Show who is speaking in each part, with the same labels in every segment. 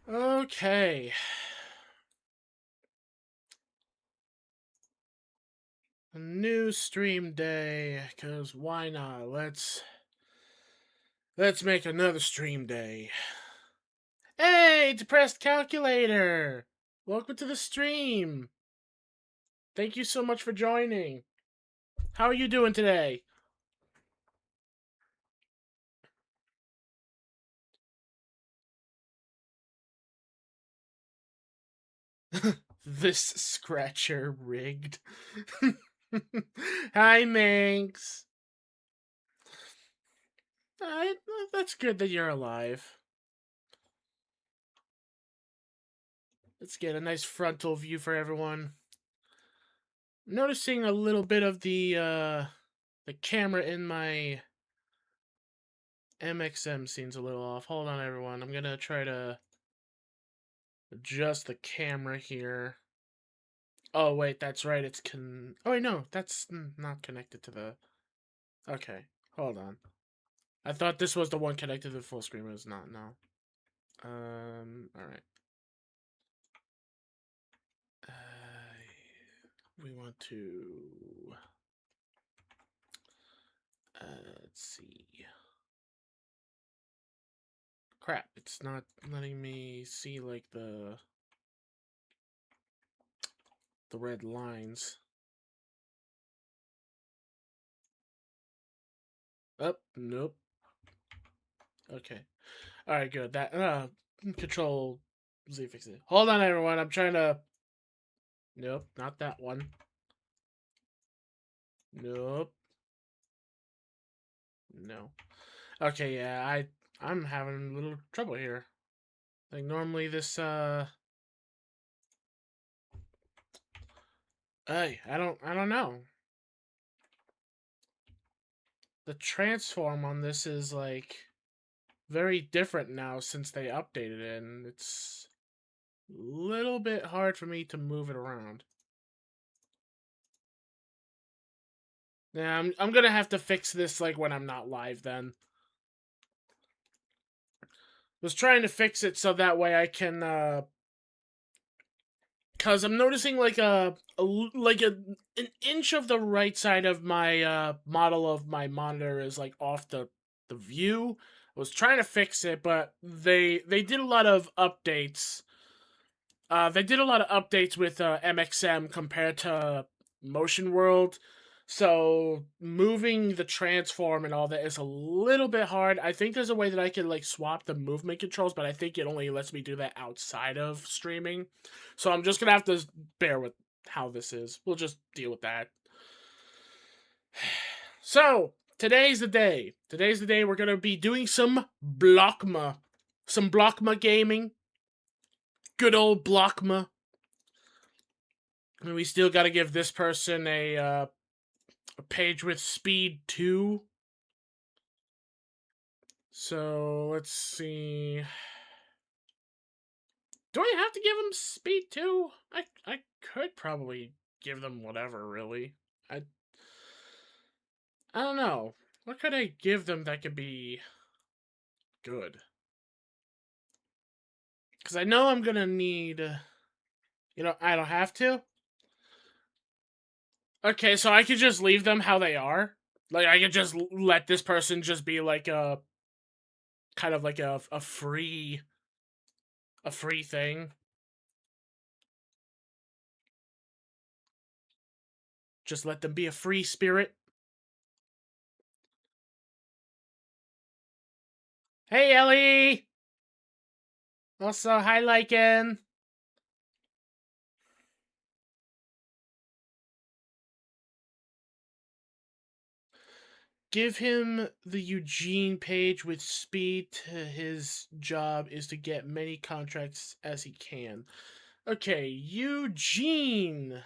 Speaker 1: Okay. A new stream day, cause why not? Let's make another stream day. Hey, depressed calculator! Welcome to the stream. Thank you so much for joining. How are you doing today? This scratcher rigged. Hi, Manx. Uh, that's good that you're alive. Let's get a nice frontal view for everyone. Noticing a little bit of the camera in my MXM seems a little off. Hold on, everyone. I'm gonna try to adjust the camera here. Oh wait, that's right. Oh wait, no, that's not connected to the. Okay, hold on. I thought this was the one connected to the full screen. But it's not. No. All right. We want to. Let's see. Crap! It's not letting me see like the red lines. Oh, nope. Okay. All right, good. That control Z fix it. Hold on, everyone. I'm trying to. Nope, not that one. Nope. No. Okay, yeah, I'm having a little trouble here. Like normally this hey, I don't know. The transform on this is like very different now since they updated it, and it's a little bit hard for me to move it around. Yeah, I'm gonna have to fix this like when I'm not live then. Was trying to fix it so that way I can cuz I'm noticing like an inch of the right side of my model of my monitor is like off the view. I was trying to fix it, but they did a lot of updates. They did a lot of updates with MXM compared to Motion World. So moving the transform and all that is a little bit hard. I think there's a way that I can like swap the movement controls, but I think it only lets me do that outside of streaming. So I'm just gonna have to bear with how this is. We'll just deal with that. So today's the day. Today's the day we're gonna be doing some Blockma gaming. Good old Blockma. And we still got to give this person a page with speed 2. So let's see. Do I have to give them speed 2? I could probably give them whatever, really. I don't know. What could I give them that could be good? Because I know I'm going to need. I don't have to. Okay, so I could just leave them how they are. Like, I could just let this person just be like a. Kind of like a free. A free thing. Just let them be a free spirit. Hey, Ellie! Also, hi, Lycan. Give him the Eugene page with speed. His job is to get many contracts as he can. Okay, Eugene.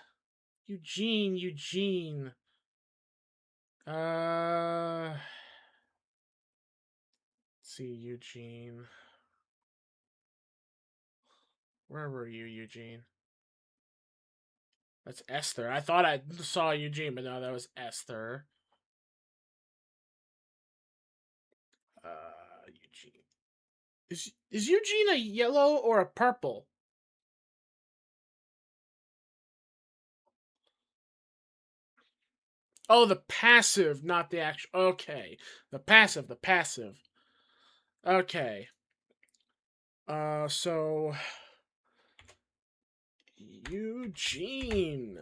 Speaker 1: Eugene. Let's see, Eugene. Where were you, Eugene? That's Esther. I thought I saw Eugene, but no, that was Esther. Eugene. Is Eugene a yellow or a purple? Oh, the passive, not the actual. Okay, the passive, the passive. Okay. So Eugene.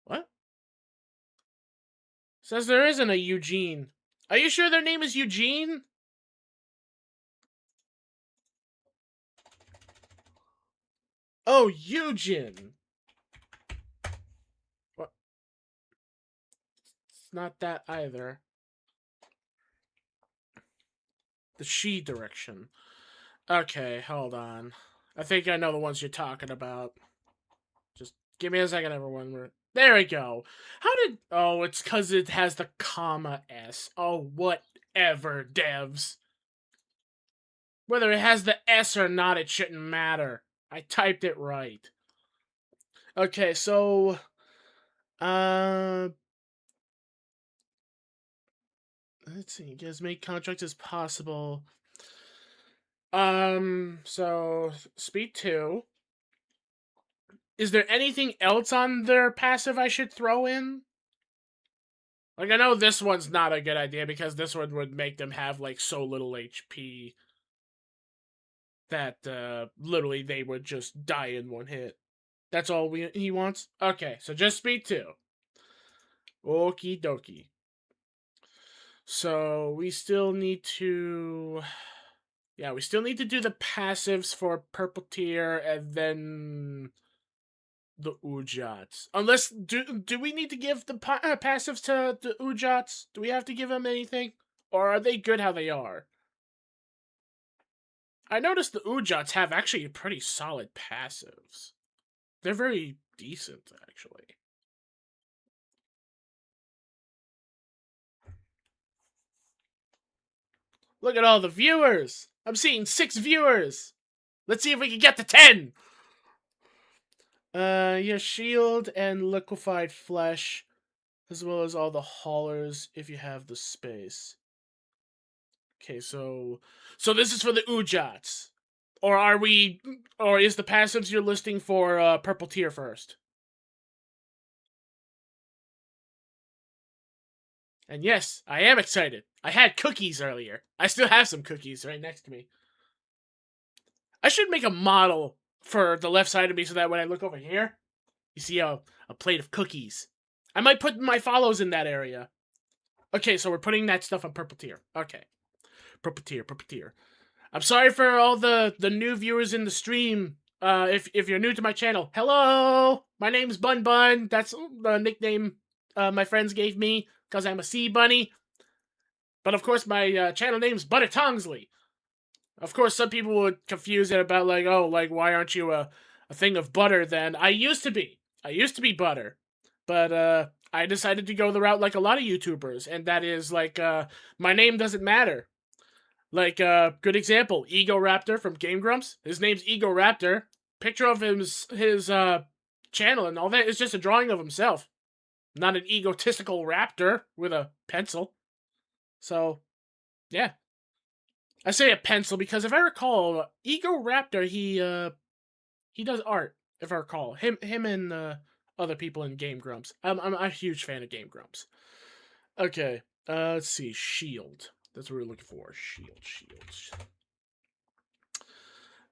Speaker 1: What? Says there isn't a Eugene. Are you sure their name is Eugene? Oh, Eugene. What? It's not that either. The she direction. Okay, hold on. I think I know the ones you're talking about. Just give me a second, everyone. There we go. How did? Oh, it's because it has the comma s. Oh, whatever, devs. Whether it has the s or not, it shouldn't matter. I typed it right. Okay, so uh, let's see. Get as many contracts as possible. So speed 2. Is there anything else on their passive I should throw in? Like, I know this one's not a good idea because this one would make them have, like, so little HP that, literally they would just die in one hit. That's all he wants? Okay, so just speed 2. Okie dokie. So, we still need to... Yeah, we still need to do the passives for purple tier and then the Ujats. Unless, do we need to give the passives to the Ujats? Do we have to give them anything? Or are they good how they are? I noticed the Ujats have actually pretty solid passives. They're very decent, actually. Look at all the viewers! I'm seeing 6 viewers! Let's see if we can get to 10! Your shield and liquefied flesh, as well as all the haulers if you have the space. Okay, so this is for the Ujats. Or are we, or is the passives you're listing for purple tier first? And yes, I am excited. I had cookies earlier. I still have some cookies right next to me. I should make a model for the left side of me so that when I look over here, you see a plate of cookies. I might put my follows in that area. Okay, so we're putting that stuff on purple tier. Okay. Purple tier, purple tier. I'm sorry for all the new viewers in the stream. If you're new to my channel, hello! My name's Bun Bun. That's the nickname my friends gave me because I'm a sea bunny. But of course, my channel name's Butter Tongsley. Of course, some people would confuse it about like, oh, like why aren't you a thing of butter? Then I used to be. I used to be butter, but I decided to go the route like a lot of YouTubers, and that is like my name doesn't matter. Like good example, Ego Raptor from Game Grumps. His name's Ego Raptor. Picture of his channel and all that is just a drawing of himself, not an egotistical raptor with a pencil. So yeah, I say a pencil because if I recall, Ego Raptor he does art. If I recall, him and other people in Game Grumps. I'm a huge fan of Game Grumps. Okay, let's see. Shield. That's what we're looking for. Shield.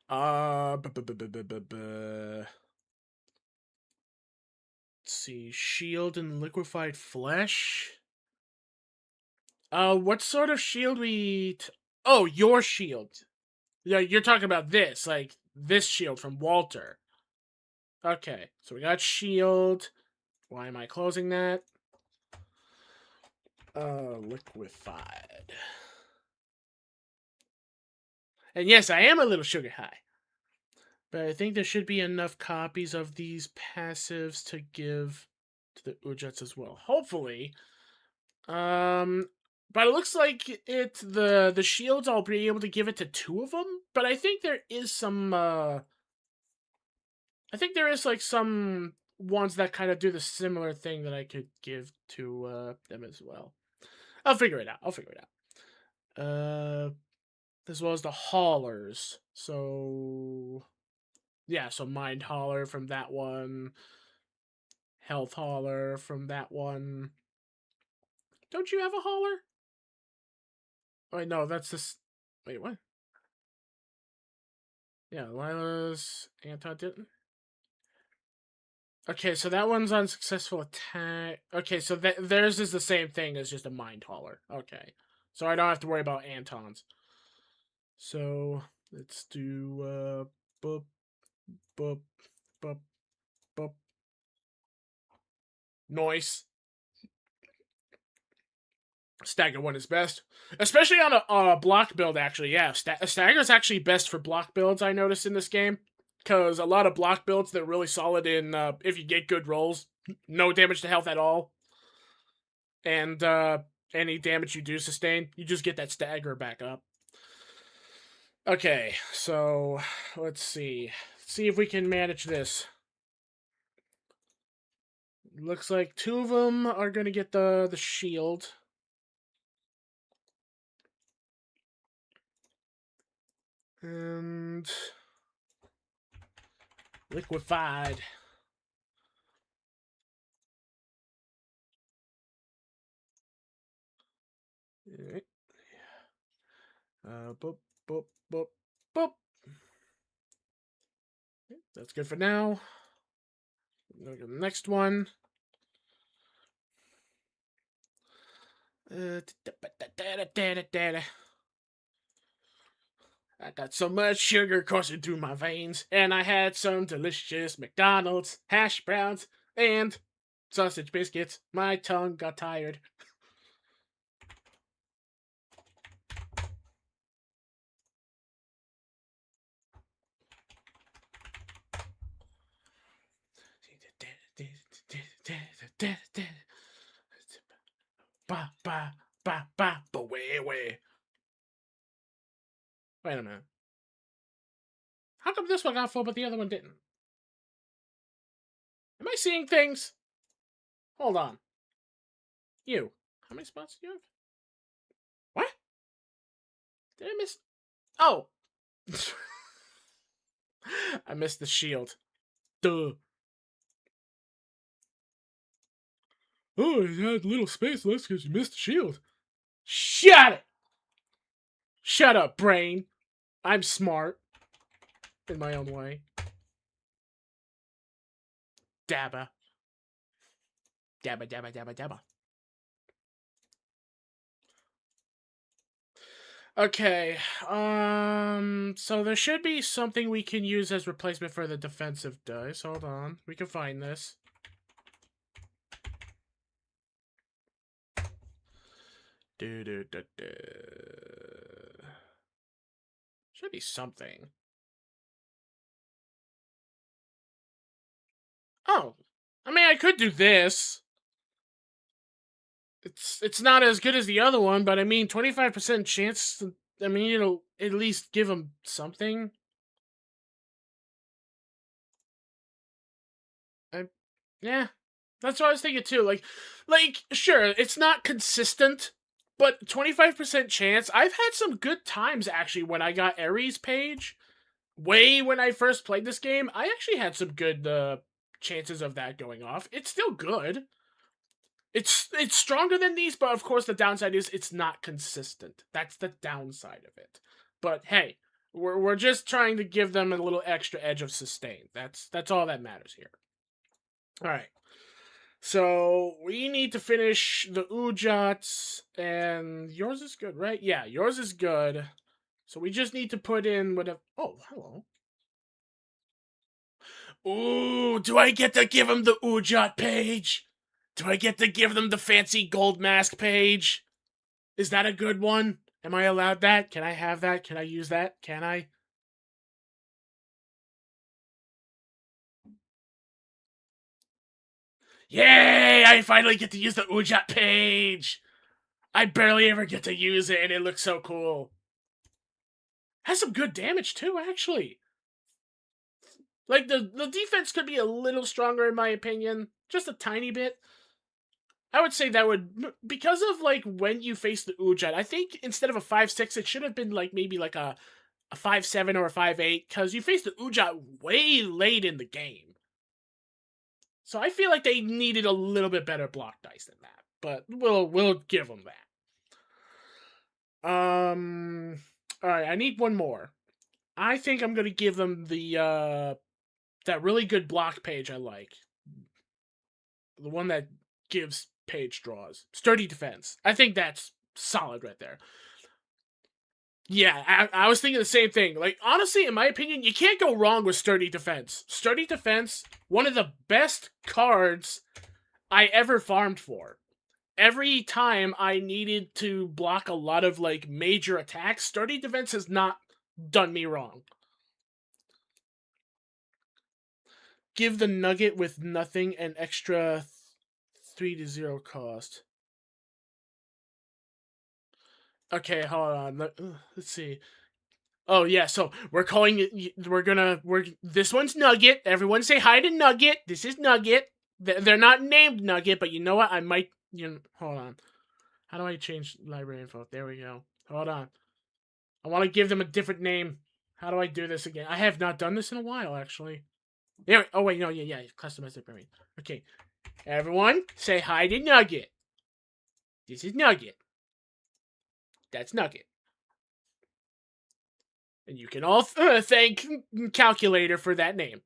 Speaker 1: Let's see. Shield and liquefied flesh. What sort of shield oh, your shield. Yeah, you're talking about this, like this shield from Walter. Okay, so we got shield. Why am I closing that? Liquefied. And yes, I am a little sugar high. But I think there should be enough copies of these passives to give to the Ujats as well. Hopefully. But it looks like the shields I'll be able to give it to 2 of them. But I think there is some I think there is like some ones that kind of do the similar thing that I could give to them as well. I'll figure it out. as well as the haulers. So yeah, so mind hauler from that one, health hauler from that one. Don't you have a hauler? Oh, wait, no, that's this. Wait, what? Yeah, Lila's Anton didn't. Okay, so that one's unsuccessful attack. Okay, so theirs is the same thing as just a mind hauler. Okay, so I don't have to worry about Anton's. So let's do boop boop boop boop noise. Stagger one is best, especially on a block build. Actually, yeah, Stagger is actually best for block builds. I noticed in this game because a lot of block builds they're really solid in if you get good rolls, no damage to health at all, and any damage you do sustain, you just get that stagger back up. Okay, so let's see if we can manage this. Looks like two of them are gonna get the shield. And liquefied. Alright. Boop, boop, boop, boop. That's good for now. Go to the next one. I got so much sugar coursing through my veins, and I had some delicious McDonald's hash browns and sausage biscuits. My tongue got tired. Ba ba ba ba ba way. Wait a minute. How come this one got full but the other one didn't? Am I seeing things? Hold on. You. How many spots do you have? What? Did I miss? Oh! I missed the shield. Duh. Oh, it had a little space left because you missed the shield. Shut it! Shut up, brain. I'm smart. In my own way. Dabba. Dabba, dabba, dabba, dabba. Okay, so there should be something we can use as replacement for the defensive dice. Hold on, we can find this. Should be something. Oh, I mean, I could do this. It's not as good as the other one, but I mean, 25% chance. I mean, it'll at least give them something. Yeah, that's what I was thinking too. Like sure, it's not consistent, but 25% chance. I've had some good times actually when I got Ares page. Way when I first played this game, I actually had some good chances of that going off. It's still good. It's stronger than these, but of course the downside is it's not consistent. That's the downside of it. But hey, we're just trying to give them a little extra edge of sustain. That's all that matters here. All right. So we need to finish the Ujats, and yours is good, right? Yeah, yours is good. So we just need to put in whatever. Oh, hello. Ooh, do I get to give him the Ujat page? Do I get to give them the fancy gold mask page? Is that a good one? Am I allowed that? Can I have that? Can I use that? Can I? Yay! I finally get to use the Ujat page! I barely ever get to use it, and it looks so cool. Has some good damage too, actually. Like the defense could be a little stronger in my opinion, just a tiny bit. I would say that would, because of like when you face the Ujat. I think instead of a 5-6, it should have been like maybe like a 5-7 or a 5-8, because you face the Ujat way late in the game. So I feel like they needed a little bit better block dice than that, but we'll give them that. All right, I need one more. I think I'm gonna give them the that really good block page I like, the one that gives page draws, sturdy defense. I think that's solid right there. Yeah, I was thinking the same thing. Like, honestly, in my opinion, you can't go wrong with sturdy defense. Sturdy defense, one of the best cards I ever farmed for. Every time I needed to block a lot of like major attacks, sturdy defense has not done me wrong. Give the nugget with nothing an extra 3-0 cost. Okay, hold on. Let's see. Oh yeah, so we're calling it. We're this one's Nugget. Everyone say hi to Nugget. This is Nugget. They're not named Nugget, but you know what? I might. Hold on. How do I change library info? There we go. Hold on. I want to give them a different name. How do I do this again? I have not done this in a while, actually. There. Oh wait, no, yeah. Customize librarian. Okay, everyone, say hi to Nugget. This is Nugget. That's Nugget. And you can all thank Calculator for that name.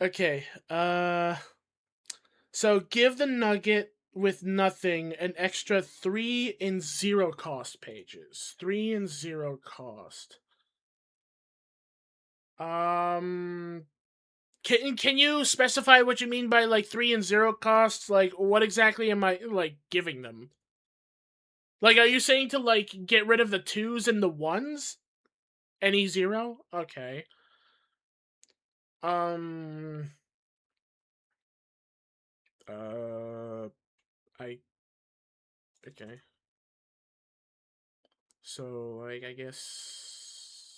Speaker 1: Okay. So give the Nugget with nothing an extra 3 and 0 cost pages. 3 and 0 cost. Can you specify what you mean by like 3 and 0 costs? Like, what exactly am I like giving them? Like, are you saying to like get rid of the 2s and the 1s? Any 0? Okay. Um. I. Okay. So, like, I guess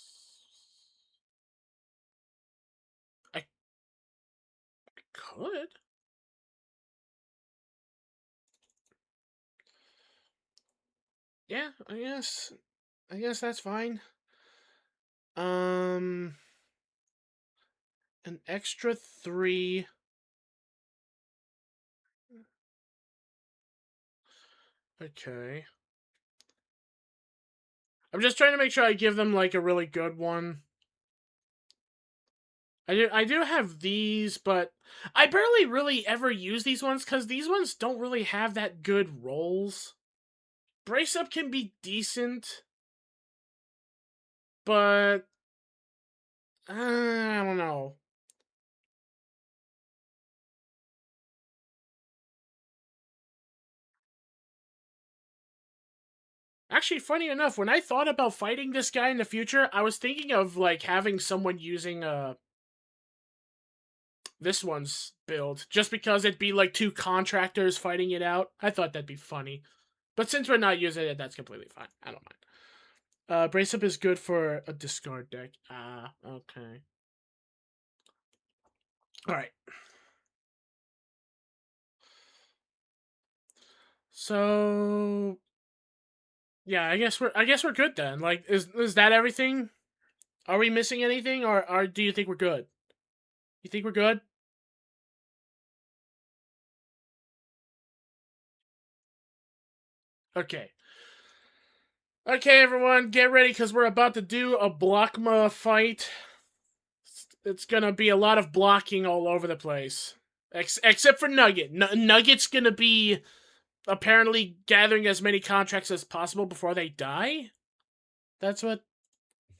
Speaker 1: I could. Yeah, I guess. I guess that's fine. Um, an extra 3. Okay. I'm just trying to make sure I give them like a really good one. I do have these, but I barely really ever use these ones because these ones don't really have that good rolls. Brace Up can be decent, but I don't know. Actually, funny enough, when I thought about fighting this guy in the future, I was thinking of like having someone using this one's build, just because it'd be like two contractors fighting it out. I thought that'd be funny. But since we're not using it, that's completely fine. I don't mind. Brace Up is good for a discard deck. Ah, okay. Alright. So yeah, I guess we're good then. Like, is that everything? Are we missing anything, or do you think we're good? You think we're good? Okay. Okay, everyone, get ready because we're about to do a Blockma fight. It's gonna be a lot of blocking all over the place. Except for Nugget. Nugget's gonna be apparently gathering as many contracts as possible before they die. That's what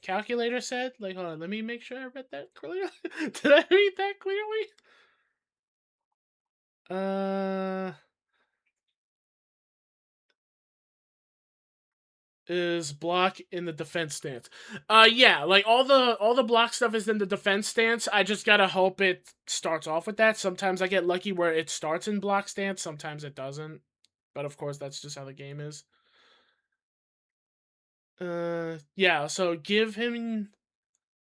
Speaker 1: Calculator said. Like, hold on, let me make sure I read that clearly. Did I read that clearly? Uh, is block in the defense stance. Yeah, like all the block stuff is in the defense stance. I just gotta hope it starts off with that. Sometimes I get lucky where it starts in block stance, sometimes it doesn't. But of course that's just how the game is. Yeah, so give him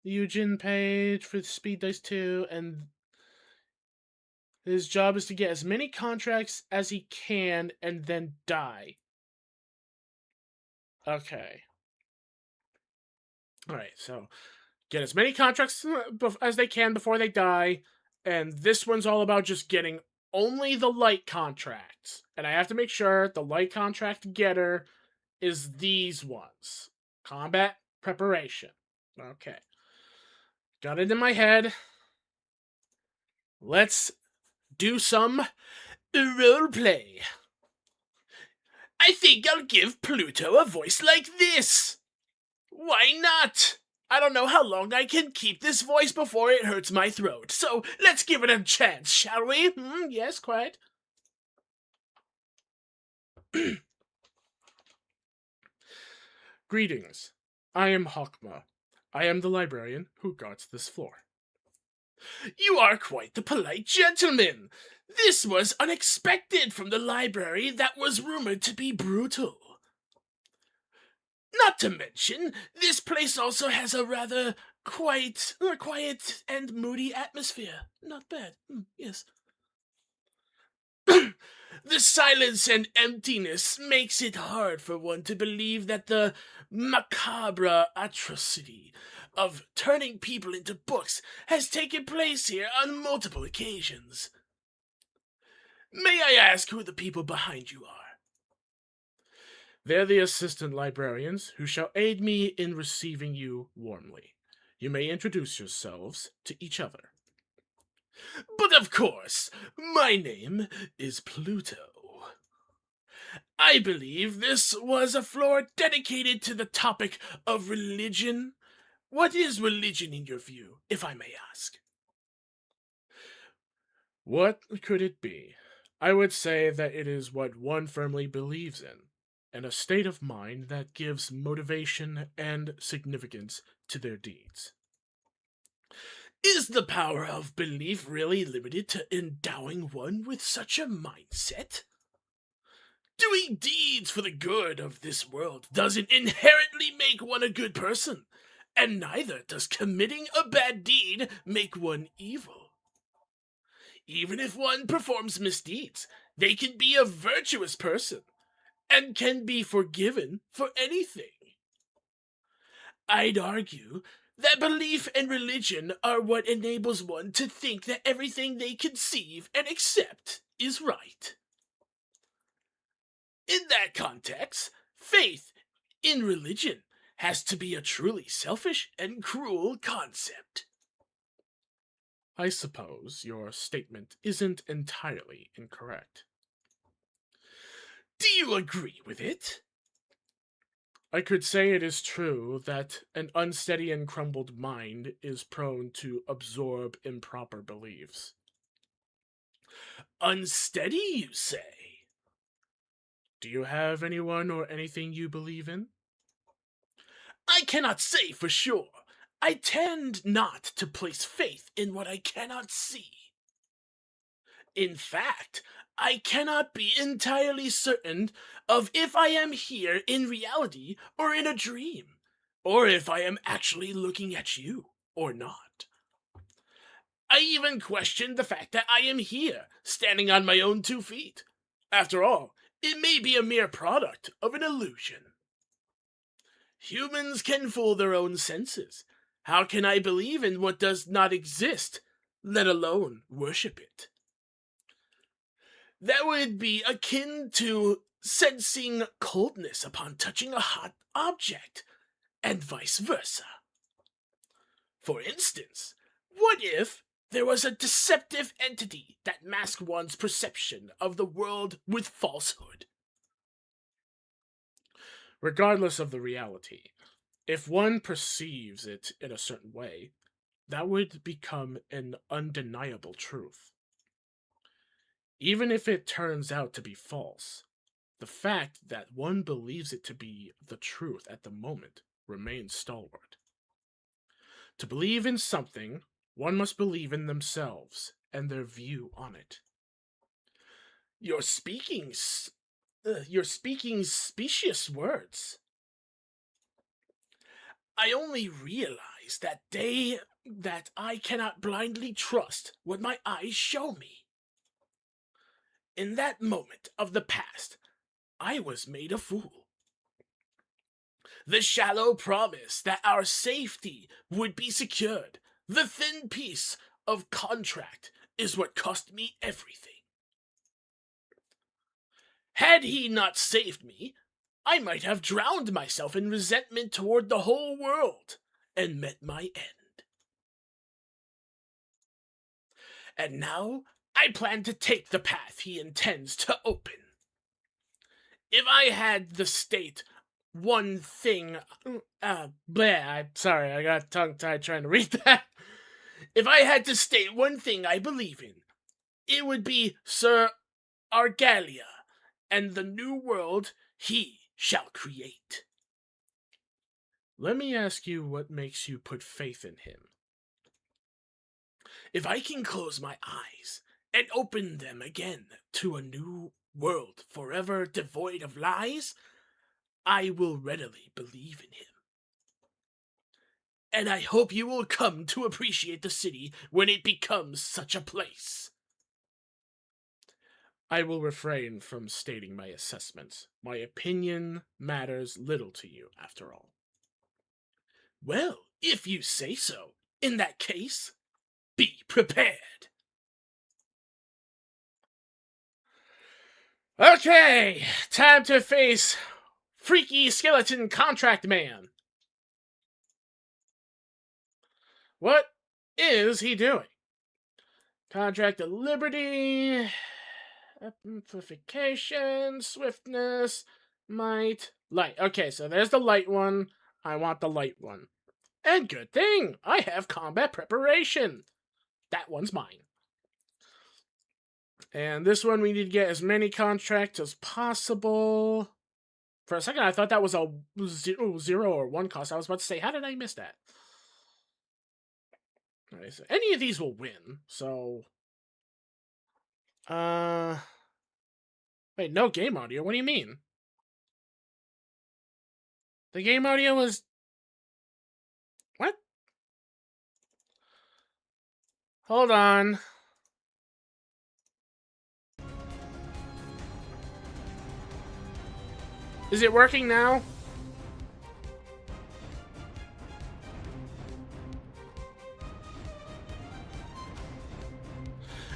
Speaker 1: the Eugen page for speed dice 2, and His job is to get as many contracts as he can and then die. Okay. Alright, so get as many contracts as they can before they die, and this one's all about just getting only the light contracts. And I have to make sure the light contract getter is these ones. Combat preparation. Okay. Got it in my head. Let's do some role play. I think I'll give Pluto a voice like this. Why not? I don't know how long I can keep this voice before it hurts my throat, so let's give it a chance, shall we? Yes, quite. Greetings. I am Hawkma. I am the librarian who guards this floor. You are quite the polite gentleman. This was unexpected from the library that was rumored to be brutal. Not to mention, this place also has a rather quiet and moody atmosphere. Not bad. Yes. The silence and emptiness makes it hard for one to believe that the macabre atrocity of turning people into books has taken place here on multiple occasions. May I ask who the people behind you are? They're the assistant librarians who shall aid me in receiving you warmly. You may introduce yourselves to each other. But of course, my name is Pluto. I believe this was a floor dedicated to the topic of religion. What is religion in your view, if I may ask? What could it be? I would say that it is what one firmly believes in, and a state of mind that gives motivation and significance to their deeds. Is the power of belief really limited to endowing one with such a mindset? Doing deeds for the good of this world doesn't inherently make one a good person, and neither does committing a bad deed make one evil. Even if one performs misdeeds, they can be a virtuous person and can be forgiven for anything. I'd argue that belief and religion are what enables one to think that everything they conceive and accept is right. In that context, faith in religion has to be a truly selfish and cruel concept. I suppose your statement isn't entirely incorrect. Do you agree with it? I could say it is true that an unsteady and crumbled mind is prone to absorb improper beliefs. Unsteady, you say? Do you have anyone or anything you believe in? I cannot say for sure. I tend not to place faith in what I cannot see. In fact, I cannot be entirely certain of if I am here in reality or in a dream, or if I am actually looking at you or not. I even question the fact that I am here, standing on my own 2 feet. After all, it may be a mere product of an illusion. Humans can fool their own senses. How can I believe in what does not exist, let alone worship it? That would be akin to sensing coldness upon touching a hot object, and vice versa. For instance, what if there was a deceptive entity that masked one's perception of the world with falsehood? Regardless of the reality, if one perceives it in a certain way, that would become an undeniable truth. Even if it turns out to be false, the fact that one believes it to be the truth at the moment remains stalwart. To believe in something, one must believe in themselves and their view on it. You're speaking specious words. I only realize that I cannot blindly trust what my eyes show me. In that moment of the past, I was made a fool. The shallow promise that our safety would be secured, the thin piece of contract, is what cost me everything. Had he not saved me, I might have drowned myself in resentment toward the whole world and met my end. And now I plan to take the path he intends to open. If I had the state one thing, sorry, I got tongue-tied trying to read that. If I had to state one thing I believe in, it would be Sir Argalia and the new world he shall create. Let me ask you what makes you put faith in him. If I can close my eyes and open them again to a new world forever devoid of lies, I will readily believe in him. And I hope you will come to appreciate the city when it becomes such a place. I will refrain from stating my assessments. My opinion matters little to you, after all. Well, if you say so, in that case, be prepared. Okay, time to face Freaky Skeleton Contract Man. What is he doing? Contract of Liberty, Amplification, Swiftness, Might, Light. Okay, so there's the light one. I want the light one. And good thing, I have Combat Preparation. That one's mine. And this one, we need to get as many contracts as possible. For a second, I thought that was a 0 or 1 cost. I was about to say, how did I miss that? Alright, so any of these will win, so... Wait, no game audio? What do you mean? The game audio was... What? Hold on. Is it working now?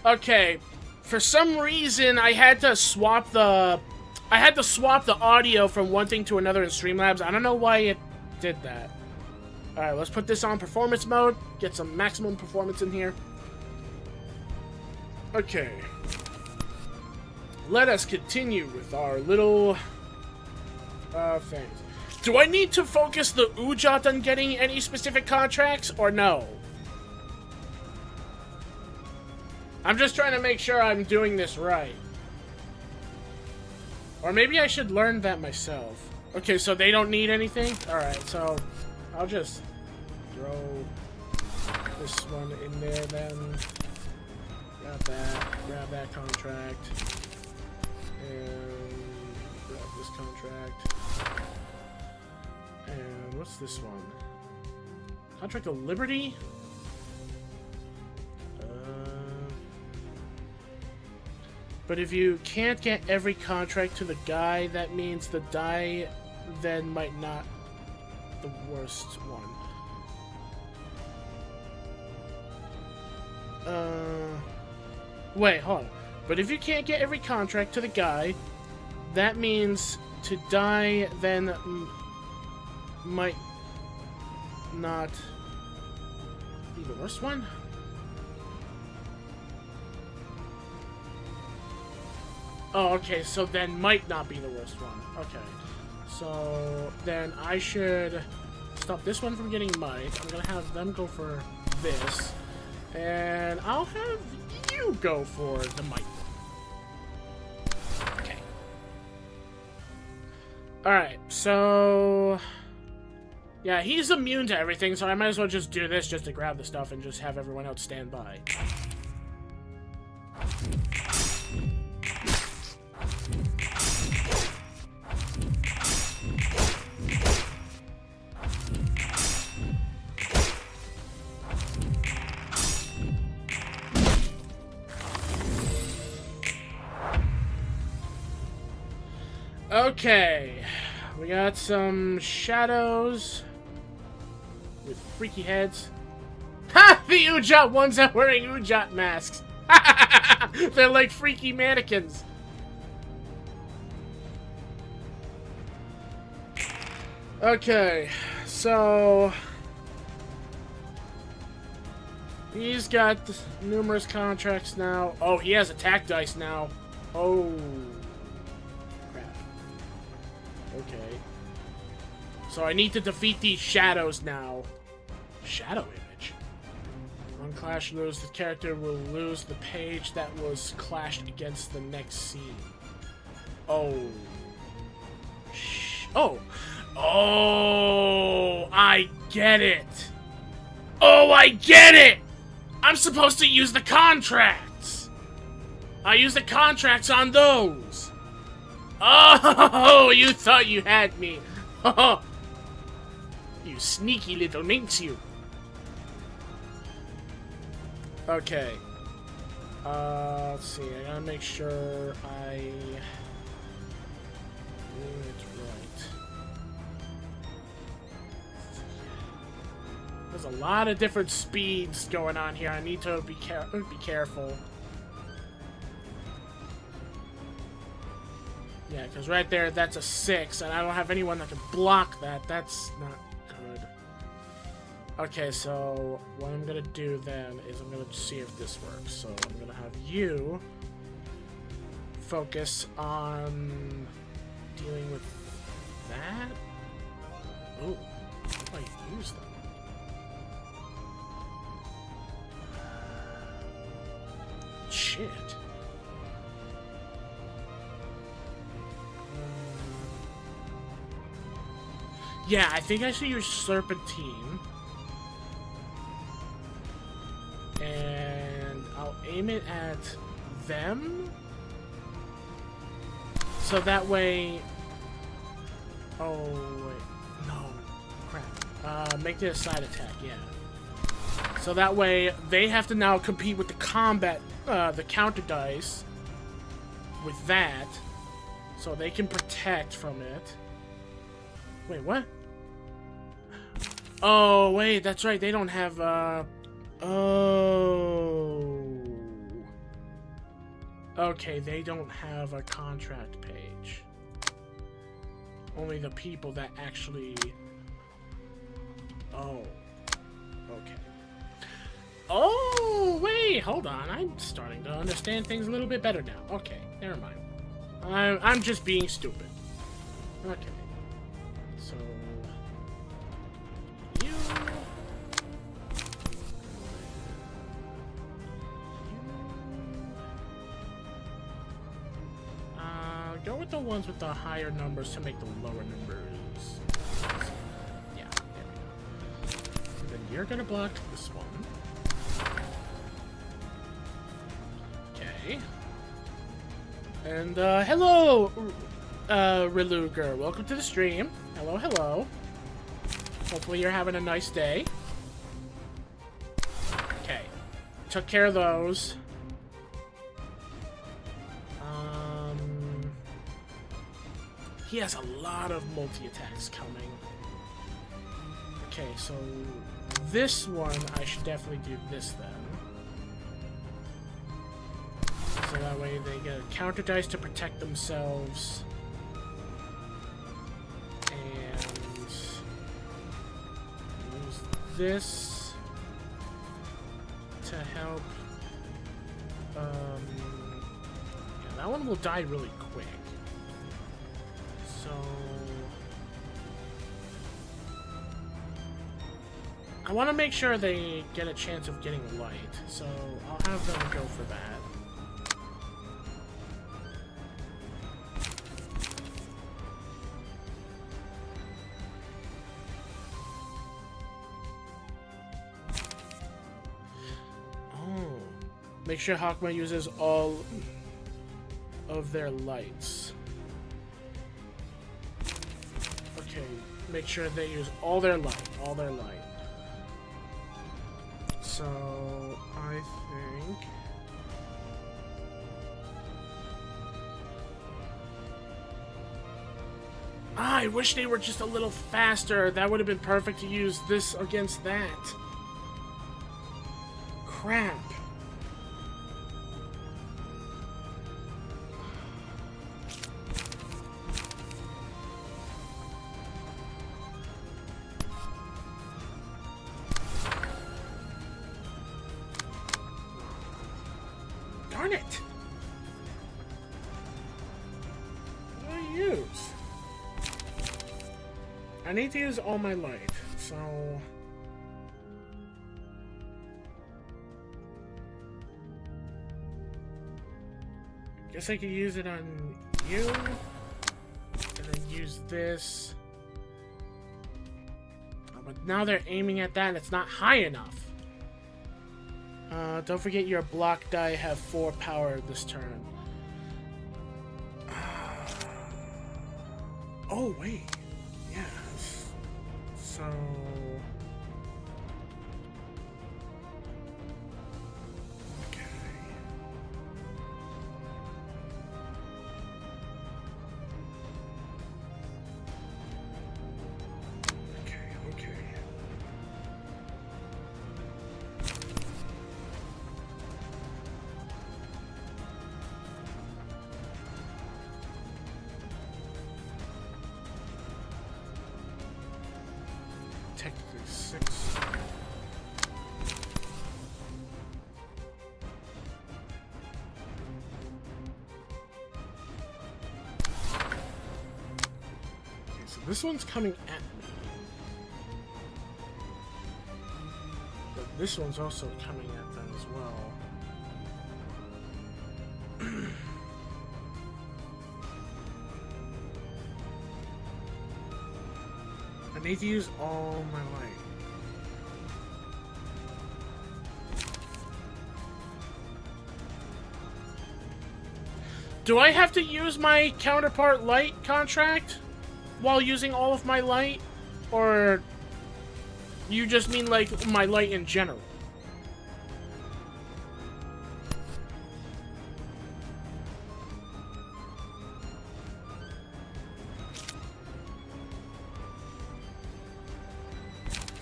Speaker 1: Okay, for some reason I had to swap the audio from one thing to another in Streamlabs. I don't know why it did that. Alright, let's put this on performance mode, get some maximum performance in here. Okay. Let us continue with our little things. Do I need to focus the Ujat on getting any specific contracts, or no? I'm just trying to make sure I'm doing this right. Or maybe I should learn that myself. Okay, so they don't need anything? Alright, so I'll just throw this one in there then. Grab that contract. And grab this contract. And what's this one? Contract of Liberty? But if you can't get every contract to the guy, that means the die then might not the worst one. Wait, hold on. But if you can't get every contract to the guy, that means to die then might not be the worst one? Oh, okay, so then might not be the worst one. Okay. So then I should stop this one from getting might. I'm gonna have them go for this. And I'll have you go for the might one. Okay. Alright, so... yeah, he's immune to everything, so I might as well just do this just to grab the stuff and just have everyone else stand by. Okay. We got some shadows with freaky heads. Ha! The Ujat ones that wearing Ujat masks. They're like freaky mannequins. Okay, so he's got numerous contracts now. Oh, he has attack dice now. Oh, crap. Okay. So I need to defeat these shadows now. Shadow image. On Clash Lose, the character will lose the page that was clashed against the next scene. Oh. Oh. Oh, I get it. Oh, I get it. I'm supposed to use the contracts. I use the contracts on those. Oh, you thought you had me. You sneaky little minx, you. Okay. Let's see. I gotta make sure I do it right. There's a lot of different speeds going on here. I need to be careful. Yeah, because right there, that's a 6, and I don't have anyone that can block that. That's not good. Okay, so what I'm gonna do then is I'm gonna see if this works. So I'm gonna have you focus on dealing with that. Ooh, how do I use them? Shit. Yeah, I think I should use Serpentine. And I'll aim it at them. So that way... Oh, wait. No. Crap. Make it a side attack, yeah. So that way, they have to now compete with the combat, the counter dice. With that. So they can protect from it. Wait, what? Oh, wait, that's right. They don't have, Oh. Okay, they don't have a contract page. Only the people that actually... Oh. Okay. Oh, wait, hold on. I'm starting to understand things a little bit better now. Okay, never mind. I'm just being stupid. Okay. So... You... Go with the ones with the higher numbers to make the lower numbers. Yeah, there we go. And then you're gonna block this one. Okay. And, hello, Reluger. Welcome to the stream. Hello, hello. Hopefully you're having a nice day. Okay. Took care of those. He has a lot of multi-attacks coming. Okay, so this one, I should definitely do this then. So that way they get a counter dice to protect themselves. And use this to help. Yeah, that one will die really quick. So I want to make sure they get a chance of getting light, so I'll have them go for that. Oh, make sure Hakma uses all of their lights. Okay, make sure they use all their light, So, I think... Ah, I wish they were just a little faster. That would have been perfect to use this against that. Crap. Darn it! What do I use? I need to use all my light, so... Guess I could use it on you, and then use this. But now they're aiming at that, and it's not high enough. Don't forget your block die have 4 power this turn. Oh, wait. Yes. So... Okay. Okay. Technically 6. Okay, so this one's coming at me. But this one's also coming at them as well. I need to use all my light. Do I have to use my counterpart light contract while using all of my light? Or you just mean like my light in general?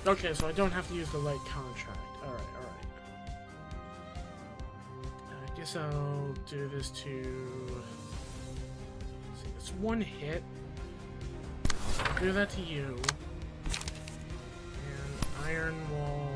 Speaker 1: Okay, so I don't have to use the light contract. Alright. I guess I'll do this to... Let's see, it's 1 hit. I'll do that to you. And Iron Wall...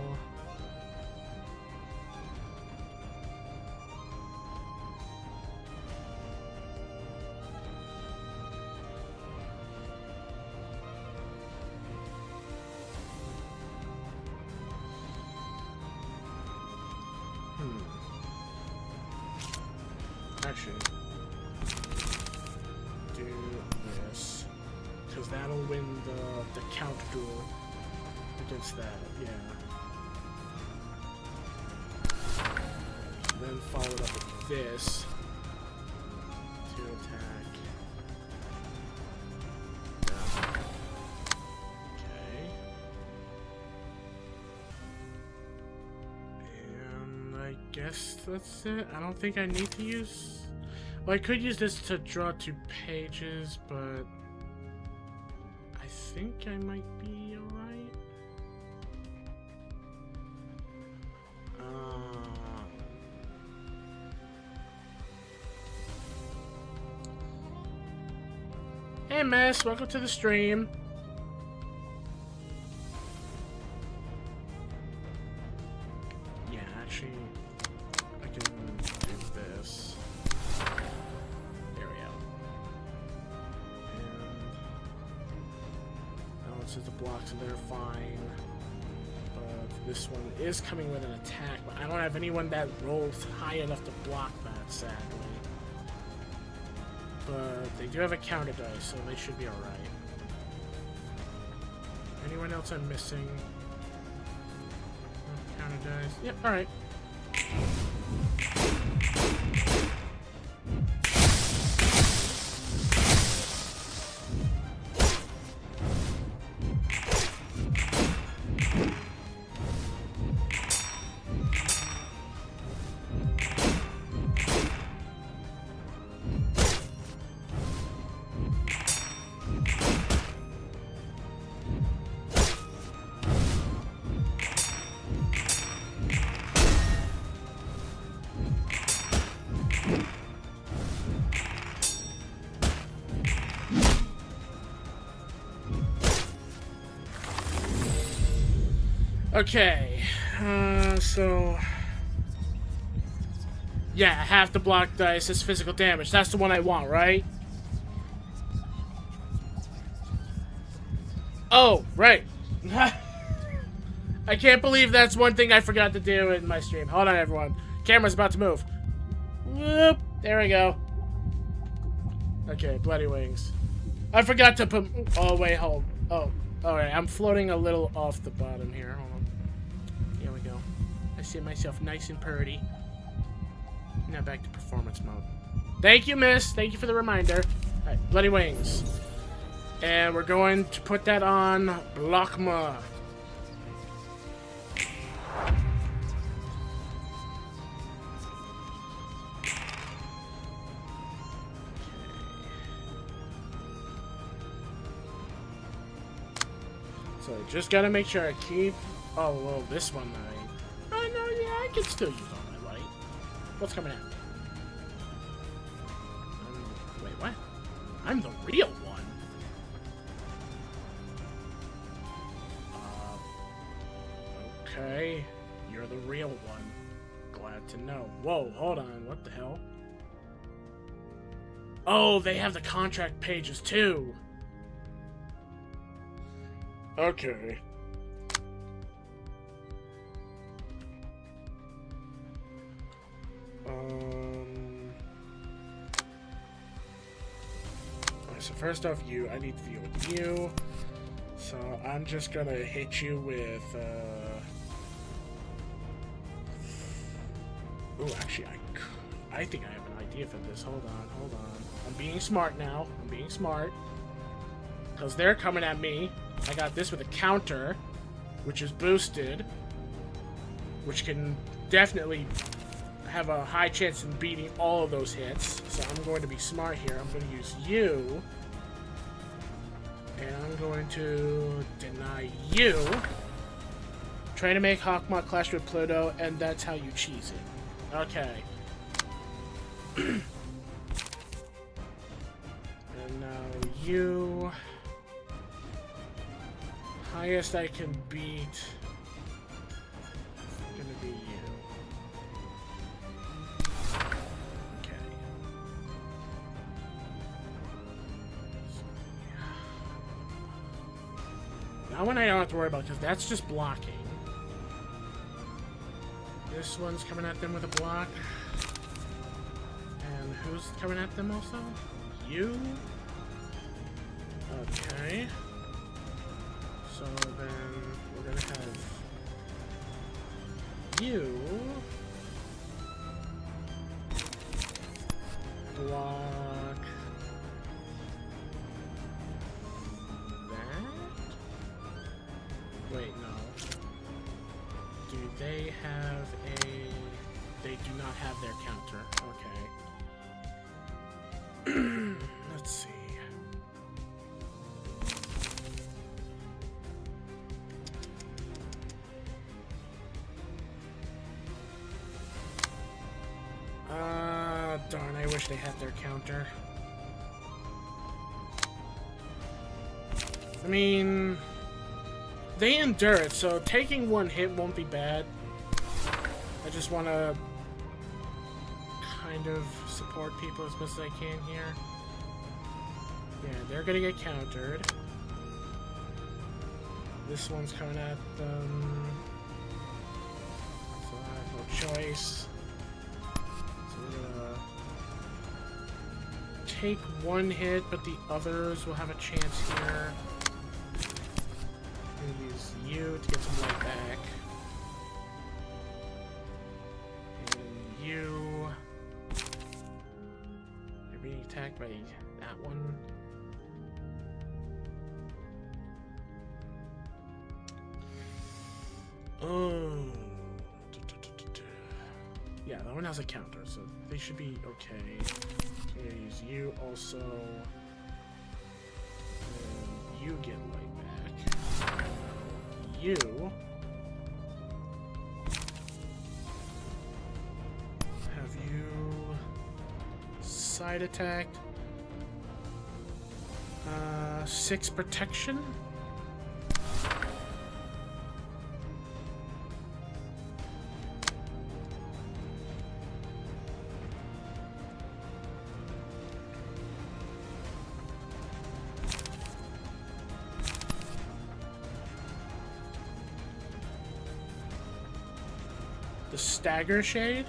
Speaker 1: Actually, do this, because that'll win the counter duel against that, yeah. Then follow it up with this to attack. Okay. And I guess that's it. I don't think I need to use... Well, I could use this to draw 2 pages, but I think I might be alright. Hey, Miss, welcome to the stream. Yeah, actually, I can do this. There we go. And now it says the blocks are there fine. But this one is coming with an attack, but I don't have anyone that rolls high enough to block that, sadly. But they do have a counter dice, so they should be alright. Anyone else I'm missing? Counter dice. Yep, alright. Okay. So... Yeah, half the block dice is physical damage. That's the one I want, right? Oh, right. I can't believe that's one thing I forgot to do in my stream. Hold on, everyone. Camera's about to move. Whoop. There we go. Okay, bloody wings. I forgot to put... Oh, wait, hold. Oh, alright. I'm floating a little off the bottom here. Hold on. Here we go. I see myself nice and purdy. Now back to performance mode. Thank you, miss. Thank you for the reminder. Alright, bloody wings. And we're going to put that on Blockma. So I just gotta make sure I keep... Oh, well, this one I... Oh, no, yeah, I can still use all my light. What's coming out? Wait, what? I'm the real one. Okay. You're the real one. Glad to know. Whoa, hold on. What the hell? Oh, they have the contract pages, too. Okay. So first off, I need to deal with you. So I'm just gonna hit you with, Oh, actually, I think I have an idea for this. Hold on. I'm being smart now. I'm being smart. Because they're coming at me. I got this with a counter, which is boosted, which can definitely have a high chance of beating all of those hits. So I'm going to be smart here. I'm going to use you, and I'm going to deny you. Trying to make Hawkmoth clash with Pluto, and that's how you cheese it. Okay. And now you... Highest I can beat is gonna be you. Okay. That one I don't have to worry about because that's just blocking. This one's coming at them with a block. And who's coming at them also? You? Okay. So then we're gonna have you block that. Wait, no. Do they have a... They do not have their counter. Okay. Let's see. Darn, I wish they had their counter. I mean, they endure it, so taking one hit won't be bad. I just want to kind of support people as best as I can here. Yeah, they're gonna get countered. This one's coming at them. So I have no choice. So we're gonna take one hit, but the others will have a chance here. I'm gonna use you to get some light back. And you... You're being attacked by that one. Oh. Yeah, that one has a counter, so they should be okay. I'm gonna use you also. And you get light back. You. Have you side attacked. 6 protection. The Stagger Shade?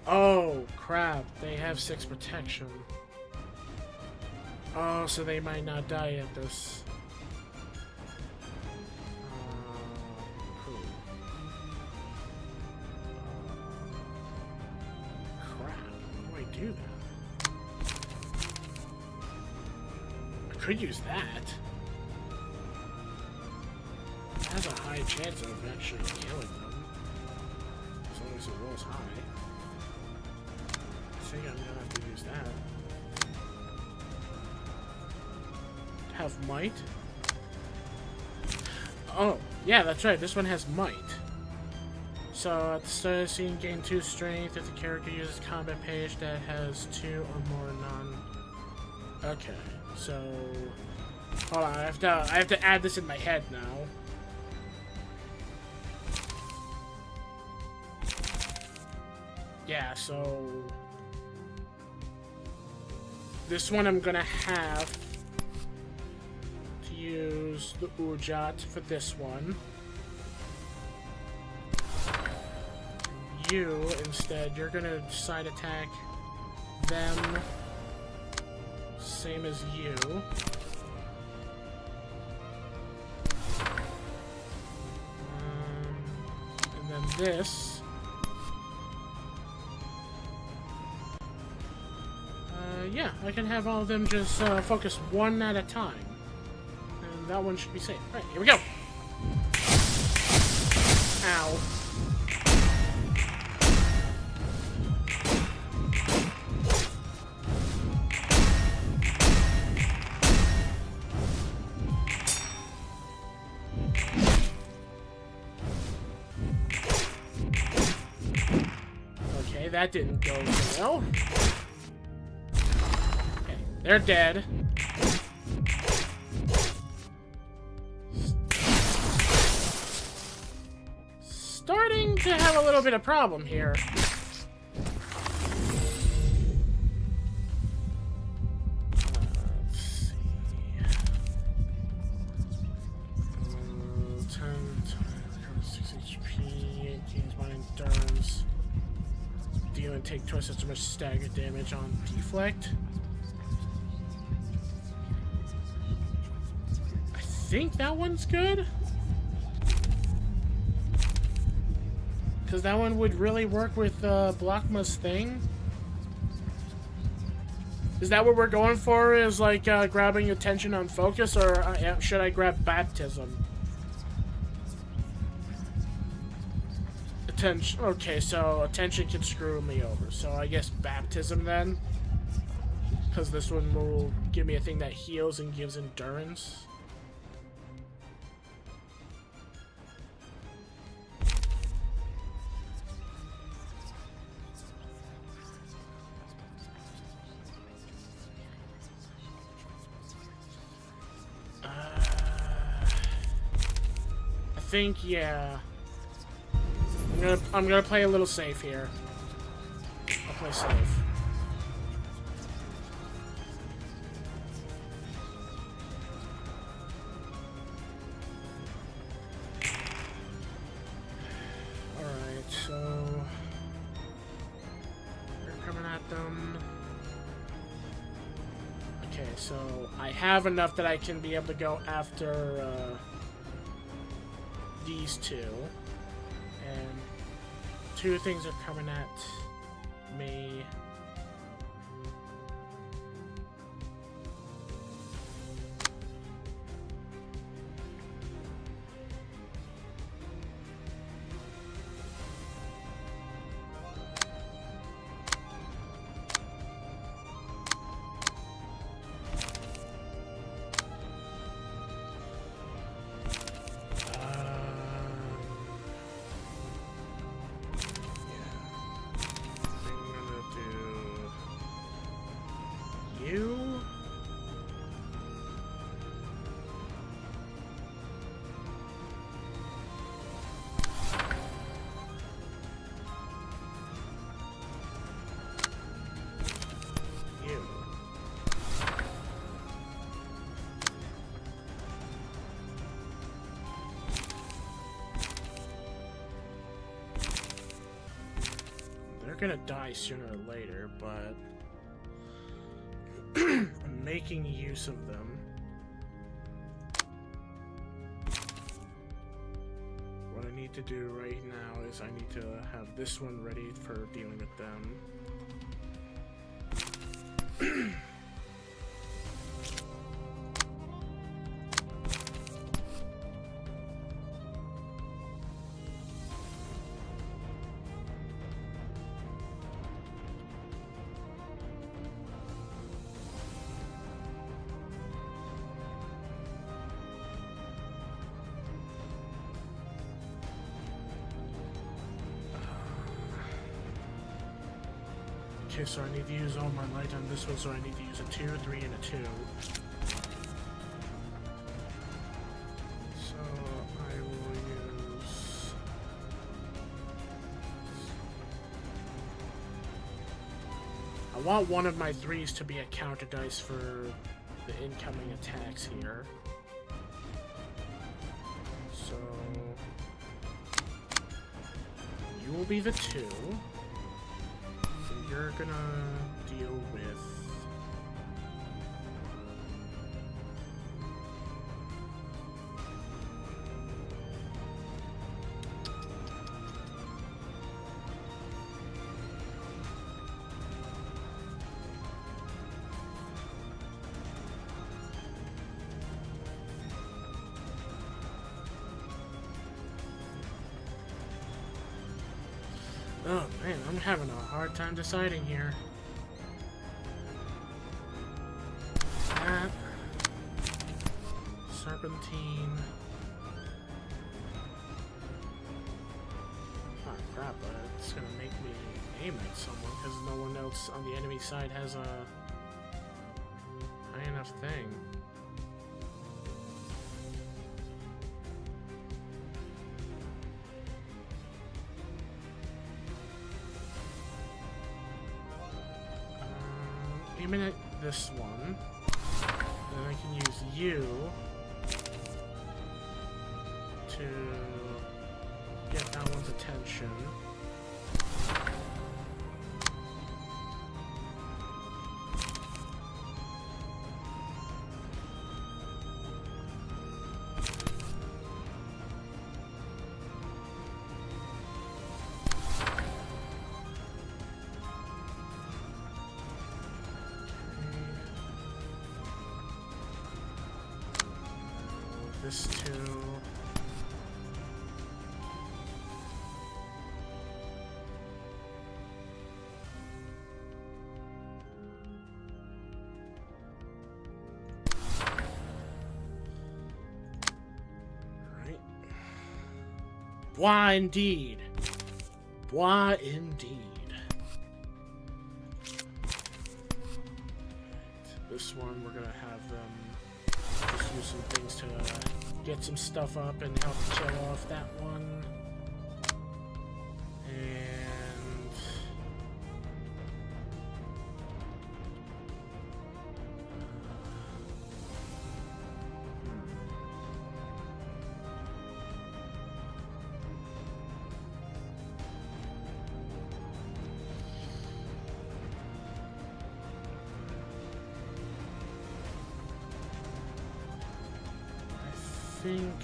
Speaker 1: Oh, crap. They have 6 protection. Oh, so they might not die at this. Cool. Crap. How do I do that? I could use that. It has a high chance of actually killing them. As long as it rolls high. I think I'm gonna have to use that. Have might? Oh, yeah, that's right. This one has might. So at the start of the scene, gain 2 strength if the character uses combat page that has 2 or more non. Okay, so hold on. I have to add this in my head now. Yeah, so this one I'm gonna have to use the Urjat for this one. You, instead, you're gonna side attack them, same as you. And then this. Yeah, I can have all of them just focus one at a time. And that one should be safe. Right, here we go! Ow. Okay, that didn't go so well. They're dead. Starting to have a little bit of problem here. Let's see. 10, 6 HP, gains my endurance. Deal and take twice as much stagger damage on deflect. I think that one's good, because that one would really work with Blockma's thing. Is that what we're going for? Is like grabbing attention on focus, or should I grab baptism? Attention. Okay, so attention can screw me over. So I guess baptism then, because this one will give me a thing that heals and gives endurance. I think, yeah. I'm gonna play a little safe here. I'll play safe. Alright, so we're coming at them. Okay, so I have enough that I can be able to go after these two, and 2 things are coming at me. They're gonna die sooner or later, but I'm making use of them. What I need to do right now is I need to have this one ready for dealing with them. Okay, so I need to use all my light on this one, so I need to use a 2, 3, and a 2. So I will use... I want one of my 3s to be a counter dice for the incoming attacks here. So... you will be the 2. You're gonna deal with... Oh man, I'm having a hard time deciding here. That... Serpentine... Oh crap, but it's gonna make me aim at someone because no one else on the enemy side has a high enough thing. Aiming at this one, then I can use you to get that one's attention. This too. Right. Why indeed? Why indeed? This one we're gonna have them just use some things to get some stuff up and help chill off that one. And I think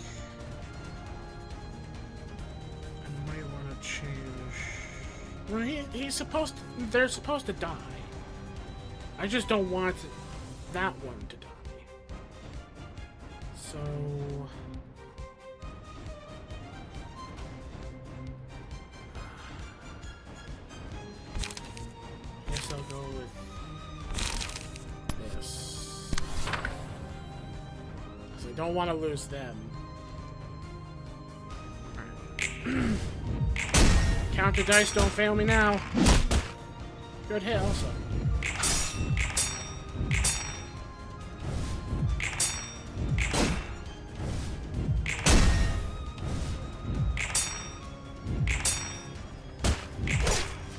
Speaker 1: I might want to change. Well, he's supposed to, they're supposed to die. I just don't want that one to die. So I guess I'll go with this. Because I don't want to lose them. Alright. Counter dice, don't fail me now. Good hit also.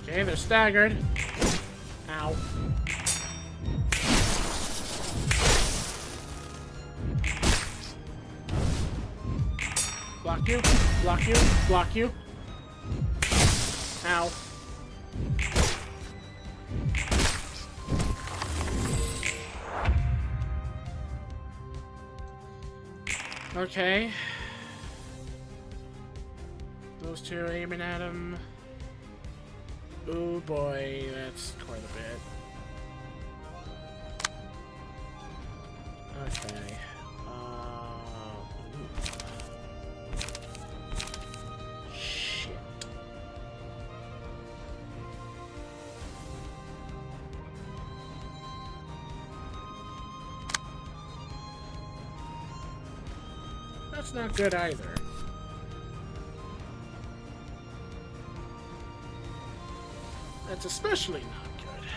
Speaker 1: Okay, they're staggered. Ow. Block you, block you, block you. Ow. Okay. Those two are aiming at him. Oh boy, that's quite a bit. Okay. Shit. That's not good either. That's especially not good.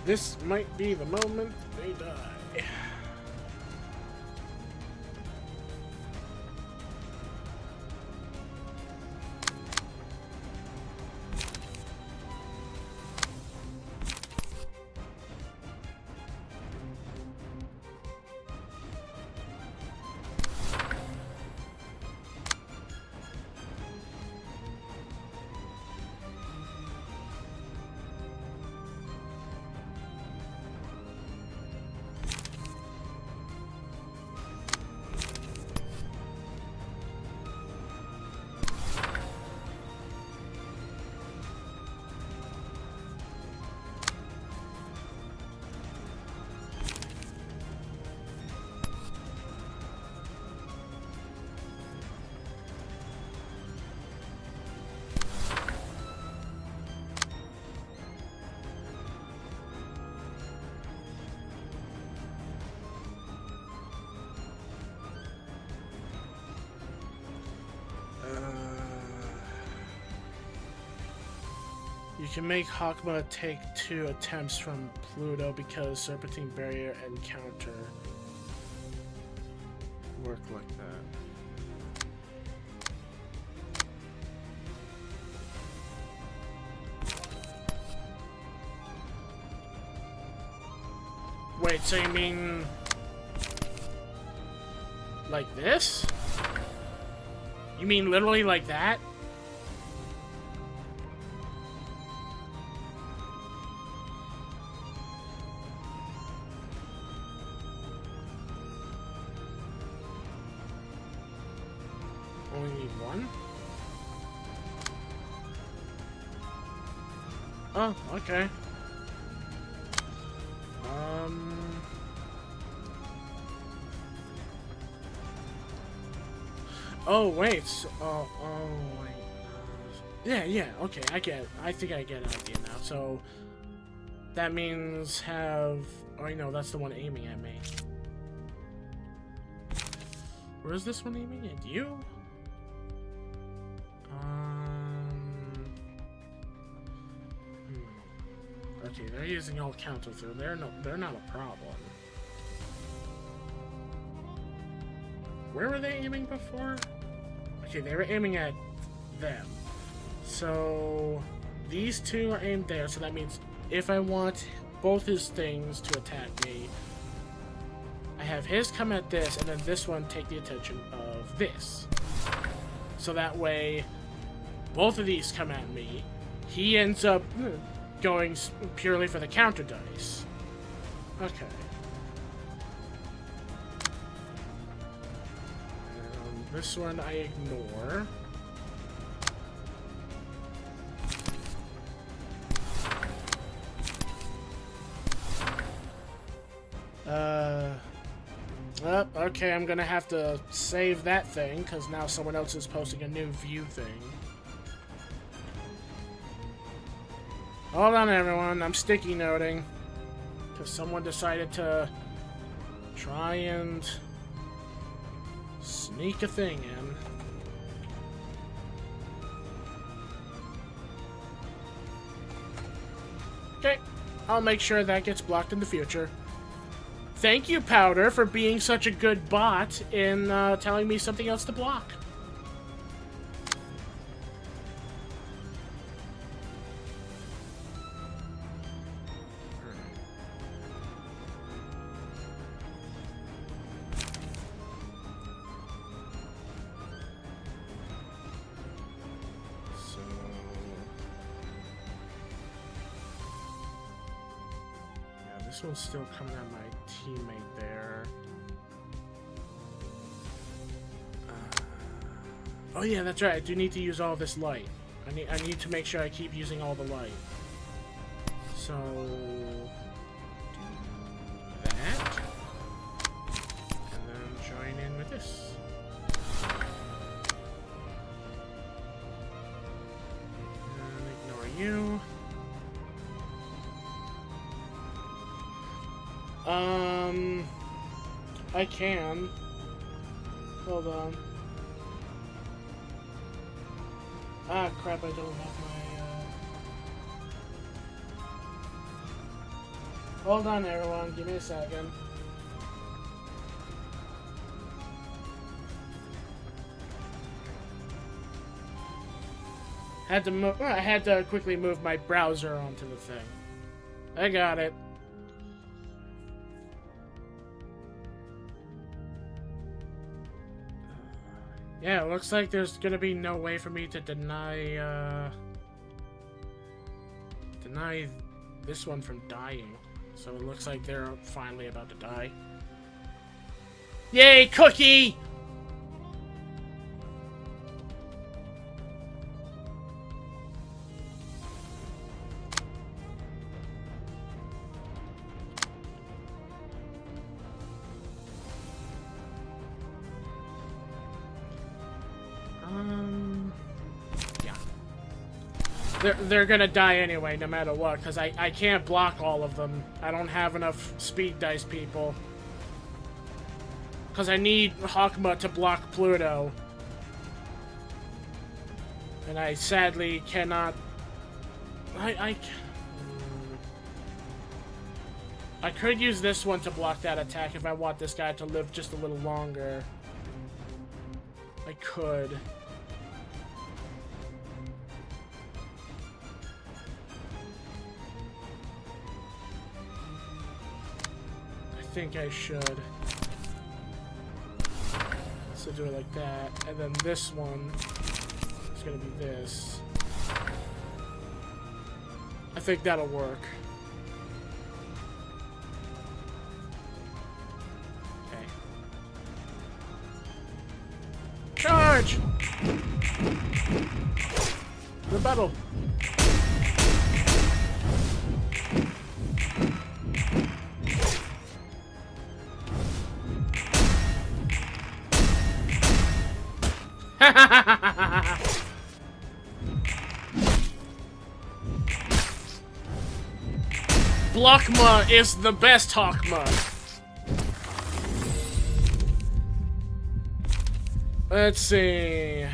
Speaker 1: This might be the moment they die. You can make Hakma take 2 attempts from Pluto because Serpentine Barrier and Counter work like that. Wait, so you mean like this? You mean literally like that? Only need one? Oh, okay. Oh wait. Oh wait. Yeah. Okay, I think I get an idea now. So that means have. Oh, no, that's the one aiming at me. Where's this one aiming at you? Okay, they're using all counters, so they're not a problem. Where were they aiming before? Okay, they were aiming at them. So these two are aimed there, so that means if I want both his things to attack me, I have his come at this, and then this one take the attention of this. So that way, both of these come at me. He ends up going purely for the counter dice. Okay. This one I ignore. Okay, I'm gonna have to save that thing, because now someone else is posting a new view thing. Hold on, everyone. I'm sticky noting. Because someone decided to try and sneak a thing in. Okay, I'll make sure that gets blocked in the future. Thank you, Powder, for being such a good bot in telling me something else to block. This one's still coming at my teammate there. Oh yeah, that's right. I do need to use all this light. I need to make sure I keep using all the light. So do that, and then join in with this. And ignore you. I can. Hold on. Ah, crap, I don't have my, Hold on, everyone. Give me a second. I had to quickly move my browser onto the thing. I got it. Yeah, it looks like there's gonna be no way for me to deny this one from dying. So it looks like they're finally about to die. Yay, cookie! Yeah. They're gonna die anyway, no matter what, because I can't block all of them. I don't have enough speed dice people. Because I need Hakma to block Pluto. And I sadly cannot... I could use this one to block that attack if I want this guy to live just a little longer. I could. I think I should. So do it like that, and then this one is gonna be this. I think that'll work. Okay. Charge! Rebuttal. Blockma is the best Hakma. Let's see.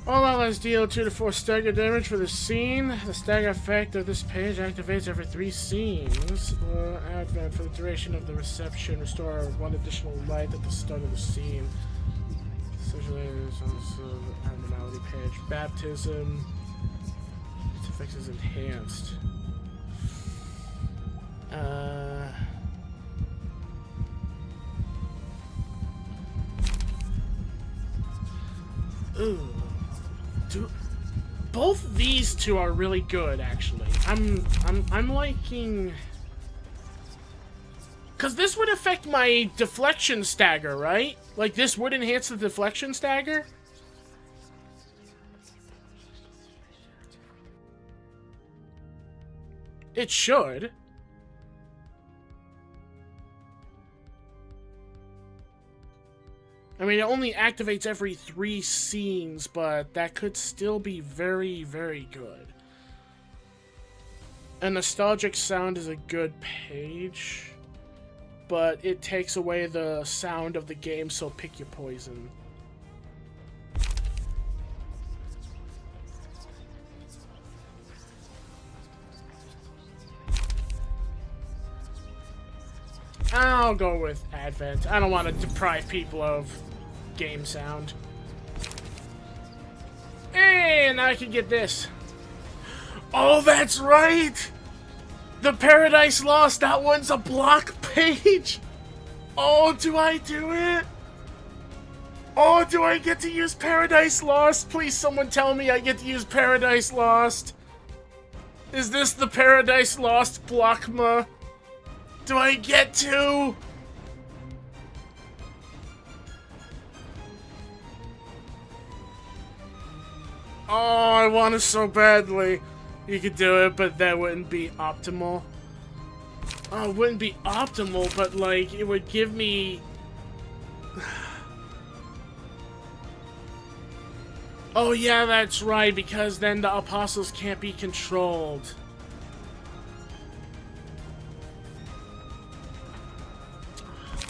Speaker 1: All allies deal 2 to 4 stagger damage for the scene. The stagger effect of this page activates every 3 scenes. Advent for the duration of the reception. Restore 1 additional light at the start of the scene. Essentially, there's also the abnormality page. Baptism. Its effects is enhanced. Ooh. Both these two are really good, actually. I'm liking... Because this would affect my deflection stagger, right? Like, this would enhance the deflection stagger? It should. I mean, it only activates every 3 scenes, but that could still be very, very good. A nostalgic sound is a good page, but it takes away the sound of the game, so pick your poison. I'll go with Advent. I don't want to deprive people of game sound. And I can get this. Oh, that's right! The Paradise Lost, that one's a block page! Oh, do I do it? Oh, do I get to use Paradise Lost? Please, someone tell me I get to use Paradise Lost. Is this the Paradise Lost Blockma? Do I get to? Oh, I want it so badly. You could do it, but that wouldn't be optimal. Oh, it wouldn't be optimal, but like, it would give me... Oh yeah, that's right, because then the apostles can't be controlled.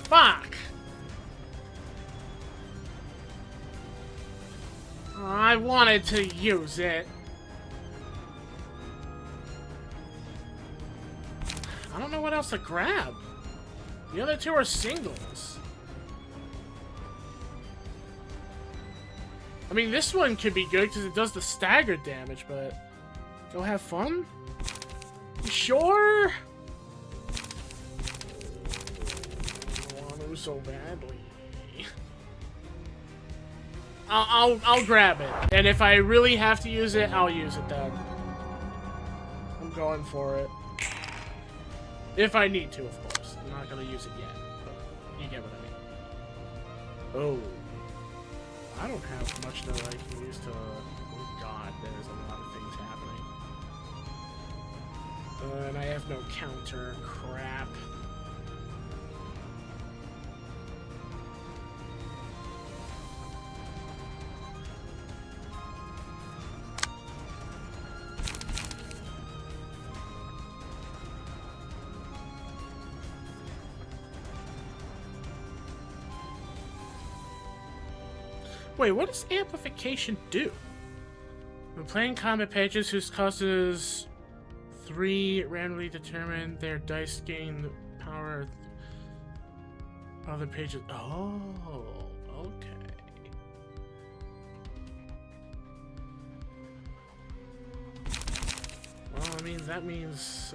Speaker 1: Fuck! I wanted to use it. I don't know what else to grab. The other two are singles. I mean, this one could be good because it does the staggered damage, but... Go have fun? You sure? I want to so badly. I'll grab it. And if I really have to use it, I'll use it then. I'm going for it. If I need to, of course. I'm not going to use it yet, but you get what I mean. Oh. I don't have much that I can use to... Oh god, there's a lot of things happening. And I have no counter. Crap. Wait, what does amplification do? When playing combat pages whose causes 3 randomly determined, their dice gain the power of other pages. Oh, okay. Well, I mean, that means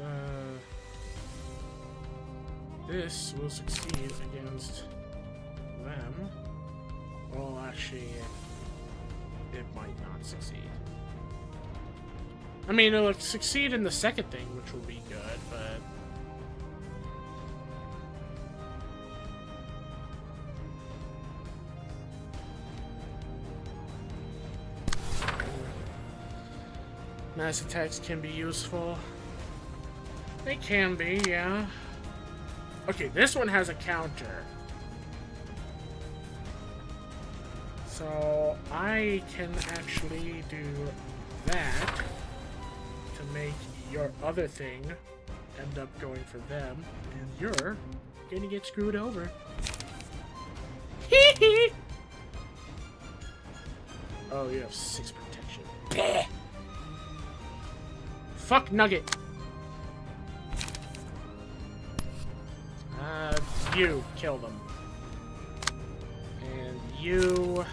Speaker 1: this will succeed against them. Well, actually, it might not succeed. I mean, it'll succeed in the second thing, which will be good, but... Mass attacks can be useful. They can be, yeah. Okay, this one has a counter. So I can actually do that to make your other thing end up going for them, and you're gonna get screwed over. Hee hee! Oh, you have 6 protection. Bleh. Fuck Nugget. You kill them. And you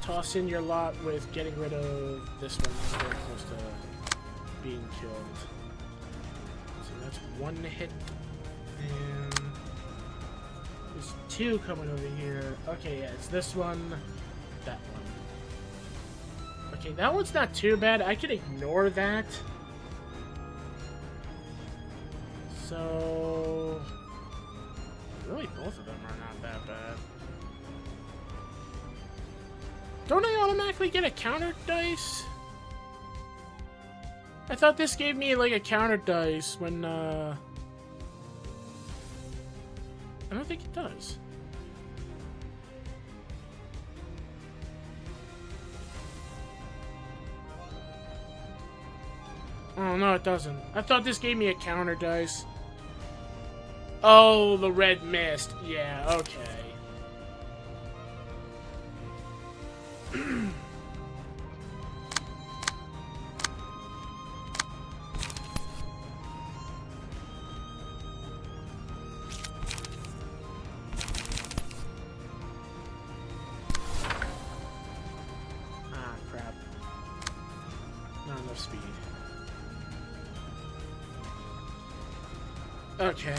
Speaker 1: toss in your lot with getting rid of this one. Very close to being killed. So that's 1 hit. And there's 2 coming over here. Okay, yeah, it's this one, that one. Okay, that one's not too bad. I can ignore that. So really, both of them are not that bad. Don't I automatically get a counter dice? I thought this gave me like a counter dice when I don't think it does. Oh no, it doesn't. I thought this gave me a counter dice. Oh, the red mist. Yeah, okay. Ah, crap. Not enough speed. Okay.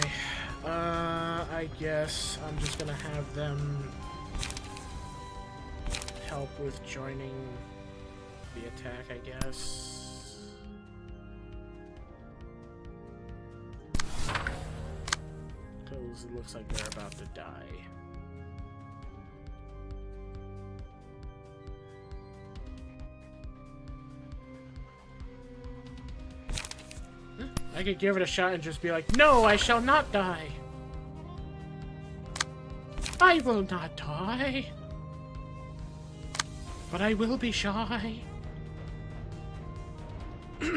Speaker 1: I guess I'm just gonna have them help with joining the attack, I guess. Because it looks like they're about to die. I could give it a shot and just be like, no, I shall not die. I will not die. But I will be shy. Yeah,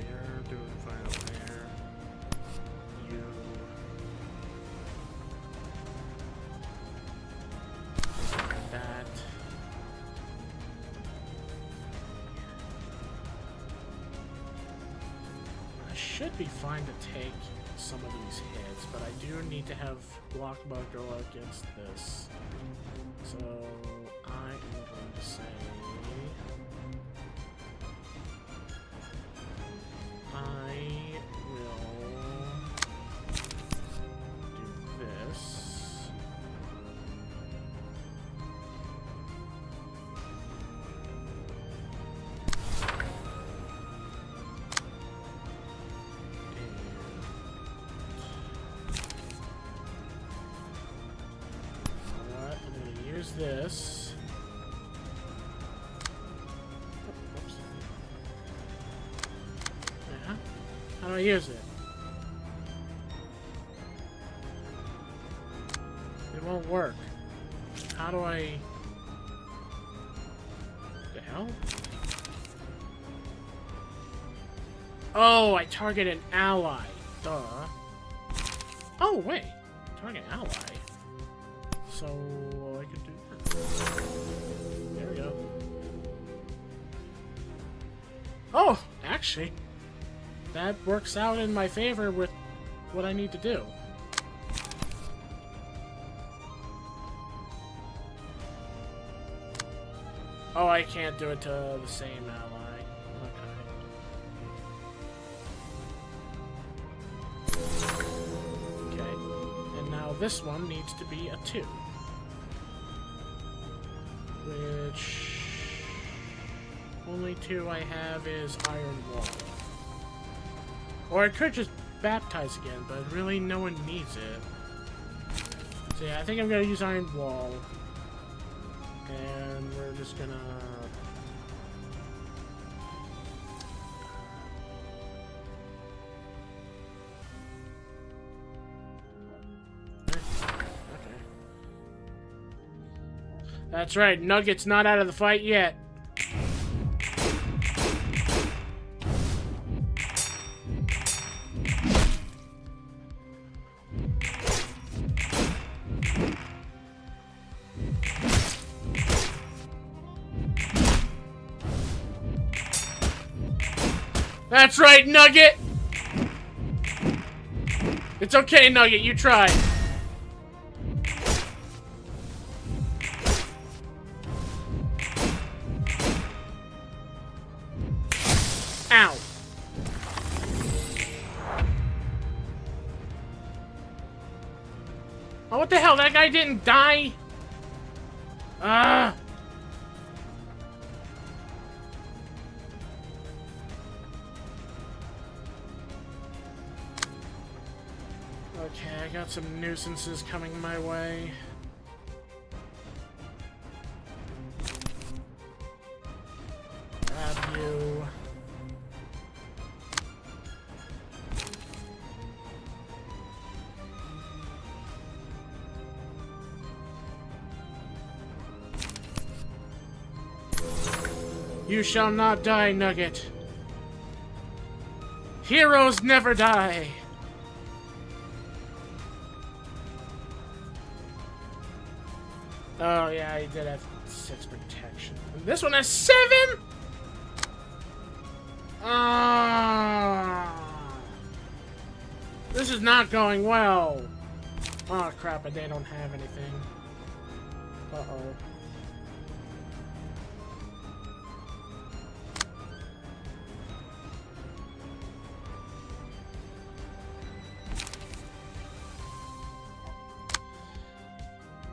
Speaker 1: you're doing fine over there. You... that. I should be fine to take some of these hits, but I do need to have block bugger against this. So I am going to say I will do this. This. Oops. Yeah. How do I use it? It won't work. How do I... the hell? Oh, I target an ally. Duh. Oh, wait. Target ally. So I could do that. There we go. Oh, actually, that works out in my favor with what I need to do. Oh, I can't do it to the same ally. Okay. Okay. And now this one needs to be a 2. Which... only 2 I have is Iron Wall. Or I could just Baptize again, but really no one needs it. So yeah, I think I'm gonna use Iron Wall. And we're just gonna... That's right, Nugget's not out of the fight yet. That's right, Nugget! It's okay, Nugget, you tried. Ow. Oh, what the hell? That guy didn't die? Ah. Okay, I got some nuisances coming my way. Grab you. You shall not die, Nugget. Heroes never die. Oh yeah, he did have 6 protection. And this one has 7? This is not going well. Oh crap, they don't have anything. Uh-oh.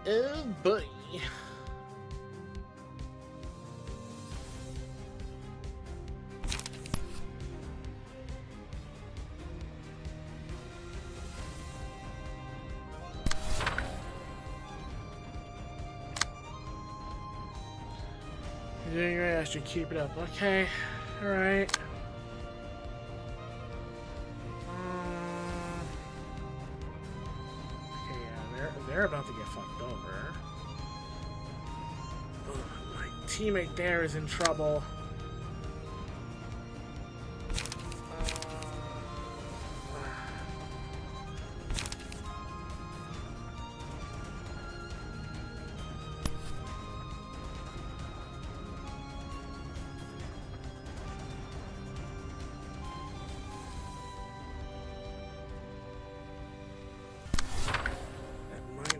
Speaker 1: Oh boy. You're doing great, I should keep it up. Okay, alright. Okay, yeah, they're about to get fucked over. Ugh, my teammate there is in trouble.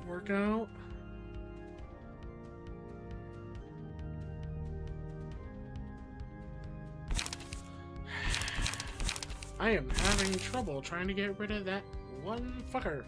Speaker 1: Work out. I am having trouble trying to get rid of that one fucker.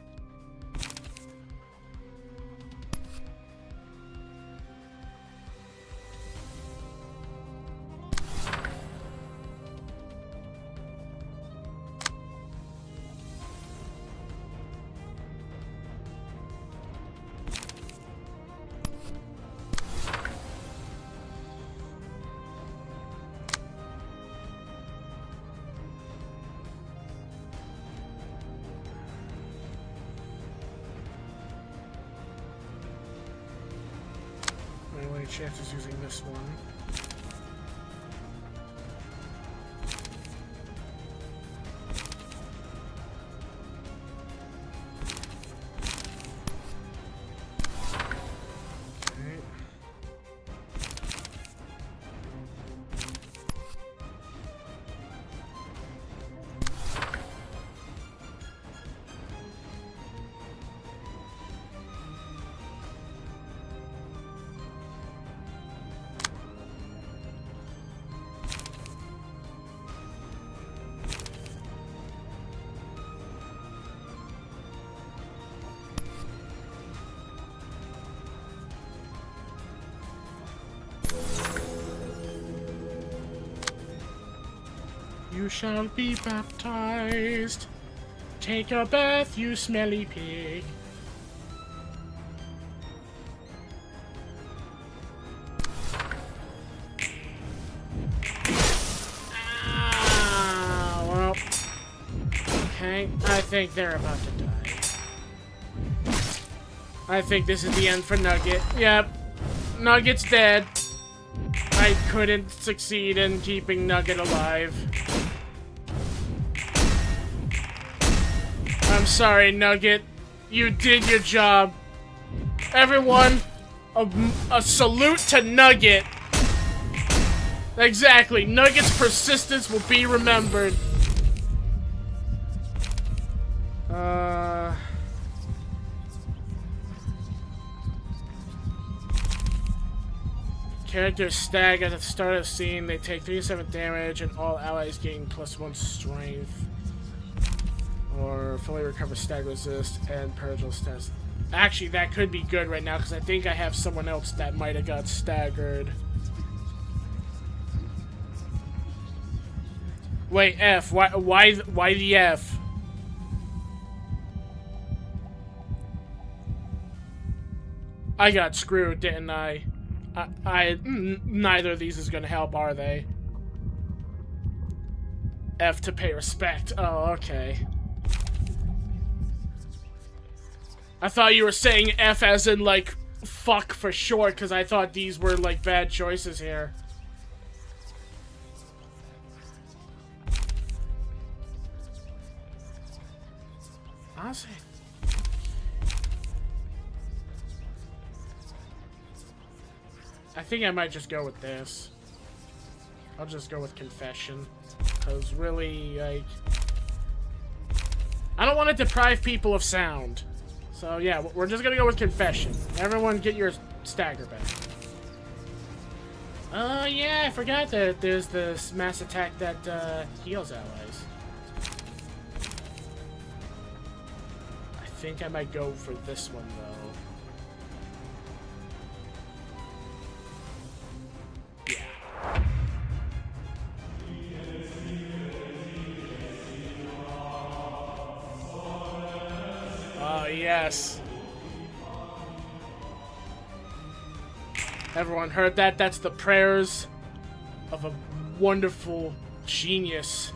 Speaker 1: My only chance is using this one. You shall be baptized. Take a bath, you smelly pig. Ah, well. Okay, I think they're about to die. I think this is the end for Nugget. Yep. Nugget's dead. I couldn't succeed in keeping Nugget alive. I'm sorry, Nugget. You did your job. Everyone, a salute to Nugget. Exactly. Nugget's persistence will be remembered. Characters stag at the start of the scene. They take 3-7 damage, and all allies gain +1 strength. Or fully recover stag resist and peripheral stats. Actually, that could be good right now because I think I have someone else that might have got staggered. Wait, F. Why the F? I got screwed, didn't I? Neither of these is gonna help, are they? F to pay respect. Oh, okay. I thought you were saying F as in, like, fuck for short, because I thought these were, like, bad choices here. Honestly. I think I might just go with this. I'll just go with confession. Because really, like... I don't want to deprive people of sound. So yeah, we're just gonna go with confession. Everyone get your stagger back. Oh yeah, I forgot that there's this mass attack that heals allies. I think I might go for this one though. Yeah. Oh yes. Everyone heard that? That's the prayers of a wonderful genius.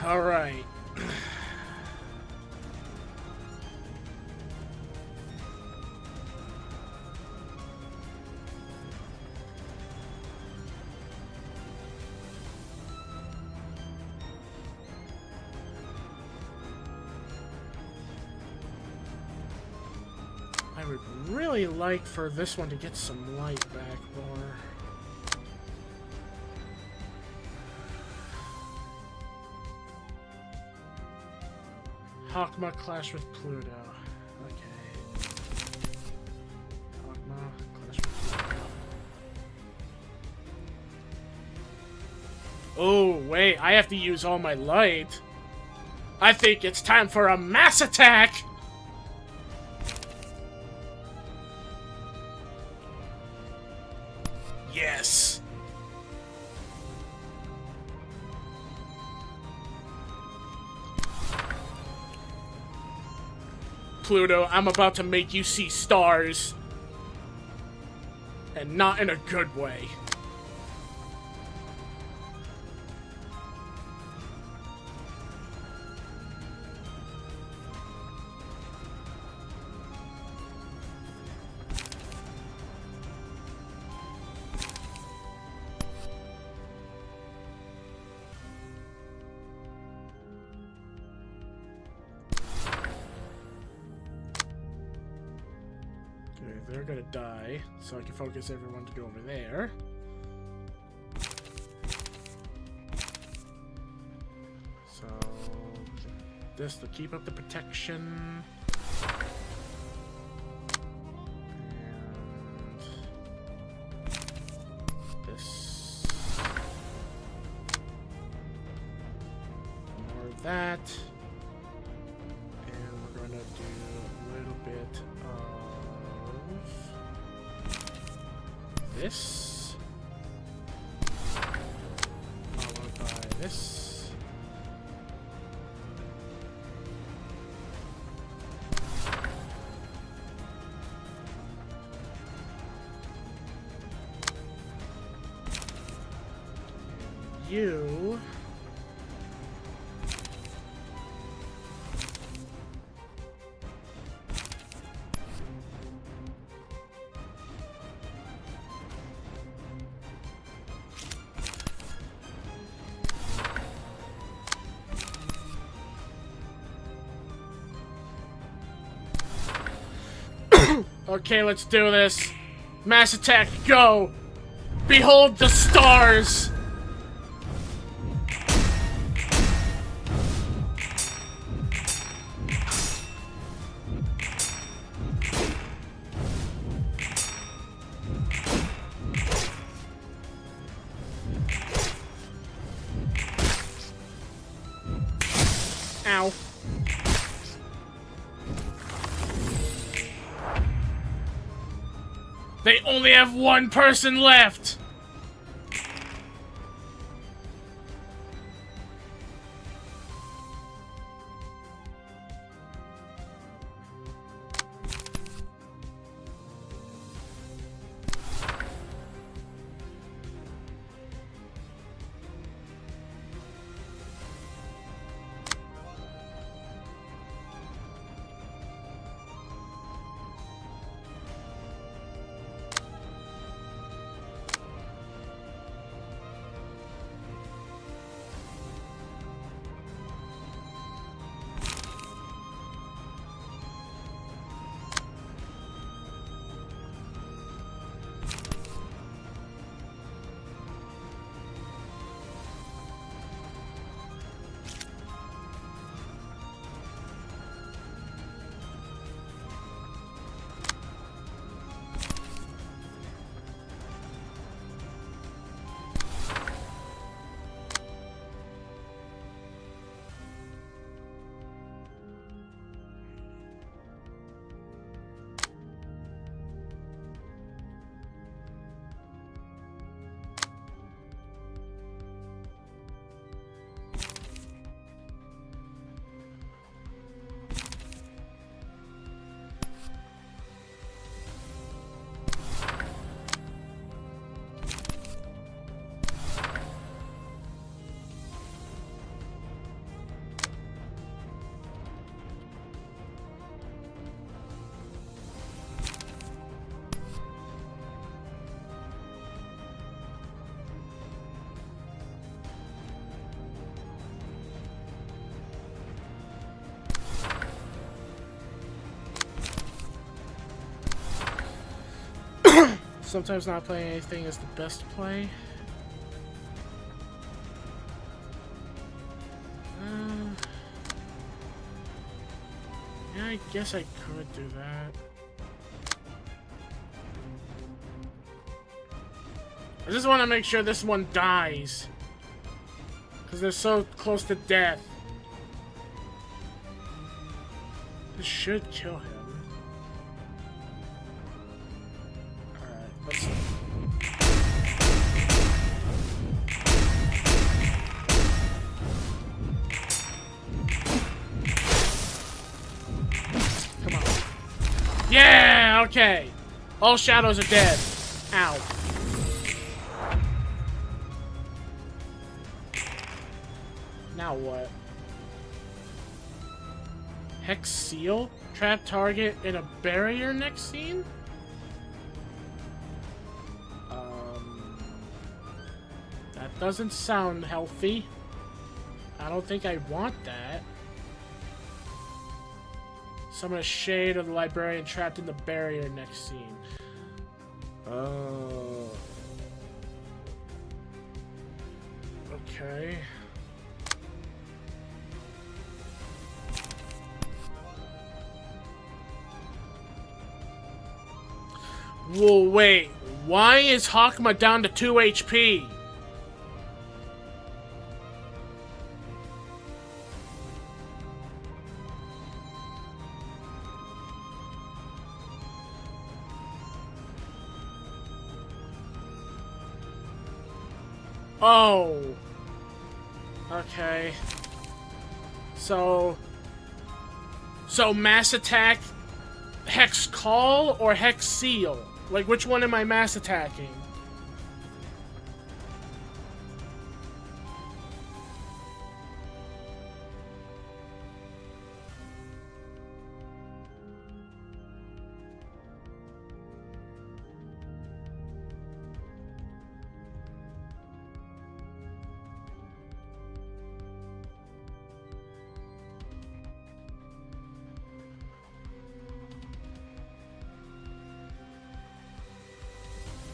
Speaker 1: All right. I would really like for this one to get some light back more. Hakma clash with Pluto. Okay. Hakma clash with Pluto. Oh, wait. I have to use all my light. I think it's time for a mass attack! Yes! Pluto, I'm about to make you see stars. And not in a good way. They're gonna die, so I can focus everyone to go over there. So, this to keep up the protection. And this. More of that. And we're gonna do a little bit of this, followed by this, and you. Okay, let's do this. Mass attack, go! Behold the stars! Ow. They only have one person left! Sometimes not playing anything is the best play. Yeah, I guess I could do that. I just want to make sure this one dies. Because they're so close to death. This should kill him. Alright, let's... Come on. Yeah! Okay! All shadows are dead. Ow. Now what? Hex seal? Trap target in a barrier next scene? That doesn't sound healthy. I don't think I want that. Summon a shade of the librarian trapped in the barrier next scene. Oh. Okay. Whoa, wait. Why is Hakma down to 2 HP? Oh. Okay. So mass attack, hex call, or hex seal? Like, which one am I mass attacking?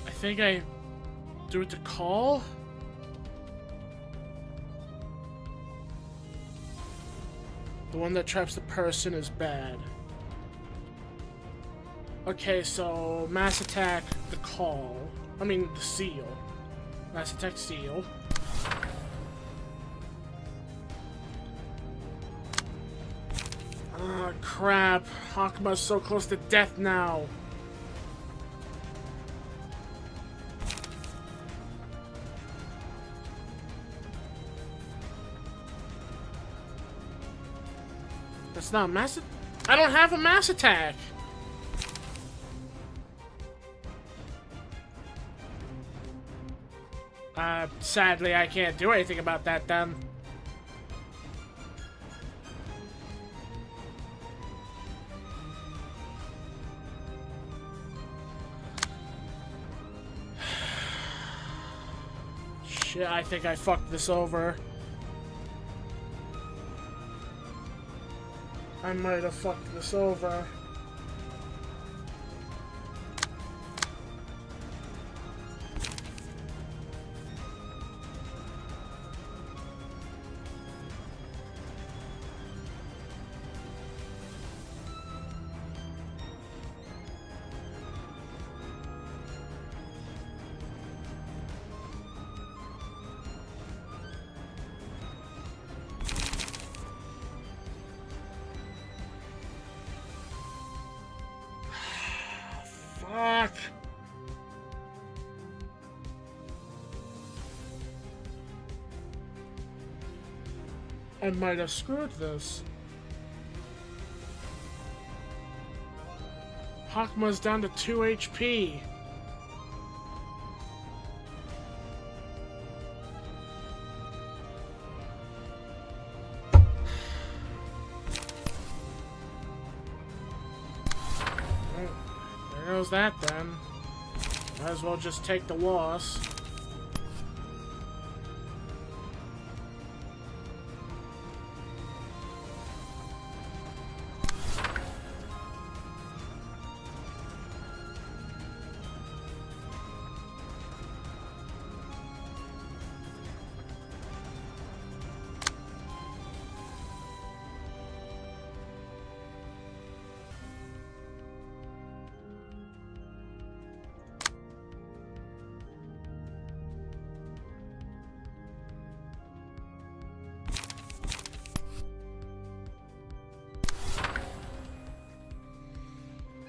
Speaker 1: I think I do it to call? The one that traps the person is bad. Okay, so mass attack the call. I mean the seal. Mass attack seal. Oh crap. Hakma's so close to death now. That's not mass. I don't have a mass attack. Sadly, I can't do anything about that then. Shit, I think I fucked this over. I might have fucked this over. Fuck. I might have screwed this. Hakma's down to 2 HP. There goes that then. Might as well just take the loss.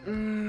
Speaker 1: Mm.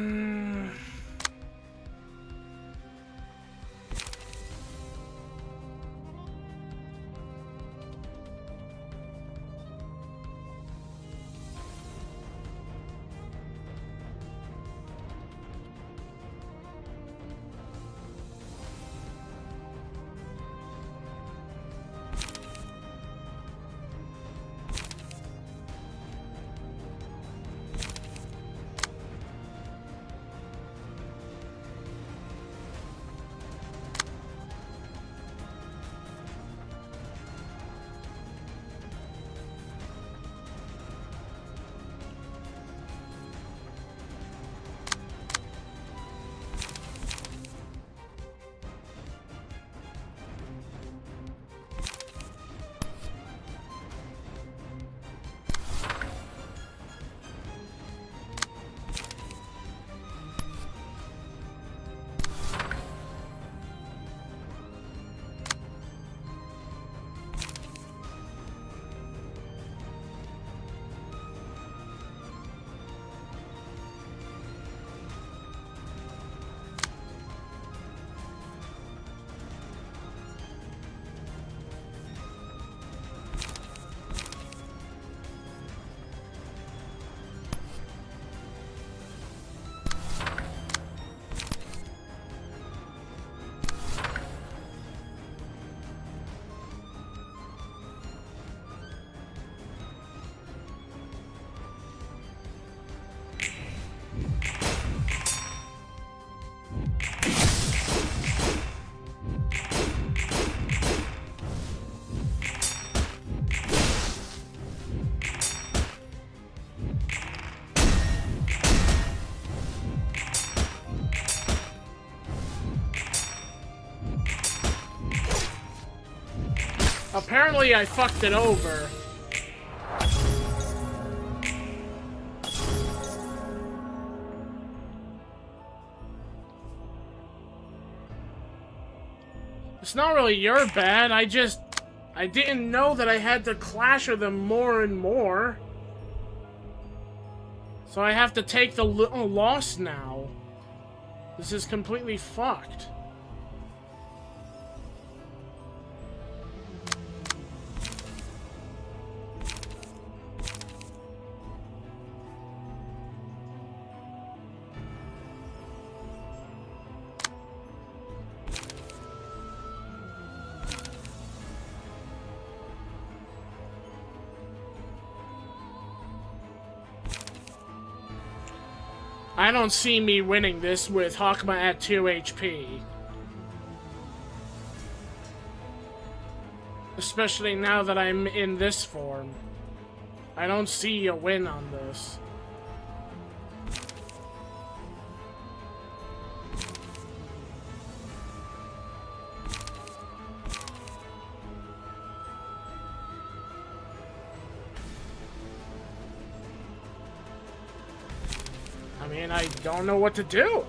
Speaker 1: Apparently I fucked it over. It's not really your bad, I didn't know that I had to clash with them more and more. So I have to take the little loss now. This is completely fucked. I don't see me winning this with Hakma at 2 HP. Especially now that I'm in this form. I don't see a win on this. I mean, I don't know what to do.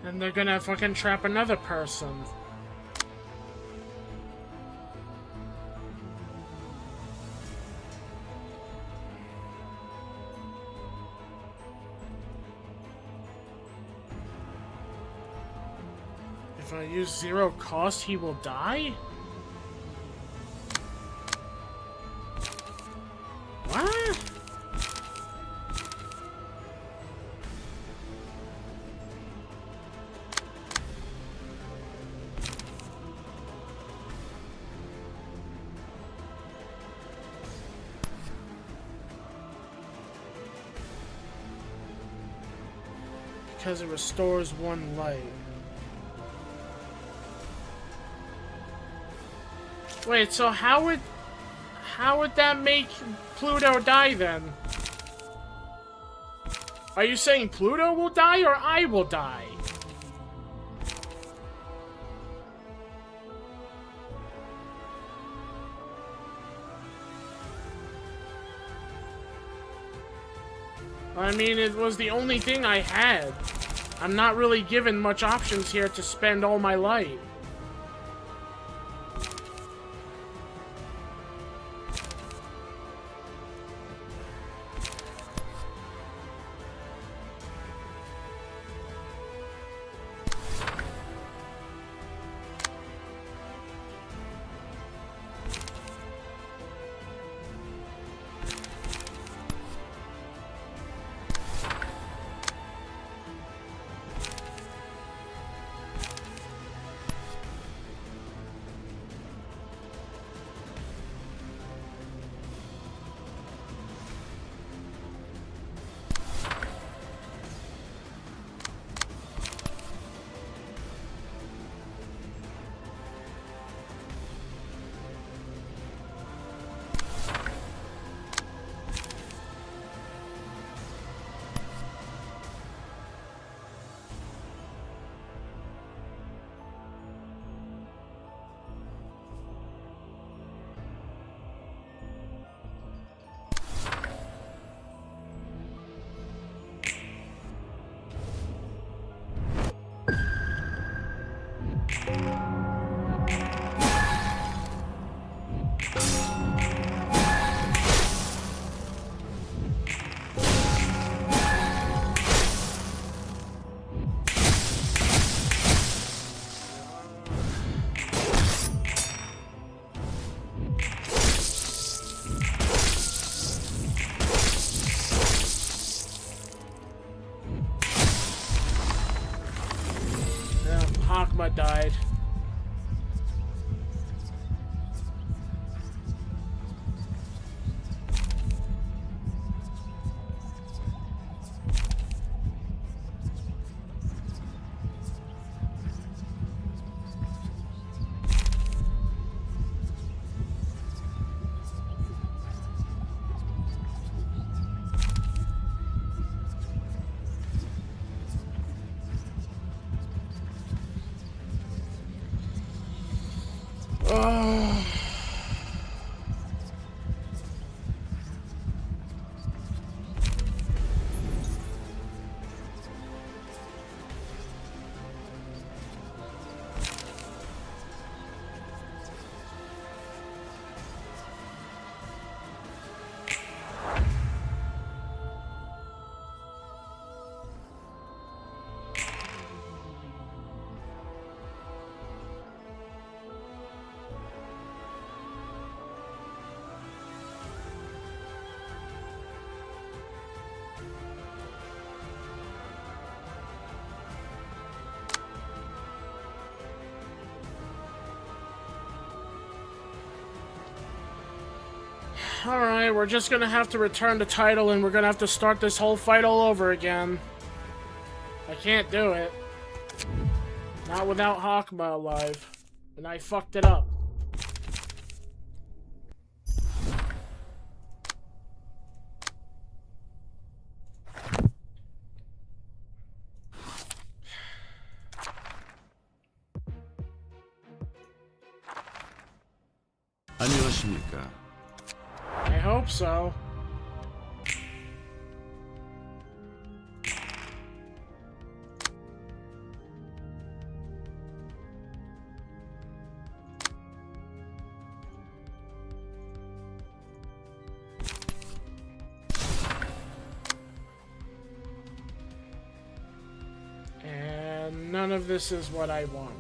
Speaker 1: And they're gonna fucking trap another person. If I use zero cost, he will die? What? Because it restores one life. Wait, so how would that make Pluto die then? Are you saying Pluto will die or I will die? I mean, it was the only thing I had. I'm not really given much options here to spend all my life. Hakma died. Alright, we're just gonna have to return the title and we're gonna have to start this whole fight all over again. I can't do it. Not without Hakma alive. And I fucked it up.
Speaker 2: 안녕하십니까?
Speaker 1: I hope so. And none of this is what I wanted.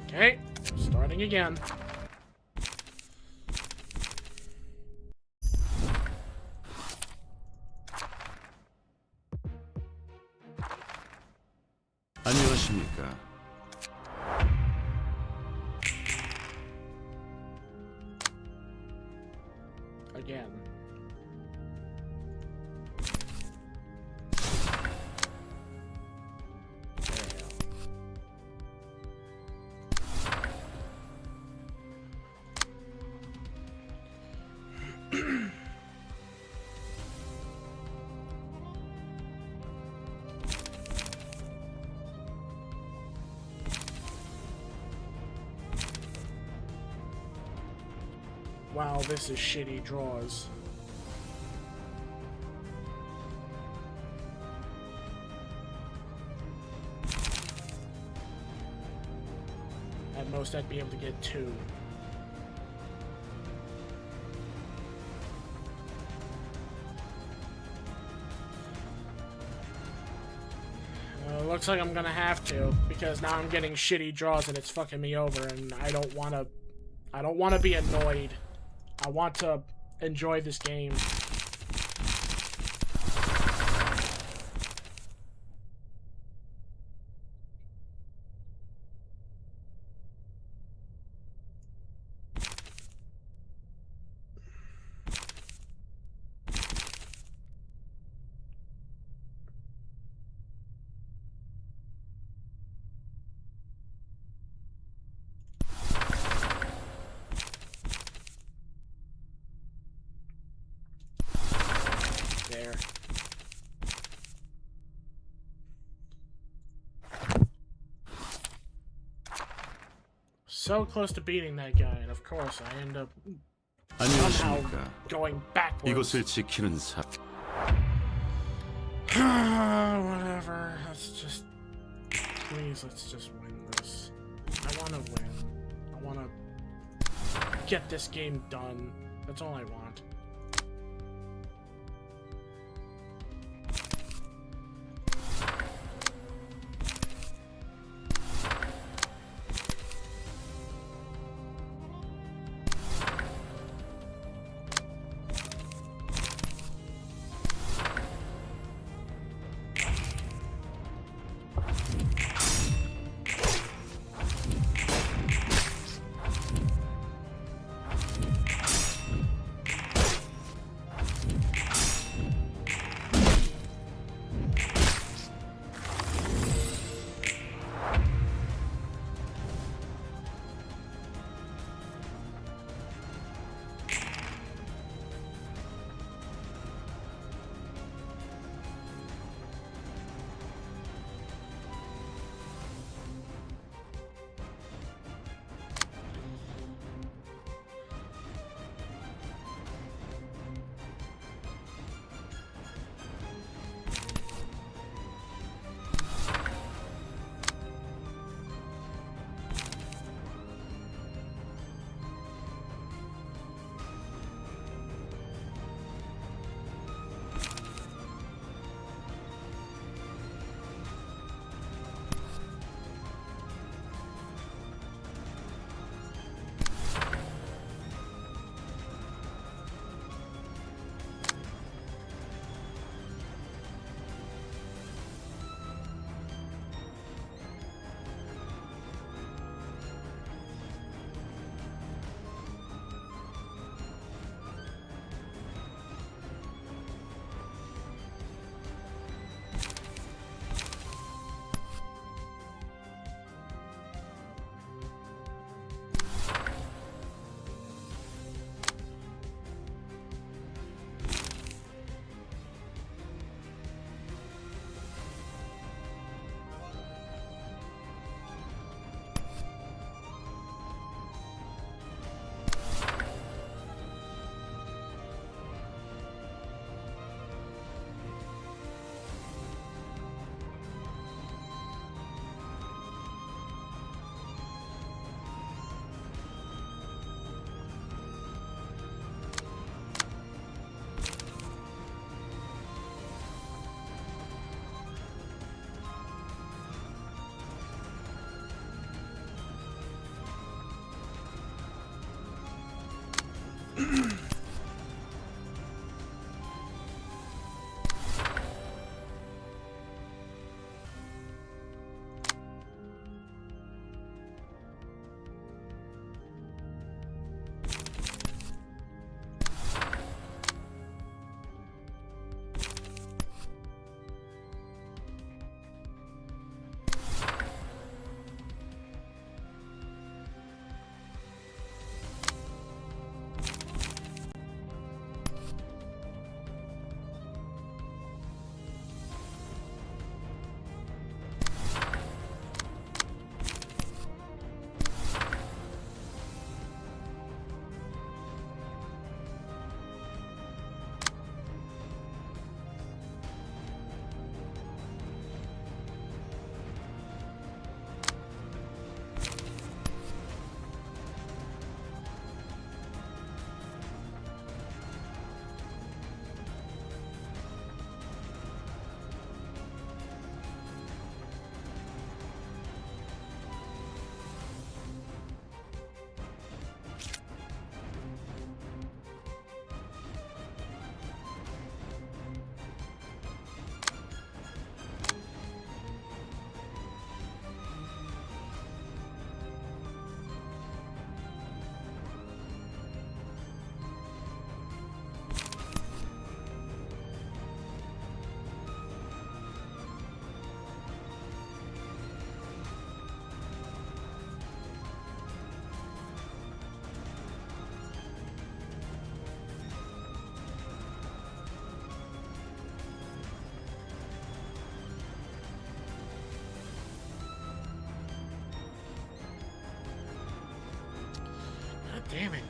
Speaker 1: Okay, starting again.
Speaker 2: 안녕하십니까?
Speaker 1: Again. Wow, this is shitty draws. At most, I'd be able to get 2. Looks like I'm gonna have to, because now I'm getting shitty draws and it's fucking me over, and I don't wanna be annoyed. I want to enjoy this game. There. So close to beating that guy, and of course I end up somehow
Speaker 2: 안녕하십니까?
Speaker 1: going backwards.
Speaker 2: 이곳을 지키는 사.
Speaker 1: Whatever. Please, let's just win this. I want to win. I want to get this game done. That's all I want. Damn it.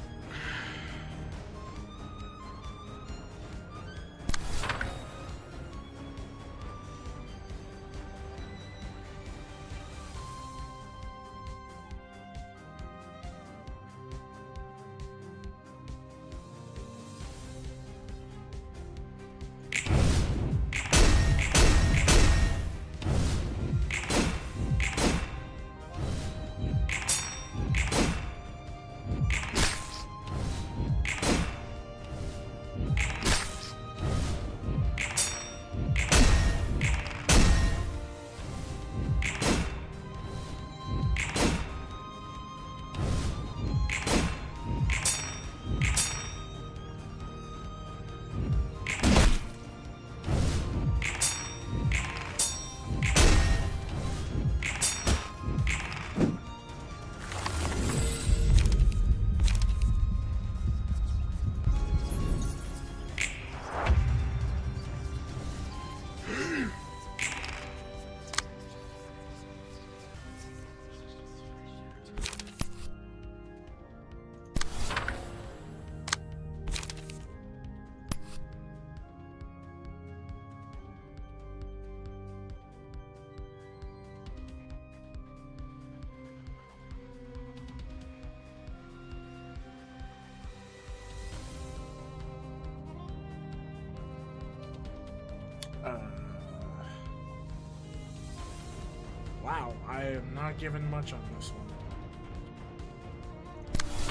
Speaker 1: Wow, I am not given much on this one.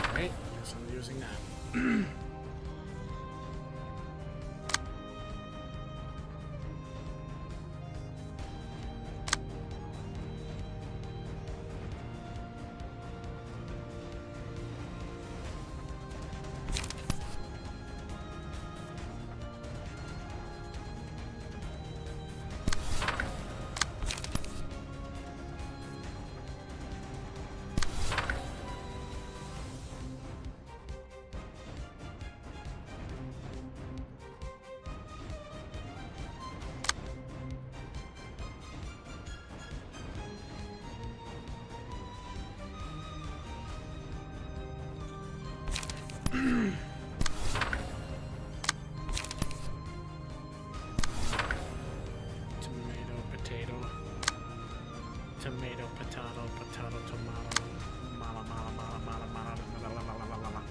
Speaker 1: Alright, guess I'm using that. Tomato, potato, potato, tomato, mala, mala, mala, mala, mala, mala, mala, mala, mala.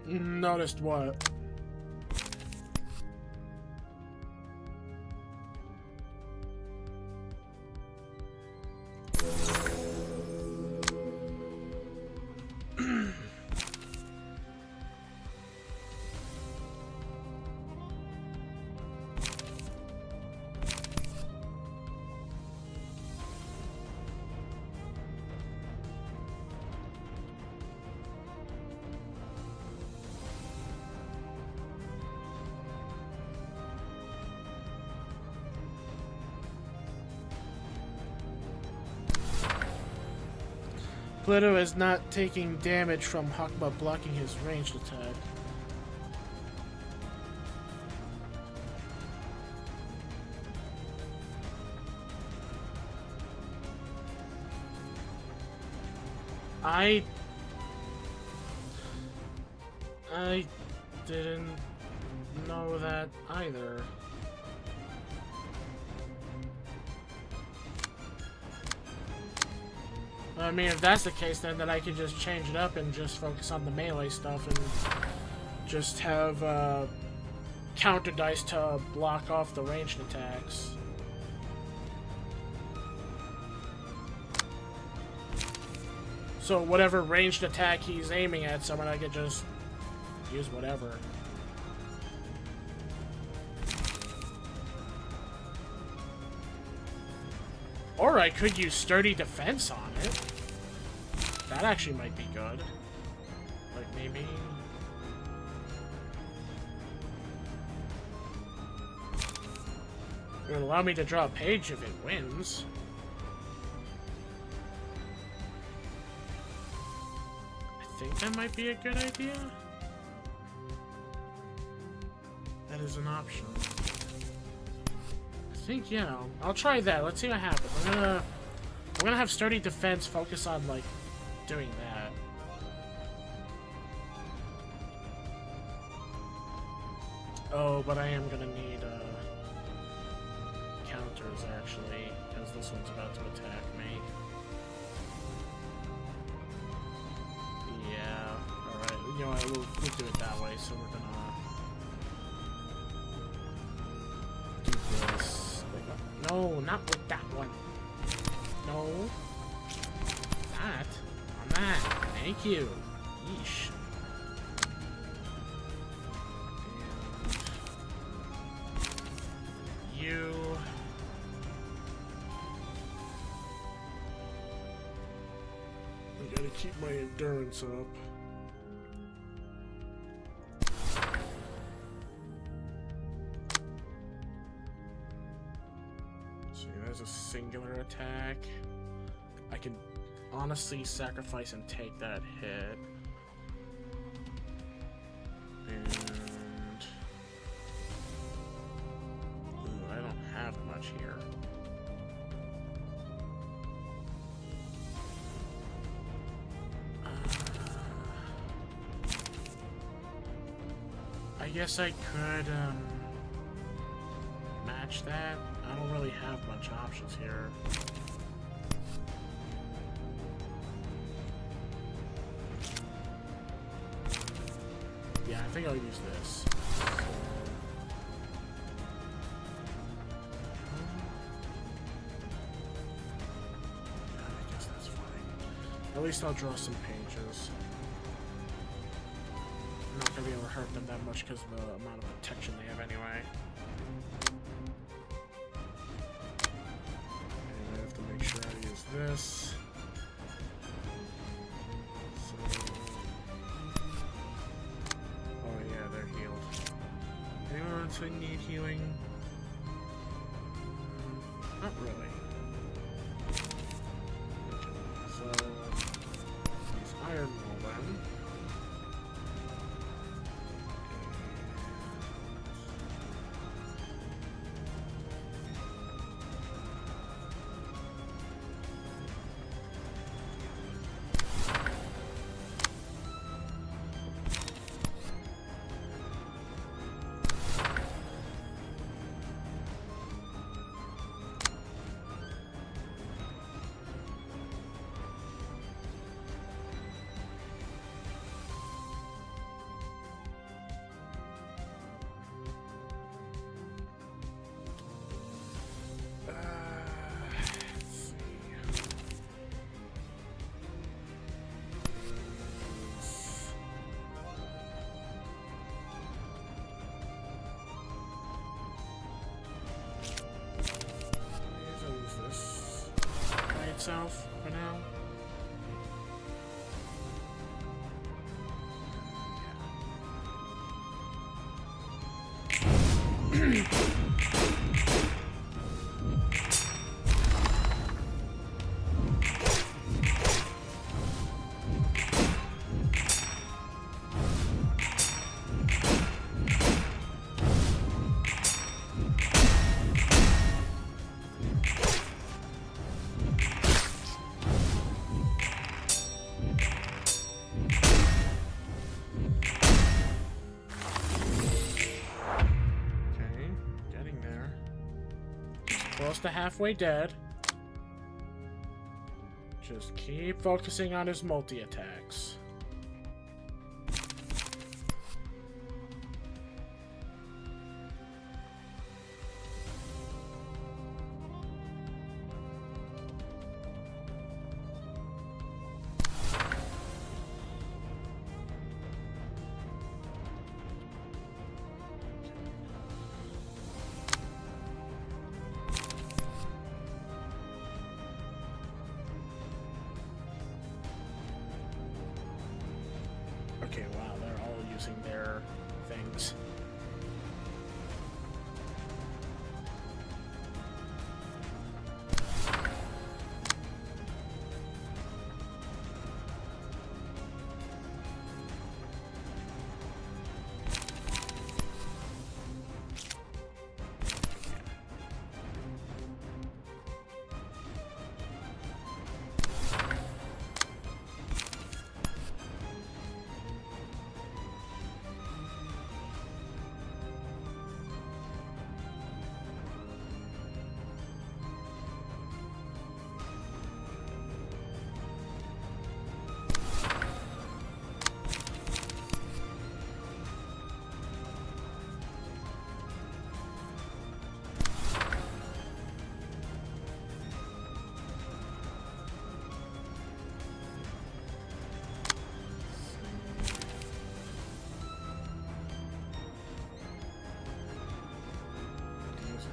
Speaker 1: Noticed what? Pluto is not taking damage from Hakma blocking his ranged attack. I didn't know that either. I mean, if that's the case, then I can just change it up and just focus on the melee stuff and just have counter dice to block off the ranged attacks. So whatever ranged attack he's aiming at someone, I could just use whatever. Or I could use sturdy defense on it. That actually might be good. Like maybe... It would allow me to draw a page if it wins. I think that might be a good idea. That is an option. I think, yeah, I'll try that. Let's see what happens. I'm gonna have sturdy defense focus on like doing that. Oh, but I am gonna need counters actually, because this one's about to attack me. Yeah, alright, you know what, we'll do it that way, so we're gonna do this. No, not with that one. No. That. On that. Thank you. Yeesh. And you. I gotta keep my endurance up. See, there's a singular attack. I can honestly sacrifice and take that hit. And ooh, I don't have much here. I guess I could match that. I don't really have much options here. Yeah, I think I'll use this. I guess that's fine. At least I'll draw some pages. I'm not gonna be able to hurt them that much because of the amount of protection they have anyway. And I have to make sure I use this. So... Oh yeah, they're healed. Anyone else who need healing? Not really. So... use Iron Wall then. Itself for now. close to halfway dead. Just keep focusing on his multi-attacks. Okay, wow, they're all using their things.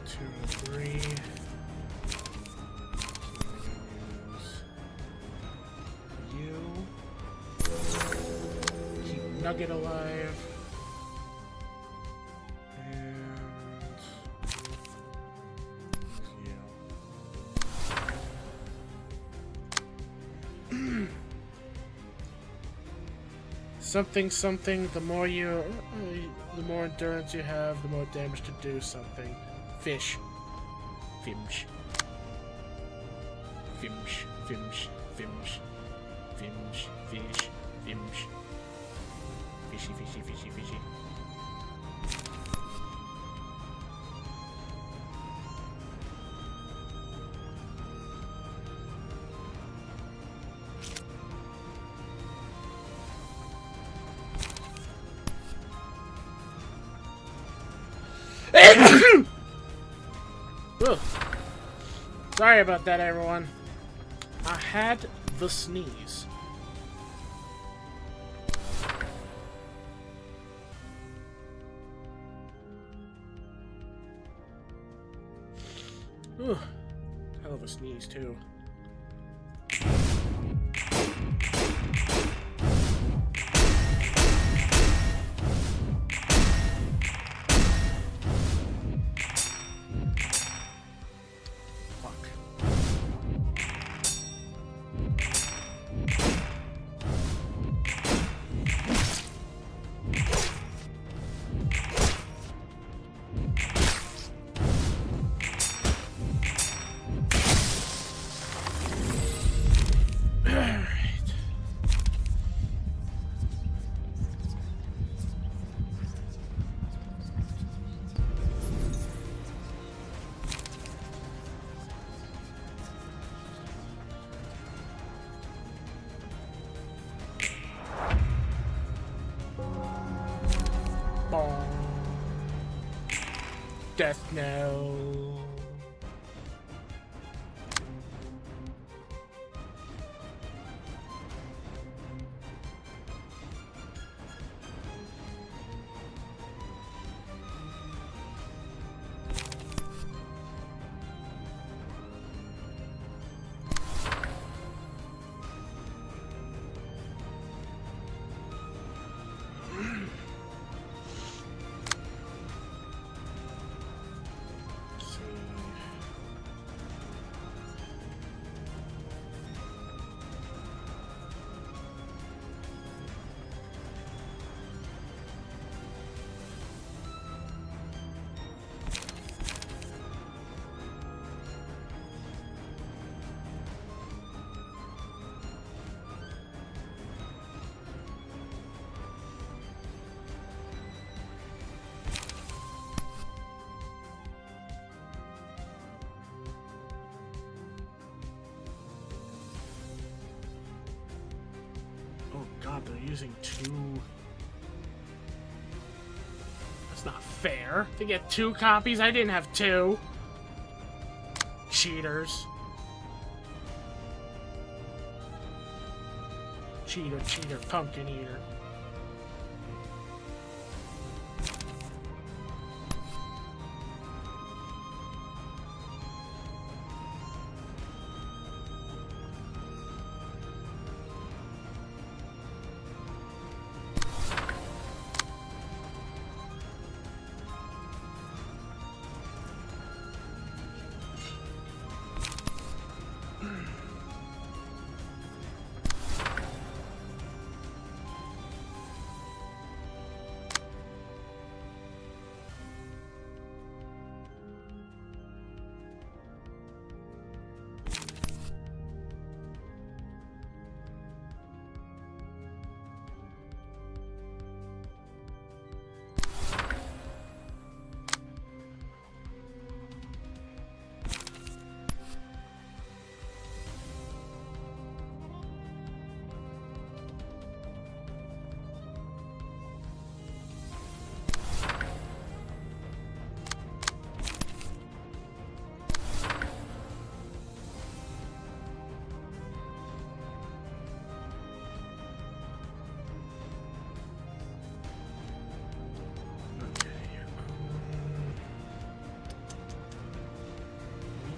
Speaker 1: Two and three. You. Keep Nugget alive. And you. Something. The more endurance you have, the more damage to do something. Fish. Fimsh. Fimsh. Fimsh. Fimsh. Fimsh. Fish. Fimsh. Fishy. Ugh. Sorry about that, everyone. I had the sneeze. Ugh. Hell of a sneeze, too. Death knell. God, they're using two. That's not fair. To get two copies, I didn't have two. Cheaters. Cheater, cheater, pumpkin eater.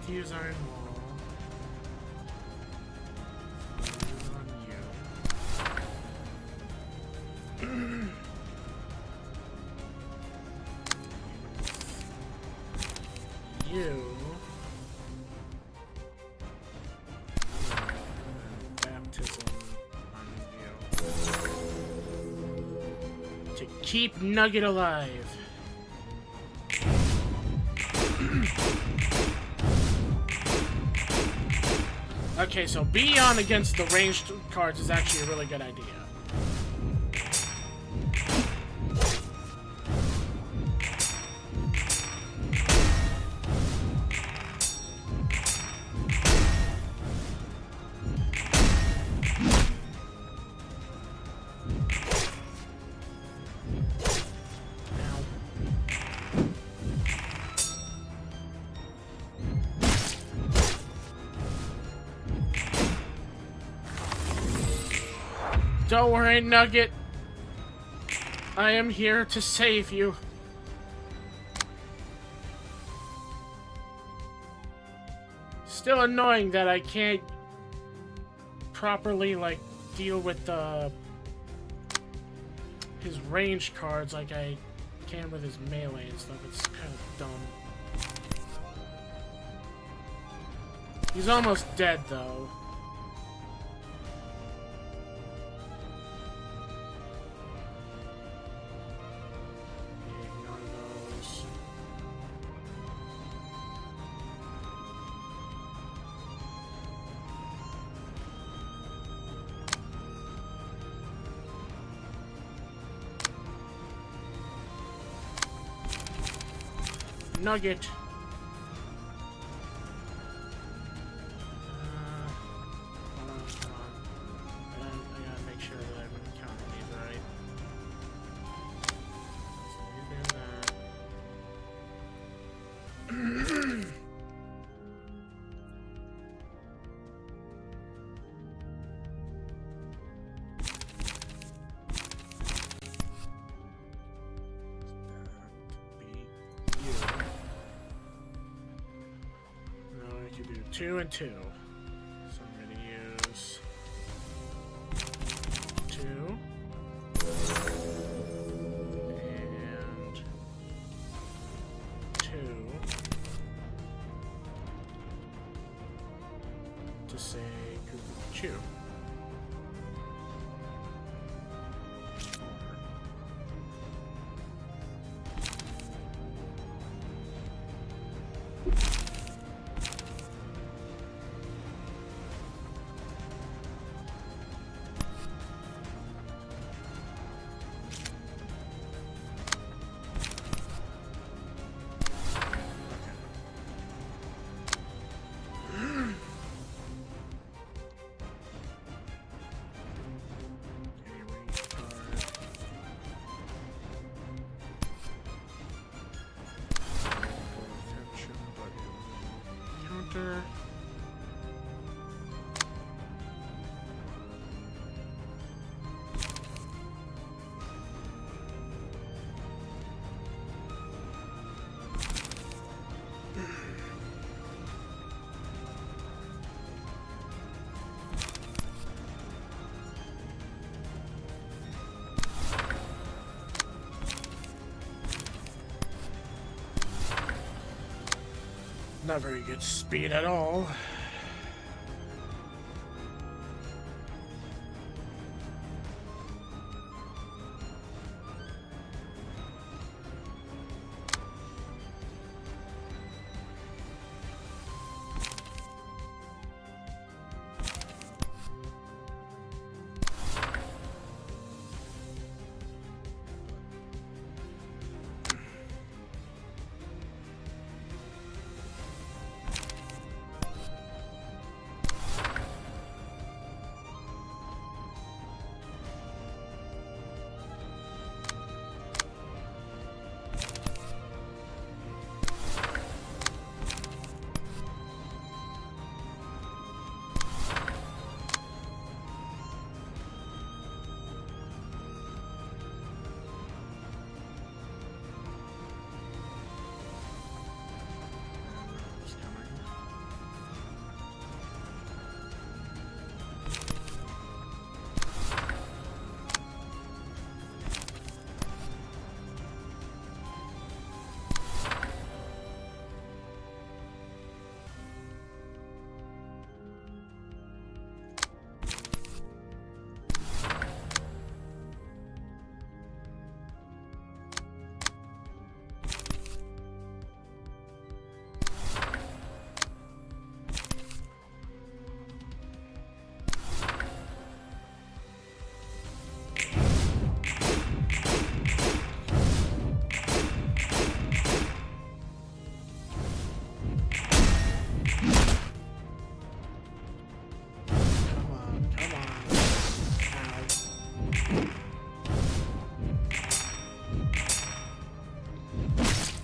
Speaker 1: Use iron wall. Use on you. You. Baptism on you. To keep Nugget alive. Okay, so being on against the ranged cards is actually a really good idea. Don't worry, Nugget. I am here to save you. Still annoying that I can't properly, like, deal with his range cards like I can with his melee and stuff. It's kind of dumb. He's almost dead, though. Nugget. Hold on. I gotta make sure that I'm counting these right. So you do that. Do 2 and 2. So I'm going to use 2 and 2 to say chew. Not very good speed at all.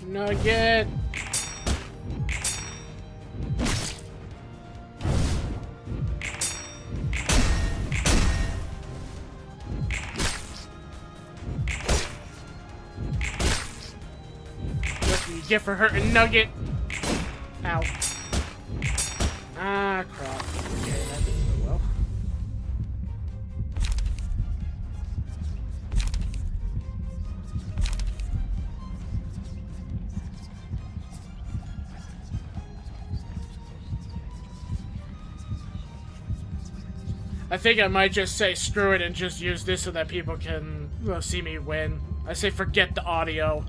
Speaker 1: Nugget! What do you get for hurting Nugget? Ow. Ah, crap. Okay, that didn't go well. I think I might just say screw it and just use this so that people can see me win. I say forget the audio.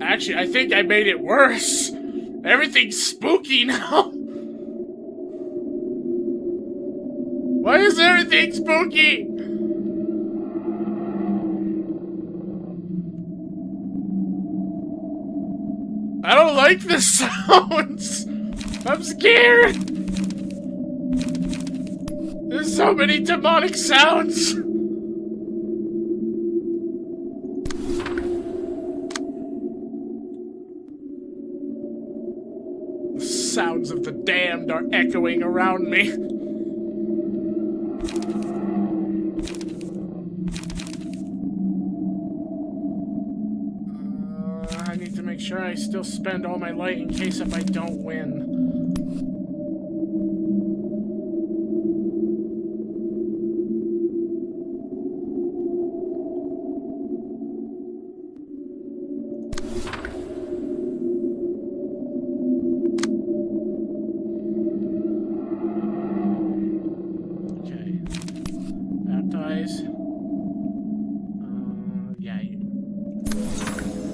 Speaker 1: Actually, I think I made it worse. Everything's spooky now. Why is everything spooky? I don't like the sounds. I'm scared. There's so many demonic sounds. Sounds of the damned are echoing around me. I need to make sure I still spend all my light in case if I don't win.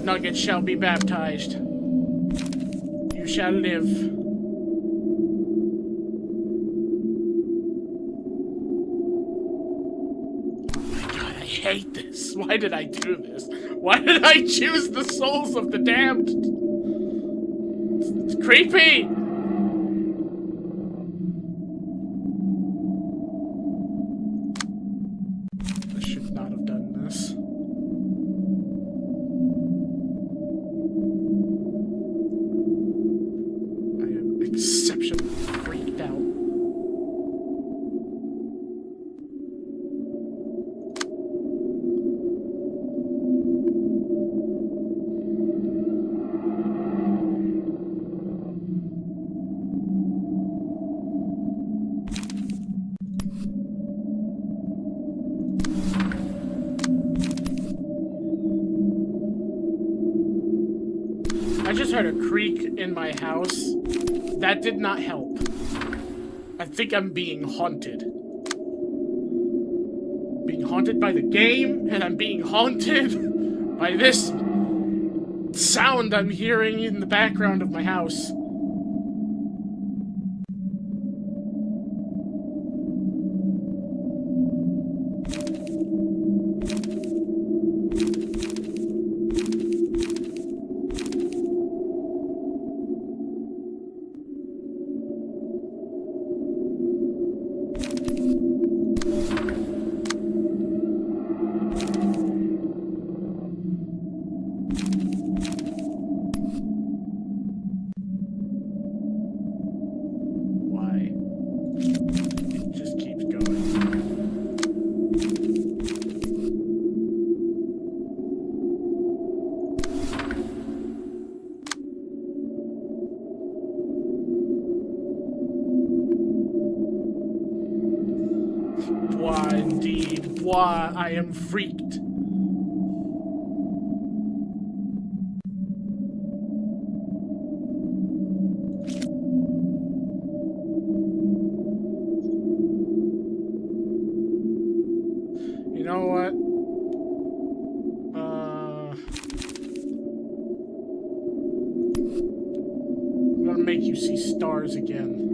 Speaker 1: Nugget shall be baptized. You shall live. Oh my god, I hate this. Why did I do this? Why did I choose the souls of the damned? It's creepy! I should not have done this. Exceptionally freaked out. I just heard a creak in my house. That did not help. I think I'm being haunted. Being haunted by the game, and I'm being haunted by this sound I'm hearing in the background of my house. Why, indeed. Why, I am freaked. You know what? I'm gonna make you see stars again.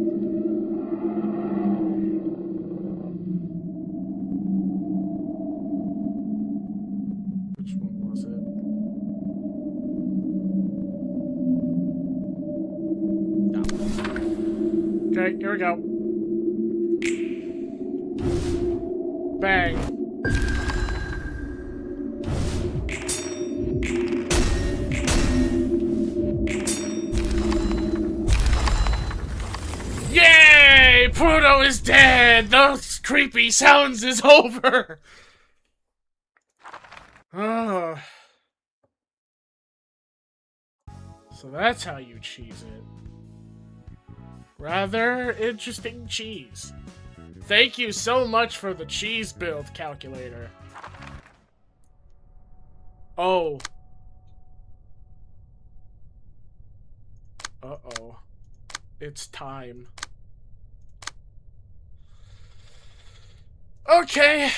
Speaker 1: Okay, here we go. Bang. Yay! Pluto is dead! Those creepy sounds is over! Oh. So that's how you cheese it. Rather interesting cheese. Thank you so much for the cheese build calculator. Oh. Uh-oh. It's time. Okay.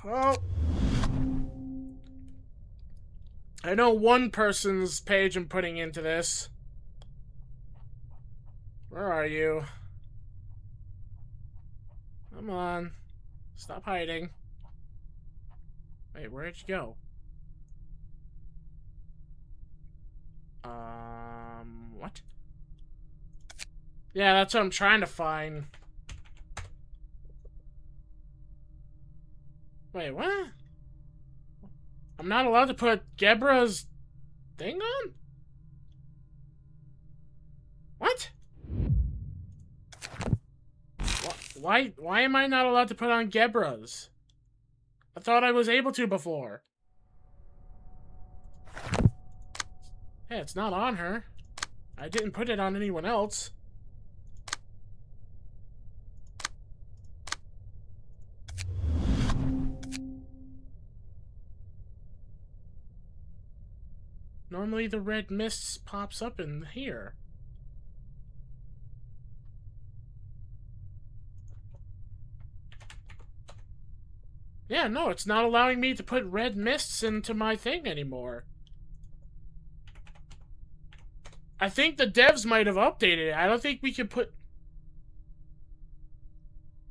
Speaker 1: Well, I know one person's page I'm putting into this. Where are you? Come on. Stop hiding. Wait, where'd you go? What? Yeah, that's what I'm trying to find. Wait, what? I'm not allowed to put Gebra's thing on? What? Why am I not allowed to put on Gebra's? I thought I was able to before. Hey, it's not on her. I didn't put it on anyone else. Normally the red mist pops up in here. Yeah, no, it's not allowing me to put red mists into my thing anymore. I think the devs might have updated it. I don't think we can put...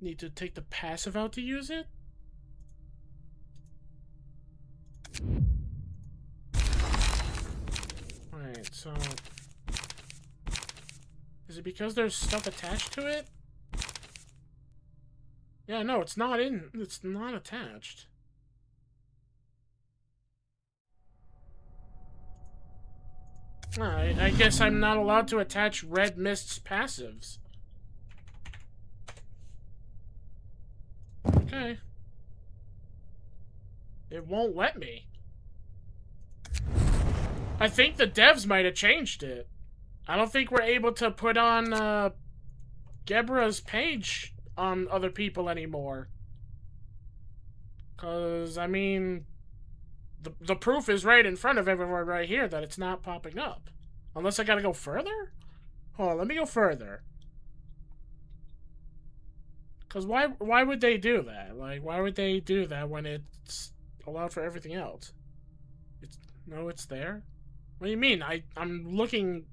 Speaker 1: Need to take the passive out to use it? Alright, so... Is it because there's stuff attached to it? Yeah, no, it's not attached. I guess I'm not allowed to attach Red Mist's passives. Okay. It won't let me. I think the devs might have changed it. I don't think we're able to put on, Gebra's page on other people anymore. 'Cause, I mean, The proof is right in front of everyone right here that it's not popping up. Unless I gotta go further? Hold on, let me go further. Because why would they do that? Like, why would they do that when it's allowed for everything else? No, it's there? What do you mean? I'm looking...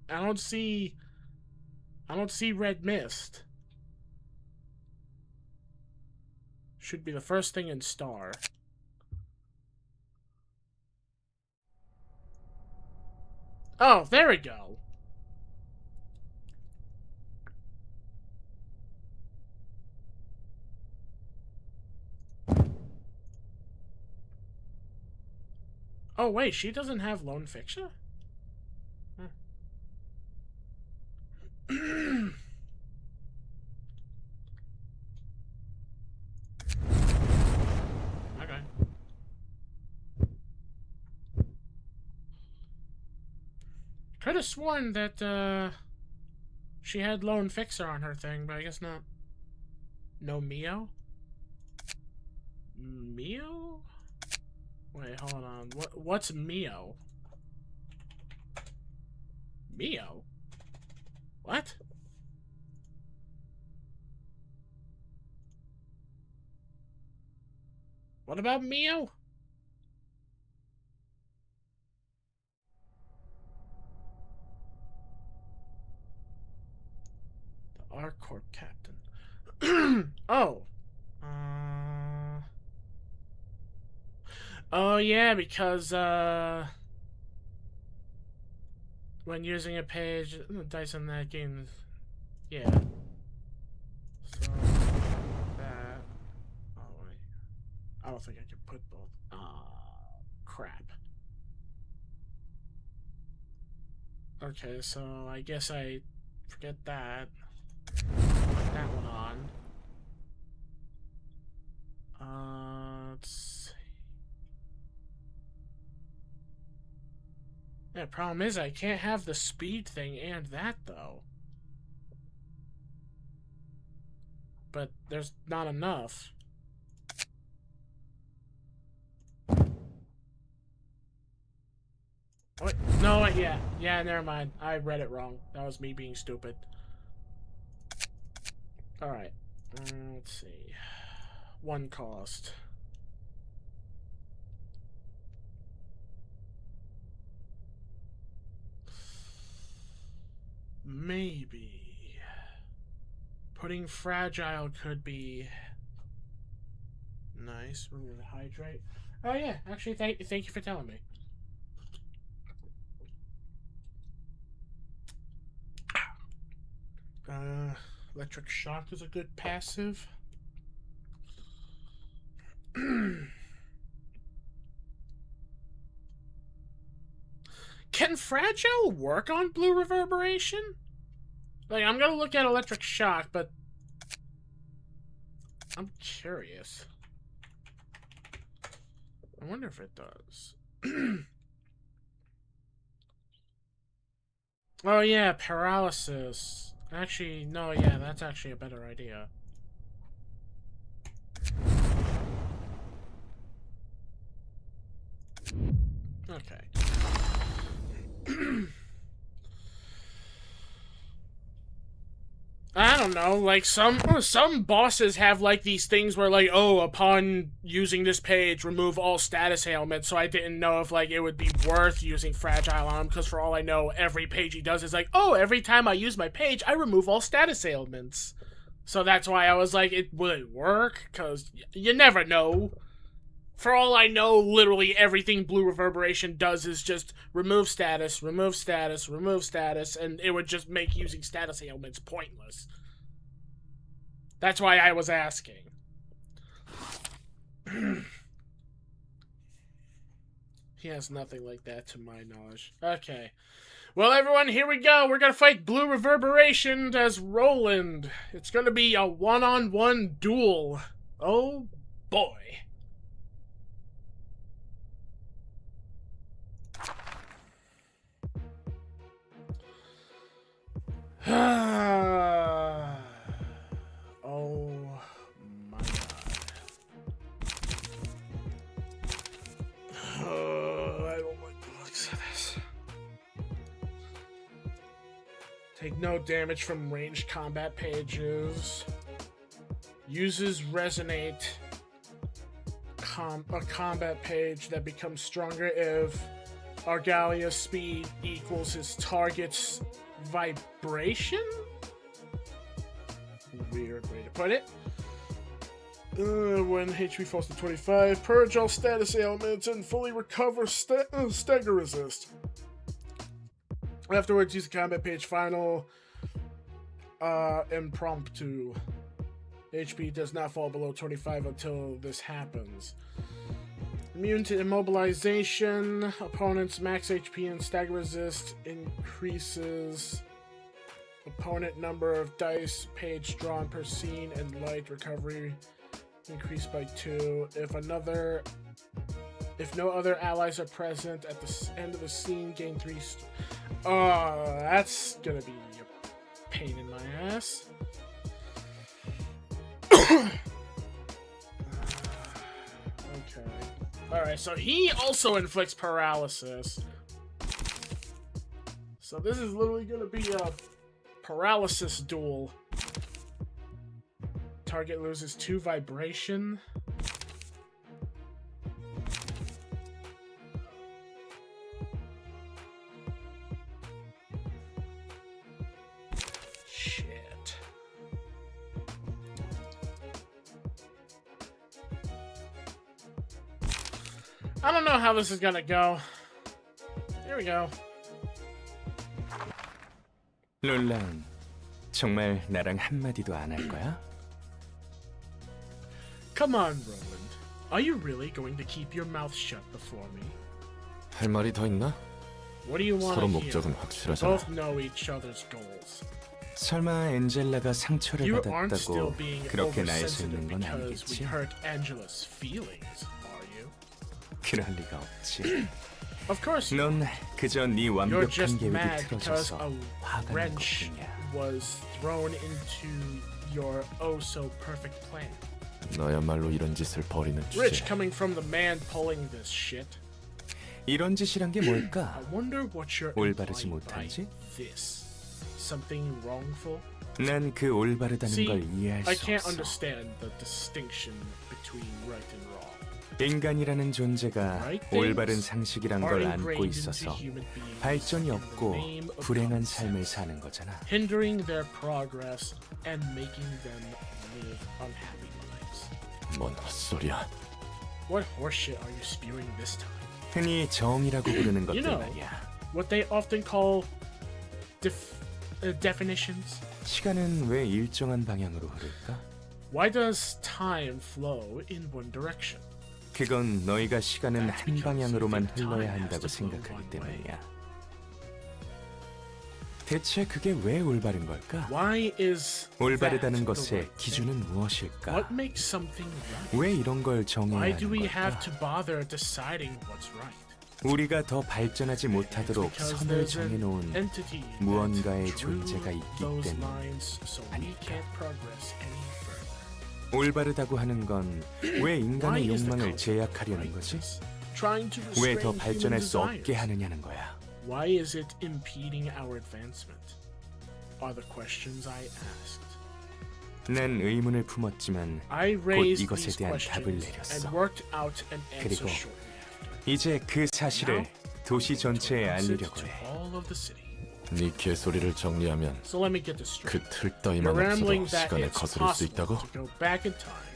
Speaker 1: I don't see red mist. Should be the first thing in star. Oh, there we go. Oh, wait, she doesn't have lone fixture? Hmm. Okay. Could have sworn that, she had lone fixer on her thing, but I guess not. No Mio? Mio? Wait, hold on. What's Mio? Mio? What? What about Mio? The R-Corp captain. Oh. Oh, yeah, because, when using a page, dice in that game, yeah. So, that... Oh, wait. I don't think I can put both. Crap. Okay, so I guess I forget that. Put that one on. Let's see. Yeah, problem is I can't have the speed thing and that, though. But there's not enough. Oh, wait. No, wait, yeah. Yeah, never mind. I read it wrong. That was me being stupid. Alright. Let's see. One cost. Maybe. Putting fragile could be nice. We're gonna hydrate. Oh yeah, actually, thank you for telling me. Electric shock is a good passive. Can fragile work on blue reverberation? Like, I'm gonna look at electric shock, but I'm curious. I wonder if it does. Oh yeah, paralysis. Actually, no, yeah, that's actually a better idea. Okay. I don't know, like some bosses have like these things where like, oh, upon using this page, remove all status ailments. So I didn't know if like it would be worth using fragile on him, because for all I know, every page he does is like, oh, every time I use my page, I remove all status ailments. So that's why I was like, will it work? Because you never know. For all I know, literally everything Blue Reverberation does is just remove status, remove status, remove status, and it would just make using status ailments pointless. That's why I was asking. He has nothing like that to my knowledge. Okay. Well, everyone, here we go. We're gonna fight Blue Reverberation as Roland. It's gonna be a one-on-one duel. Oh, boy. Oh my god. Take no damage from ranged combat pages. Uses resonate. A combat page that becomes stronger if Argalia's speed equals his target's vibration? Weird way to put it. When HP falls to 25, purge all status ailments and fully recover stagger resist. Afterwards, use the combat page final impromptu. HP does not fall below 25 until this happens. Immune to immobilization. Opponent's max HP and stagger resist increases. Opponent number of dice page drawn per scene and light recovery increased by 2. If no other allies are present at the end of the scene, gain 3. Oh, that's gonna be a pain in my ass. Okay. Alright, so he also inflicts paralysis. So this is literally gonna be a paralysis duel. Target loses 2 vibration. Shit. I don't know how this is gonna go. Here we go.
Speaker 3: 롤랑, 정말 나랑 한마디도 안 할 거야?
Speaker 1: Come on, Roland. Are you really going to keep your mouth shut before me?
Speaker 2: 할 말이 더 있나?
Speaker 1: What do you want
Speaker 2: 서로
Speaker 1: to hear?
Speaker 2: 목적은
Speaker 1: We
Speaker 2: 확실하잖아.
Speaker 1: both know each other's goals.
Speaker 3: 설마 엔젤라가 상처를
Speaker 1: You aren't still
Speaker 3: 받았다고
Speaker 1: being
Speaker 3: 그렇게 날
Speaker 1: oversensitive
Speaker 3: 수 있는 건
Speaker 1: because we
Speaker 3: 아니겠지?
Speaker 1: hurt Angela's feelings, are you?
Speaker 3: 그럴 리가 없지.
Speaker 1: Of course,
Speaker 3: 넌 그저 네
Speaker 1: you're
Speaker 3: 완벽한
Speaker 1: just
Speaker 3: 계획이
Speaker 1: mad because
Speaker 3: 틀어져서
Speaker 1: a
Speaker 3: 화가 난
Speaker 1: wrench
Speaker 3: 것뿐이야.
Speaker 1: was thrown into your oh-so-perfect plan.
Speaker 2: 너야말로 이런 짓을 벌이는
Speaker 1: Rich
Speaker 2: 주제.
Speaker 1: coming from the man pulling this shit.
Speaker 3: 이런 짓이란 게 뭘까?
Speaker 1: I wonder what you're
Speaker 3: 올바르지
Speaker 1: implying by
Speaker 3: 못한지?
Speaker 1: this. Something wrongful?
Speaker 3: 난 그 올바르다는
Speaker 1: See,
Speaker 3: 걸 이해할
Speaker 1: I
Speaker 3: 수
Speaker 1: can't
Speaker 3: 없어.
Speaker 1: understand the distinction between right and wrong.
Speaker 3: 인간이라는 존재가
Speaker 1: Right
Speaker 3: 올바른
Speaker 1: things
Speaker 3: 상식이란
Speaker 1: are
Speaker 3: 걸 안고
Speaker 1: ingrained into
Speaker 3: 있어서
Speaker 1: human beings
Speaker 3: 발전이
Speaker 1: in the
Speaker 3: 없고
Speaker 1: name of
Speaker 3: 불행한
Speaker 1: common
Speaker 3: 삶을
Speaker 1: sense,
Speaker 3: 사는 거잖아.
Speaker 1: hindering their progress and making them live unhappy lives.
Speaker 2: 뭔 헛소리야.
Speaker 1: What horseshit are you spewing this time?
Speaker 3: 흔히 정이라고 부르는 것들
Speaker 1: know,
Speaker 3: 말이야.
Speaker 1: What they often call definitions?
Speaker 3: 시간은 왜 일정한 방향으로 흐를까?
Speaker 1: Why does time flow in one direction?
Speaker 3: 그건 너희가 시간은
Speaker 1: That's
Speaker 3: 한
Speaker 1: because
Speaker 3: 방향으로만
Speaker 1: you think
Speaker 3: 흘러야
Speaker 1: time has
Speaker 3: 한다고
Speaker 1: to flow
Speaker 3: 생각하기
Speaker 1: one
Speaker 3: 때문이야. 대체 그게 왜 올바른 걸까?
Speaker 1: Why is
Speaker 3: 올바르다는
Speaker 1: that the
Speaker 3: 것의
Speaker 1: right thing?
Speaker 3: 기준은 무엇일까?
Speaker 1: What makes something right?
Speaker 3: 왜 이런 걸 정해야
Speaker 1: Why
Speaker 3: 하는
Speaker 1: do we have
Speaker 3: 걸까?
Speaker 1: to bother deciding what's right?
Speaker 3: 우리가 더 발전하지 못하도록
Speaker 1: Because
Speaker 3: 선을
Speaker 1: there's an
Speaker 3: 정해놓은
Speaker 1: entity that
Speaker 3: 무언가의
Speaker 1: drew
Speaker 3: 존재가 있기
Speaker 1: those
Speaker 3: 때문
Speaker 1: lines, so we
Speaker 3: 아닐까?
Speaker 1: can't progress any further.
Speaker 3: 올바르다고 하는 건 왜
Speaker 1: Why
Speaker 3: 인간의
Speaker 1: is the
Speaker 3: 욕망을
Speaker 1: concept of
Speaker 3: 제약하려는 거지?
Speaker 1: rightness trying to
Speaker 3: 왜 더
Speaker 1: restrain
Speaker 3: 발전할
Speaker 1: human
Speaker 3: 수 없게
Speaker 1: desires?
Speaker 3: 하느냐는 거야.
Speaker 1: Why is it impeding our advancement? Are the questions I asked.
Speaker 3: 난 의문을 품었지만
Speaker 1: I
Speaker 3: 곧
Speaker 1: raised
Speaker 3: 이것에
Speaker 1: these
Speaker 3: 대한 답을
Speaker 1: questions
Speaker 3: 내렸어.
Speaker 1: and worked out an answer
Speaker 3: 그리고
Speaker 1: shortly after.
Speaker 3: 이제 그 사실을 도시 전체에
Speaker 1: To announce it
Speaker 3: 알리려고
Speaker 1: to
Speaker 3: 해.
Speaker 1: all of the city.
Speaker 2: 네 개소리를 정리하면
Speaker 1: So let me get this straight.
Speaker 2: 그 틀 따위만
Speaker 1: You're
Speaker 2: 없어도
Speaker 1: rambling that
Speaker 2: 시간을
Speaker 1: it's
Speaker 2: 거스를 수
Speaker 1: possible
Speaker 2: 있다고?
Speaker 1: to go back in time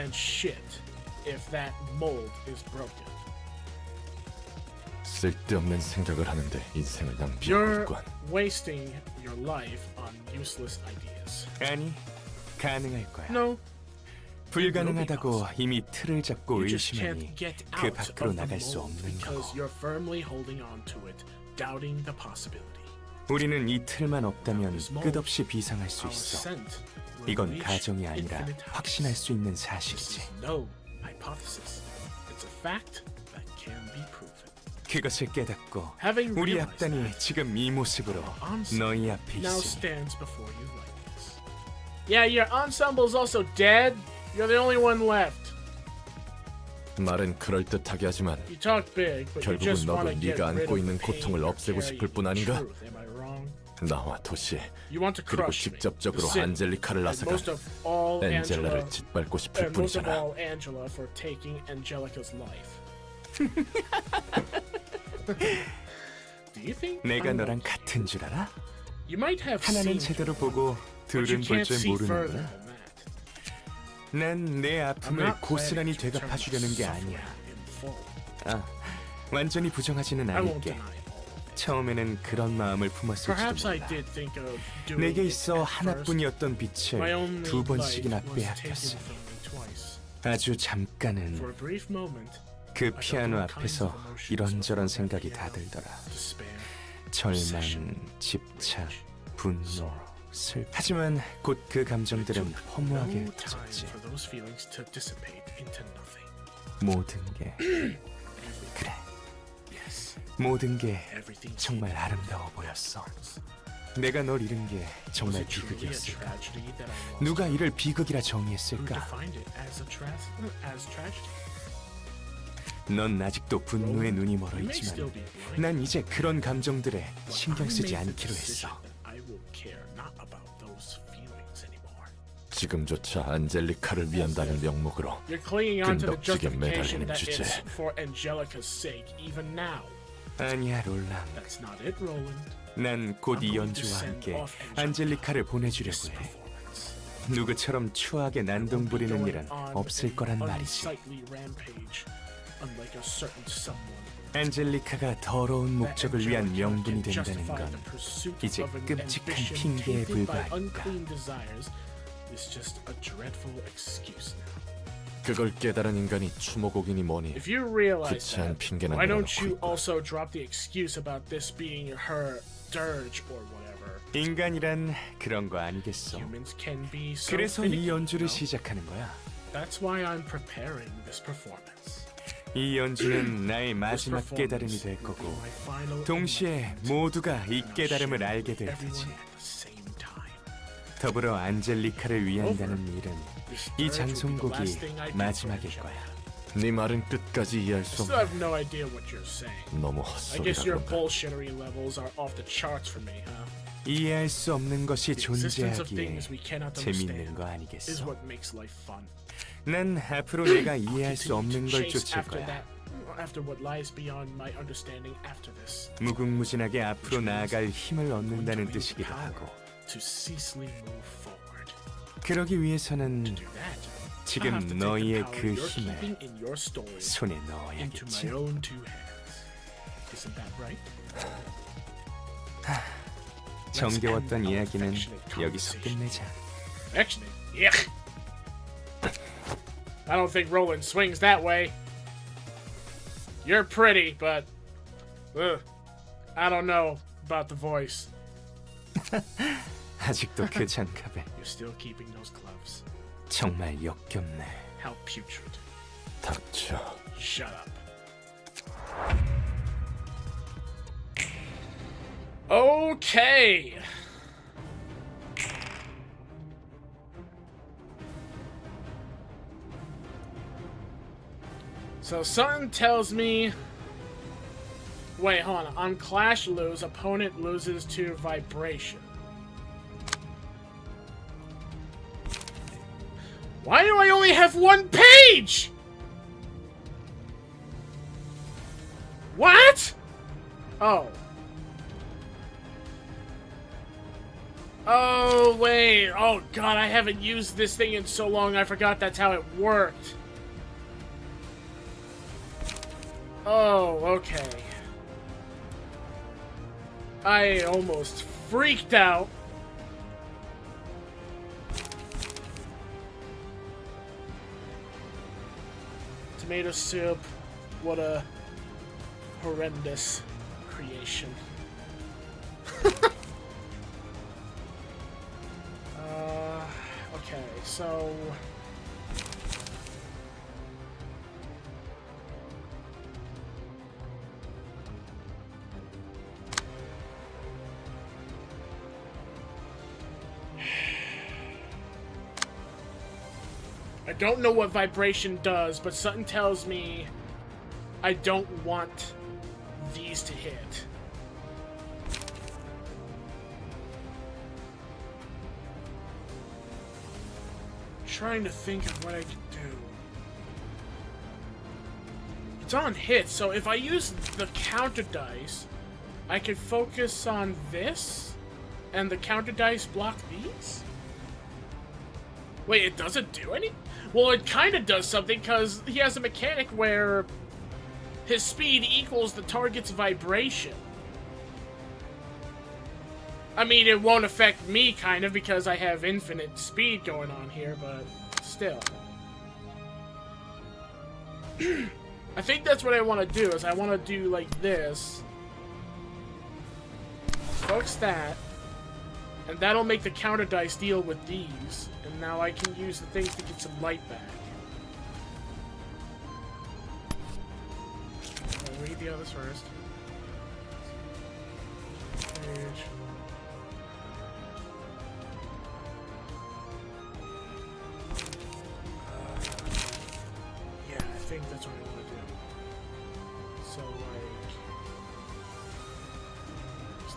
Speaker 1: and shit if that mold is broken.
Speaker 2: 쓸데없는 생각을 하는데 인생을 낭비하고
Speaker 1: You're
Speaker 2: 있군.
Speaker 1: wasting your life on useless ideas.
Speaker 3: 아니, 가능할 거야.
Speaker 1: No,
Speaker 3: 불가능하다고 이미 틀을 잡고
Speaker 1: you just
Speaker 3: 의심하니
Speaker 1: can't get
Speaker 3: 그
Speaker 1: out
Speaker 3: 밖으로
Speaker 1: of the
Speaker 3: 나갈 수
Speaker 1: mold
Speaker 3: 없는
Speaker 1: because
Speaker 3: 거고.
Speaker 1: you're firmly holding on to it, doubting the possibility.
Speaker 3: 우리는 이 틀만 없다면
Speaker 1: This mold,
Speaker 3: 끝없이 비상할 수
Speaker 1: our
Speaker 3: 있어.
Speaker 1: ascent will
Speaker 3: 이건
Speaker 1: reach
Speaker 3: 가정이 아니라
Speaker 1: infinite heights.
Speaker 3: 확신할 수 있는
Speaker 1: This
Speaker 3: 사실이지.
Speaker 1: is no hypothesis. It's a fact that can be proven.
Speaker 3: 그것을 깨닫고
Speaker 1: Having
Speaker 3: 우리
Speaker 1: realized
Speaker 3: 악단이
Speaker 1: that,
Speaker 3: 지금 이 모습으로 너희 앞에
Speaker 1: now
Speaker 3: 있으니
Speaker 1: stands before you like this. Yeah, your ensemble's also dead. You're the only one left.
Speaker 2: 말은 그럴듯하게 하지만
Speaker 1: You talk big, but you
Speaker 2: 결국은
Speaker 1: just
Speaker 2: 너도
Speaker 1: want to get
Speaker 2: 네가
Speaker 1: rid
Speaker 2: 안고
Speaker 1: of
Speaker 2: 있는
Speaker 1: the pain
Speaker 2: 고통을
Speaker 1: you're
Speaker 2: 없애고 싶을
Speaker 1: carrying
Speaker 2: 뿐
Speaker 1: in
Speaker 2: 아닌가?
Speaker 1: truth. Am I wrong?
Speaker 2: 나와 도시
Speaker 1: You want to
Speaker 2: 그리고
Speaker 1: crush me.
Speaker 2: 직접적으로
Speaker 1: The sin.
Speaker 2: 안젤리카를
Speaker 1: And
Speaker 2: 나서가
Speaker 1: most of all, Angela.
Speaker 2: 엔젤라를 짓밟고 싶을
Speaker 1: And most of
Speaker 2: 뿐이잖아.
Speaker 1: all, Angela for taking Angelica's life. Do you think
Speaker 3: 내가
Speaker 1: I'm
Speaker 3: 너랑
Speaker 1: okay?
Speaker 3: 같은 줄 알아?
Speaker 1: You might have
Speaker 3: 하나는
Speaker 1: seen
Speaker 3: 제대로
Speaker 1: through
Speaker 3: 보고
Speaker 1: but you
Speaker 3: 둘은 볼
Speaker 1: can't
Speaker 3: 줄
Speaker 1: see further
Speaker 3: 모르는구나.
Speaker 1: than that.
Speaker 3: 난 내
Speaker 1: I'm
Speaker 3: 아픔을
Speaker 1: not
Speaker 3: 고스란히
Speaker 1: planning to turn
Speaker 3: 되갚아주려는 게
Speaker 1: suffering
Speaker 3: 아니야.
Speaker 1: in full.
Speaker 3: 아, 완전히 부정하지는
Speaker 1: I won't
Speaker 3: 않을게.
Speaker 1: deny all of it.
Speaker 3: 처음에는 그런 마음을 품었을지도
Speaker 1: Perhaps I
Speaker 3: 몰라.
Speaker 1: did think of doing
Speaker 3: 내게
Speaker 1: it
Speaker 3: 있어
Speaker 1: at first.
Speaker 3: 하나뿐이었던
Speaker 1: My
Speaker 3: 빛을
Speaker 1: only
Speaker 3: 두
Speaker 1: light
Speaker 3: 번씩이나
Speaker 1: was taken
Speaker 3: 빼앗겼어.
Speaker 1: from me twice.
Speaker 3: 아주
Speaker 1: For
Speaker 3: 잠깐은
Speaker 1: a brief moment,
Speaker 3: 그 피아노 앞에서 이런저런 생각이 다 들더라.
Speaker 1: despair,
Speaker 3: 절망, 집착, 분노, 슬픔. 하지만 곧 그 감정들은 허무하게
Speaker 1: no time
Speaker 3: 흩어졌지.
Speaker 1: for those feelings to dissipate into nothing.
Speaker 3: 모든 게 그래,
Speaker 1: Yes,
Speaker 3: 모든 게
Speaker 1: everything
Speaker 3: 정말 아름다워 보였어. 내가 널 잃은 게
Speaker 1: Was
Speaker 3: 정말
Speaker 1: it truly a
Speaker 3: 비극이었을까?
Speaker 1: tragedy that I lost
Speaker 3: 누가
Speaker 1: her?
Speaker 3: 이를 비극이라
Speaker 1: Who
Speaker 3: 정의했을까?
Speaker 1: defined it as tragedy?
Speaker 3: 넌 아직도 분노에 눈이 멀어
Speaker 1: You may still
Speaker 3: 있지만
Speaker 1: be blind,
Speaker 3: 난 이제 그런 감정들에
Speaker 1: but
Speaker 3: 신경
Speaker 1: I
Speaker 3: 쓰지
Speaker 1: made the
Speaker 3: 않기로
Speaker 1: decision
Speaker 3: 했어.
Speaker 1: that I will care not about those feelings anymore.
Speaker 2: 지금조차 안젤리카를 위한다는 명목으로
Speaker 1: You're clinging on to the
Speaker 2: 끈덕지게
Speaker 1: justification
Speaker 2: 매달리는
Speaker 1: that
Speaker 2: 주제.
Speaker 1: it's for Angelica's sake, even now.
Speaker 3: 아니야, 롤랑.
Speaker 1: That's not it, Roland.
Speaker 3: 난 곧
Speaker 1: I'm
Speaker 3: 이
Speaker 1: going to
Speaker 3: 연주와
Speaker 1: send
Speaker 3: 함께
Speaker 1: off Angelica
Speaker 3: 안젤리카를
Speaker 1: this
Speaker 3: 보내주려고 해.
Speaker 1: performance.
Speaker 3: 누구처럼 추하게 난동 부리는
Speaker 1: Going
Speaker 3: 일은
Speaker 1: on
Speaker 3: 없을
Speaker 1: an
Speaker 3: 거란 말이지.
Speaker 1: unsightly rampage, unlike a certain someone.
Speaker 3: 안젤리카가 더러운
Speaker 1: That
Speaker 3: 목적을 위한
Speaker 1: Angelica
Speaker 3: 명분이
Speaker 1: can
Speaker 3: 된다는
Speaker 1: justify
Speaker 3: 건
Speaker 1: the pursuit
Speaker 3: 이제
Speaker 1: of an
Speaker 3: 끔찍한
Speaker 1: ambition
Speaker 3: 핑계에
Speaker 1: tainted by
Speaker 3: 불과하니까.
Speaker 1: unclean desires is just a dreadful excuse now.
Speaker 2: 그걸 깨달은 인간이 추모곡이니 뭐니
Speaker 1: If you realize
Speaker 2: 구체한
Speaker 1: that,
Speaker 2: 핑계는
Speaker 1: why don't
Speaker 2: 내려놓고
Speaker 1: you
Speaker 2: 있고.
Speaker 1: also drop the excuse about this being her dirge or whatever?
Speaker 3: 인간이란 그런 거 아니겠어.
Speaker 1: Humans can be so
Speaker 3: 그래서
Speaker 1: finicky,
Speaker 3: 이 연주를
Speaker 1: you know?
Speaker 3: 시작하는 거야.
Speaker 1: That's why I'm preparing this performance.
Speaker 3: 이 연주는 나의
Speaker 1: This
Speaker 3: 마지막 깨달음이
Speaker 1: performance
Speaker 3: 될
Speaker 1: will be
Speaker 3: 거고
Speaker 1: my final
Speaker 3: 동시에
Speaker 1: enlightenment,
Speaker 3: 모두가 이
Speaker 1: and I'll
Speaker 3: 깨달음을
Speaker 1: share
Speaker 3: 알게
Speaker 1: with
Speaker 3: 될
Speaker 1: everyone
Speaker 3: 테지.
Speaker 1: at the same time.
Speaker 3: 더불어 안젤리카를 위한다는 일은
Speaker 1: This
Speaker 3: 이
Speaker 1: dirge will be the
Speaker 3: 장송곡이
Speaker 1: last thing I do for
Speaker 3: 마지막일
Speaker 1: Angelica.
Speaker 3: 거야.
Speaker 2: 네 말은 끝까지 이해할
Speaker 1: I
Speaker 2: 수
Speaker 1: still
Speaker 2: 없네.
Speaker 1: have no idea what you're saying.
Speaker 2: 너무
Speaker 1: I guess your
Speaker 2: 헛소리라던가.
Speaker 1: bullshittery levels are off the charts for me, huh?
Speaker 3: 이해할 수 없는 것이
Speaker 1: The existence of
Speaker 3: 존재하기에
Speaker 1: things we cannot
Speaker 3: 재밌는
Speaker 1: understand
Speaker 3: 거
Speaker 1: is
Speaker 3: 아니겠어.
Speaker 1: what makes life fun.
Speaker 3: 난 앞으로 내가
Speaker 1: I'll
Speaker 3: 이해할 수
Speaker 1: continue
Speaker 3: 없는
Speaker 1: to
Speaker 3: 걸
Speaker 1: chase
Speaker 3: 쫓을
Speaker 1: after
Speaker 3: 거야.
Speaker 1: that, after what lies beyond my understanding after this.
Speaker 3: 무궁무진하게 앞으로 나아갈 힘을
Speaker 1: Going to
Speaker 3: 얻는다는
Speaker 1: wield the
Speaker 3: 뜻이기도
Speaker 1: power
Speaker 3: 하고
Speaker 1: to ceaselessly move forward.
Speaker 3: 그러기 위해서는
Speaker 1: To do that, I
Speaker 3: 지금
Speaker 1: have to take the
Speaker 3: 너희의
Speaker 1: power
Speaker 3: 그
Speaker 1: you're
Speaker 3: 힘을
Speaker 1: keeping in your story
Speaker 3: 손에
Speaker 1: into
Speaker 3: 넣어야겠지.
Speaker 1: my own two hands. Isn't that right?
Speaker 3: 정겨웠던 이야기는 여기서 끝내자.
Speaker 1: Actually, yeah. I don't think Roland swings that way. You're pretty, but I don't know about the voice.
Speaker 3: 아직도 그 장갑에
Speaker 1: You're still keeping those gloves.
Speaker 3: 정말 역겹네.
Speaker 1: How putrid.
Speaker 2: 닥쳐.
Speaker 1: Shut up. Okay. So something tells me. Wait, hold on. On Clash lose, opponent loses to vibration. Why do I only have one page? What? Oh. Oh, wait. Oh, God, I haven't used this thing in so long, I forgot that's how it worked. Oh, okay. I almost freaked out. Tomato soup. What a horrendous creation. Okay, so... I don't know what vibration does, but something tells me I don't want these to hit. trying to think of what I could do. It's on hits, so if I use the counter dice, I could focus on this, and the counter dice block these? Wait, it doesn't do any? Well, it kind of does something, because he has a mechanic where his speed equals the target's vibration. I mean, it won't affect me, kind of, because I have infinite speed going on here, but still. I think that's what I want to do, is I want to do, like, this. Focus that. And that'll make the counter dice deal with these. And now I can use the things to get some light back. I'll read the others first. Page. Yeah, I think that's what I want to do. So, like...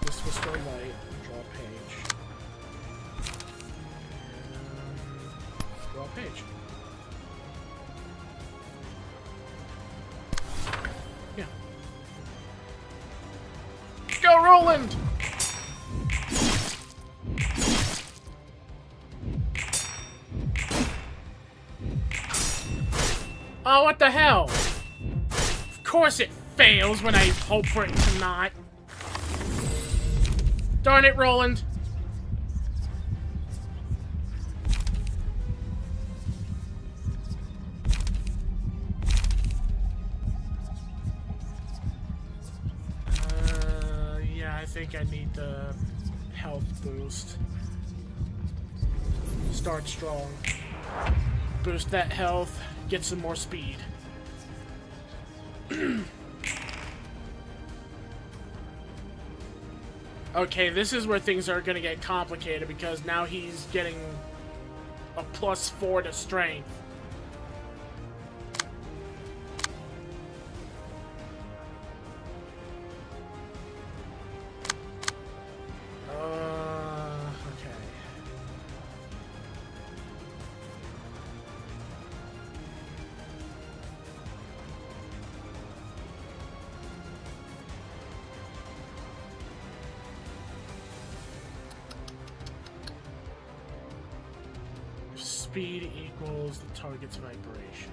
Speaker 1: this will still light. Draw a page. Draw a page. Yeah. Go, Roland! Oh, what the hell? Of course it fails when I hope for it to not. Darn it, Roland. Yeah, I think I need the health boost. Start strong. Boost that health, get some more speed. Okay, this is where things are gonna get complicated because now he's getting a +4 to strength. Okay. Speed equals the target's vibration.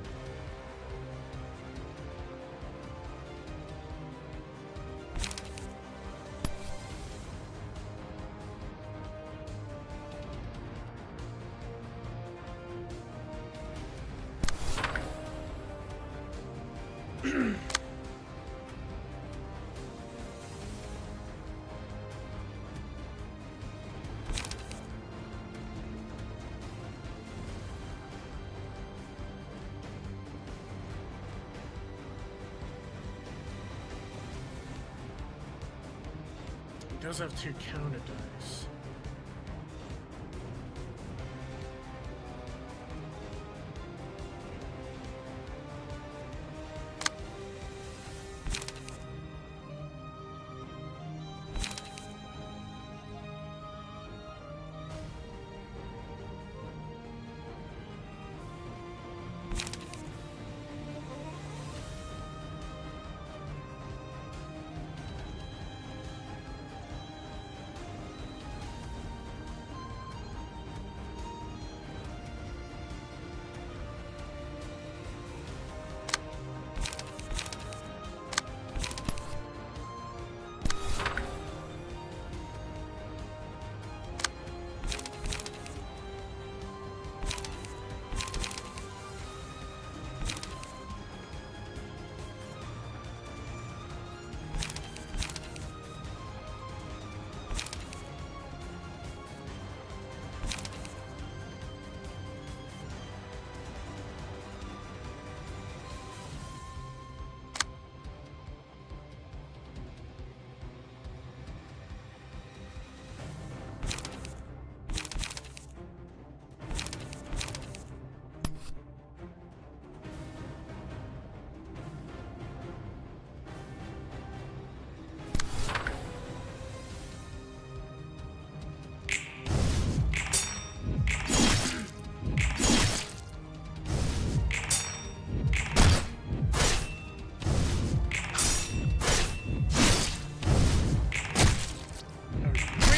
Speaker 1: It does have 2 counter dice.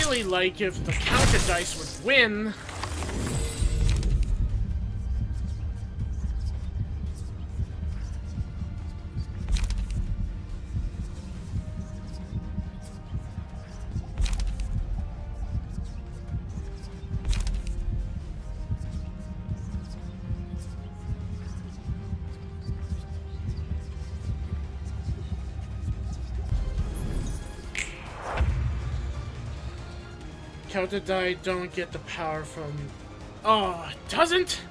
Speaker 1: really like if the counter dice would win. Counter die don't get the power from... Oh, it doesn't?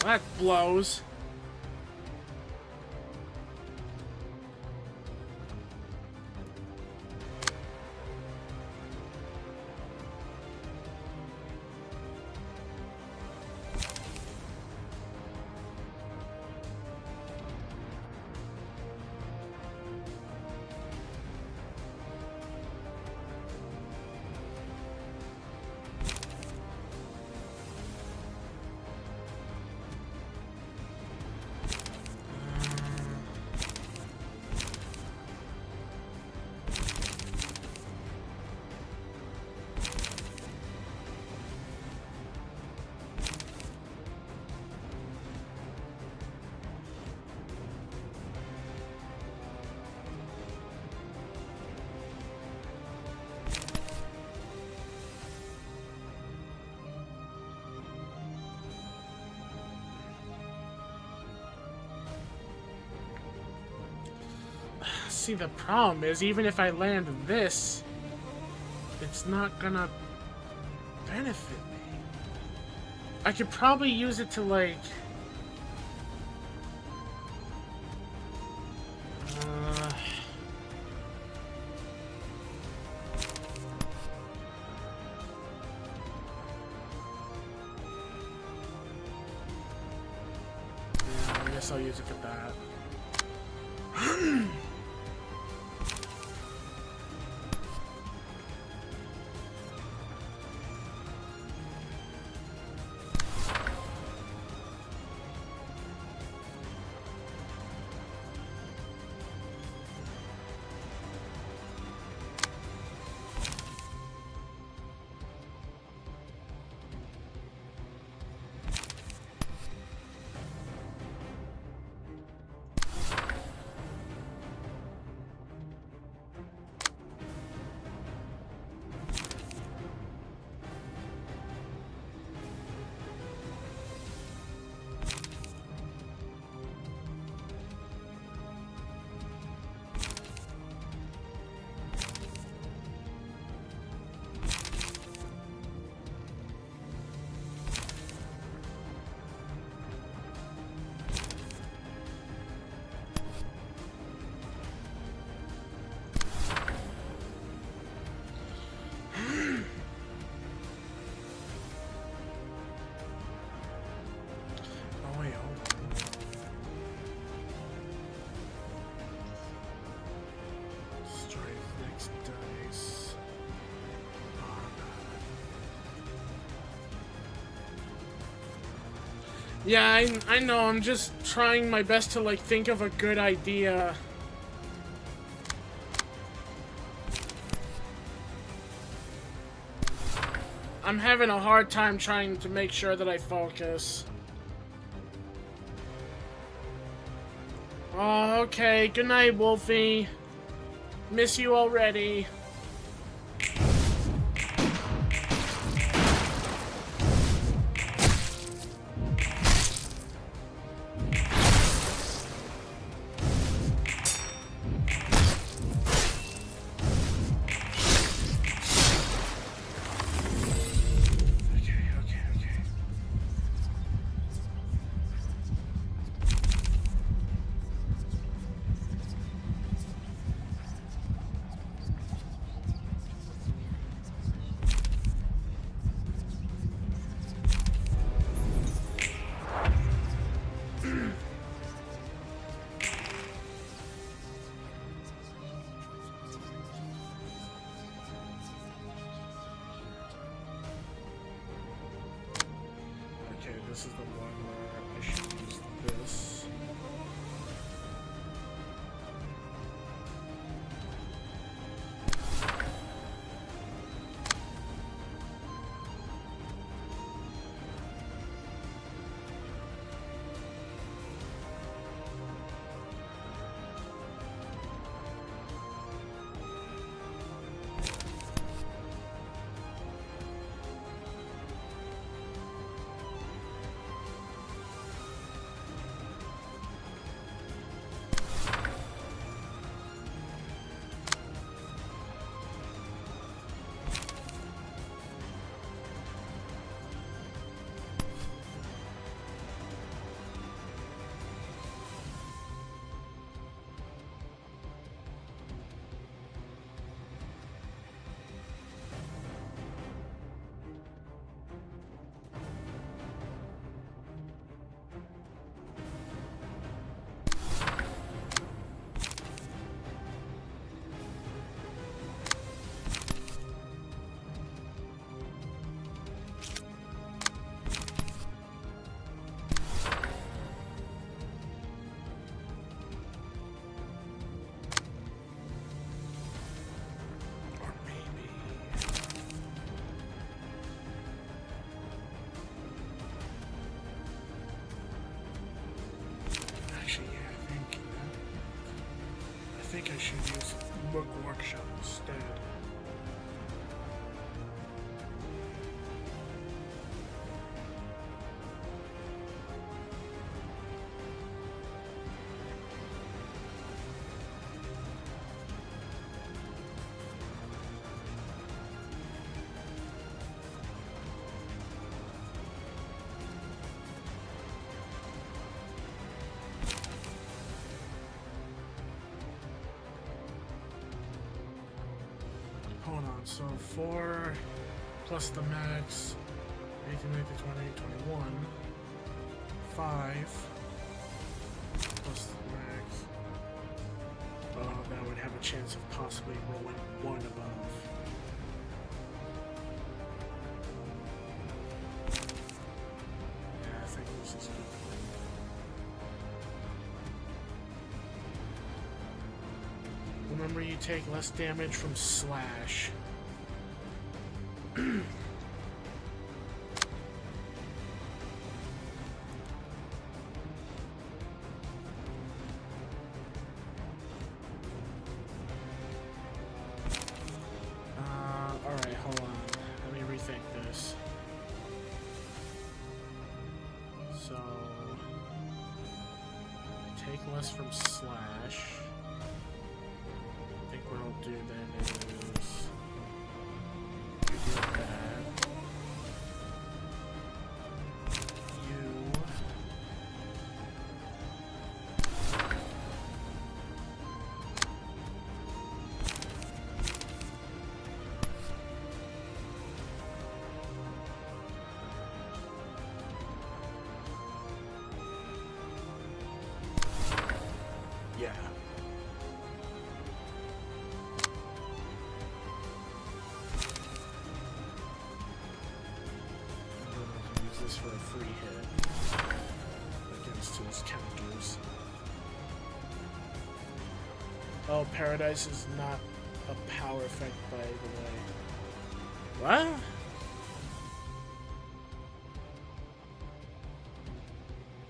Speaker 1: That blows. See, the problem is, even if I land this, it's not gonna benefit me. I could probably use it to, like... I guess I'll use it for that. Yeah, I know, I'm just trying my best to, like, think of a good idea. I'm having a hard time trying to make sure that I focus. Oh, okay. Good night, Wolfie. Miss you already. This is the one where I should use this. think I should use Book Workshop instead. Hold on, so 4 plus the max, 18, 19, 20, 21, 5 plus the max. Oh, that would have a chance of possibly rolling 1 above. Yeah, I think this is good. Remember, you take less damage from slash. Alright, hold on. Let me rethink this. So, take less from slash. I think what I'll do then is do that. You yeah. This for a free hit against his counters. Oh, Paradise is not a power effect, by the way. What?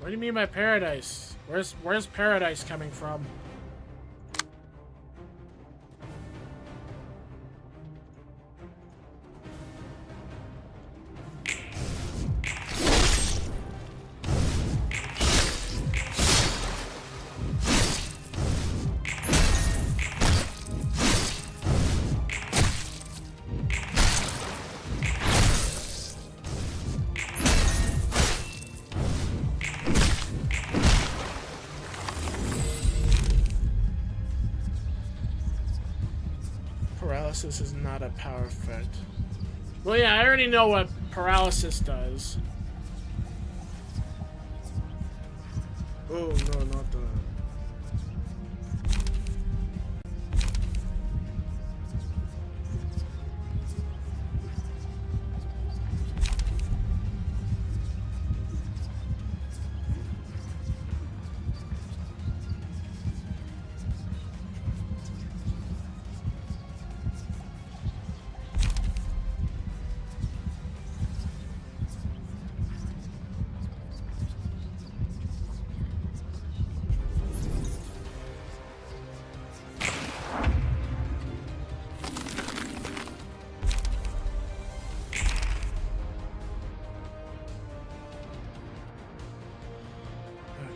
Speaker 1: What do you mean by Paradise? Where's Paradise coming from? Paralysis is not a power effect. Well, yeah, I already know what paralysis does. Oh, no, not the...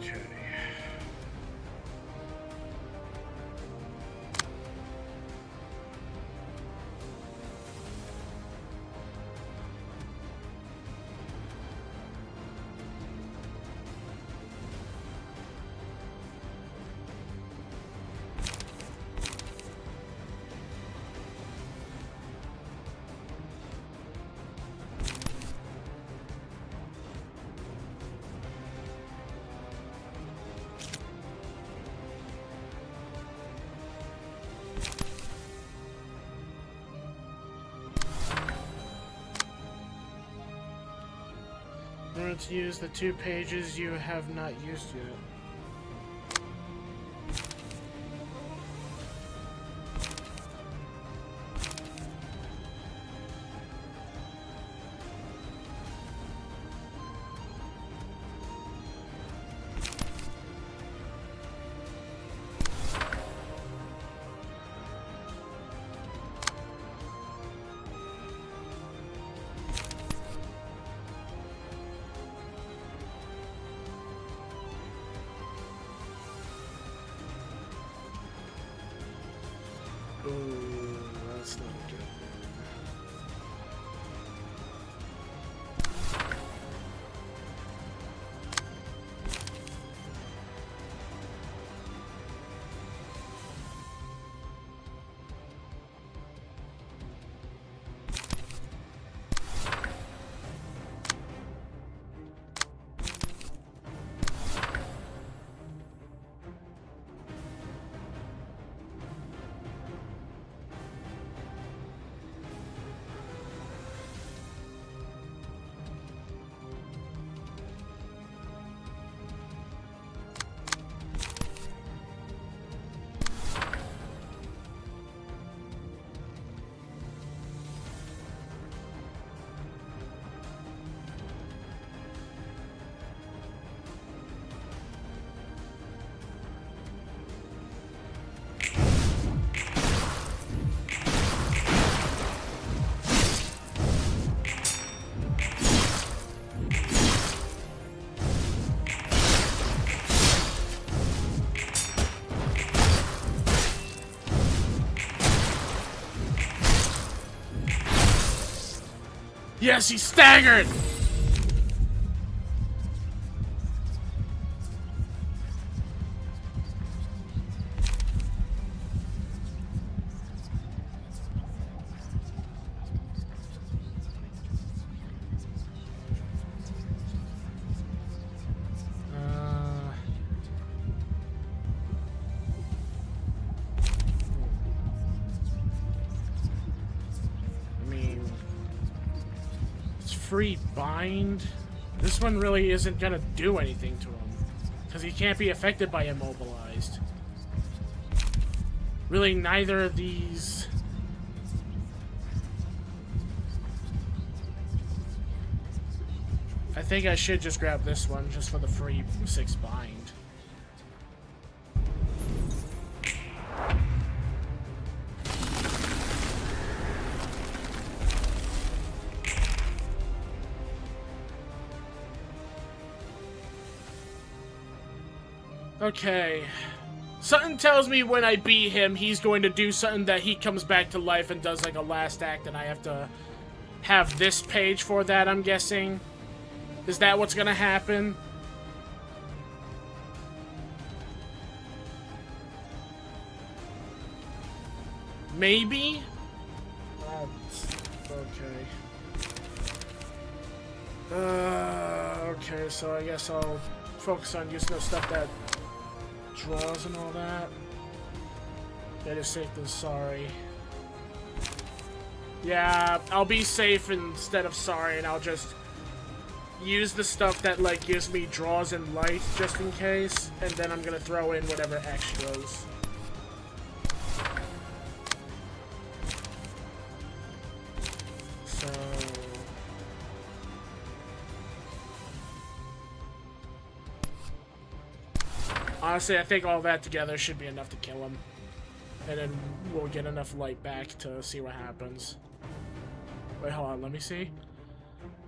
Speaker 1: Okay. Remember to use the 2 pages you have not used yet. Ooh, that's not good. Yes, he staggered! Free bind. This one really isn't gonna do anything to him because he can't be affected by immobilized. Really, neither of these. I think I should just grab this one just for the free 6 bind. Okay. Something tells me when I beat him, he's going to do something that he comes back to life and does like a last act, and I have to have this page for that, I'm guessing. Is that what's gonna happen? Maybe? Okay. Okay, so I guess I'll focus on using the stuff that draws and all that. Better safe than sorry. Yeah, I'll be safe instead of sorry, and I'll just use the stuff that like gives me draws and light just in case, and then I'm gonna throw in whatever extras. So honestly, I think all that together should be enough to kill him. And then we'll get enough light back to see what happens. Wait, hold on, let me see.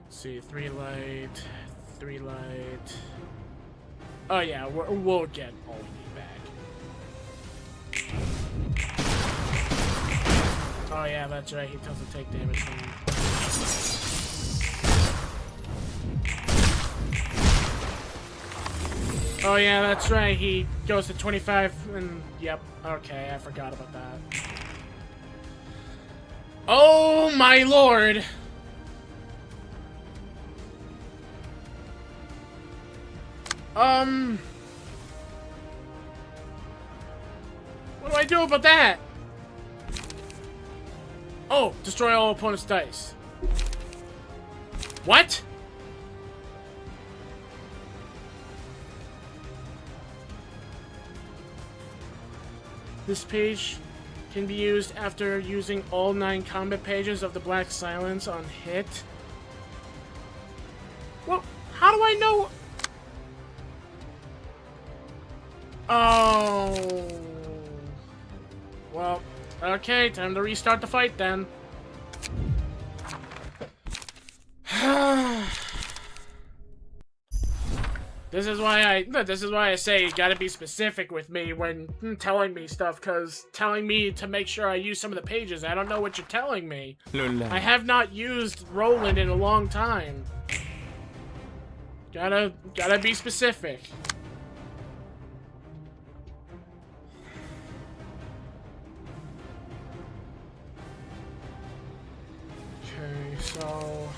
Speaker 1: Let's see, 3 light, 3 light. Oh yeah, we'll get all we need back. Oh yeah, that's right, he doesn't take damage from me. Oh yeah, that's right, he goes to 25 and yep, okay, I forgot about that. Oh my lord! What do I do about that? Oh, destroy all opponent's dice. What? This page can be used after using all 9 combat pages of the Black Silence on hit. Well, how do I know? Oh. Well, okay, time to restart the fight then. This is why I say you gotta be specific with me when telling me stuff, cause telling me to make sure I use some of the pages, I don't know what you're telling me.
Speaker 3: 룰라.
Speaker 1: I have not used Roland in a long time. Gotta be specific. Okay, so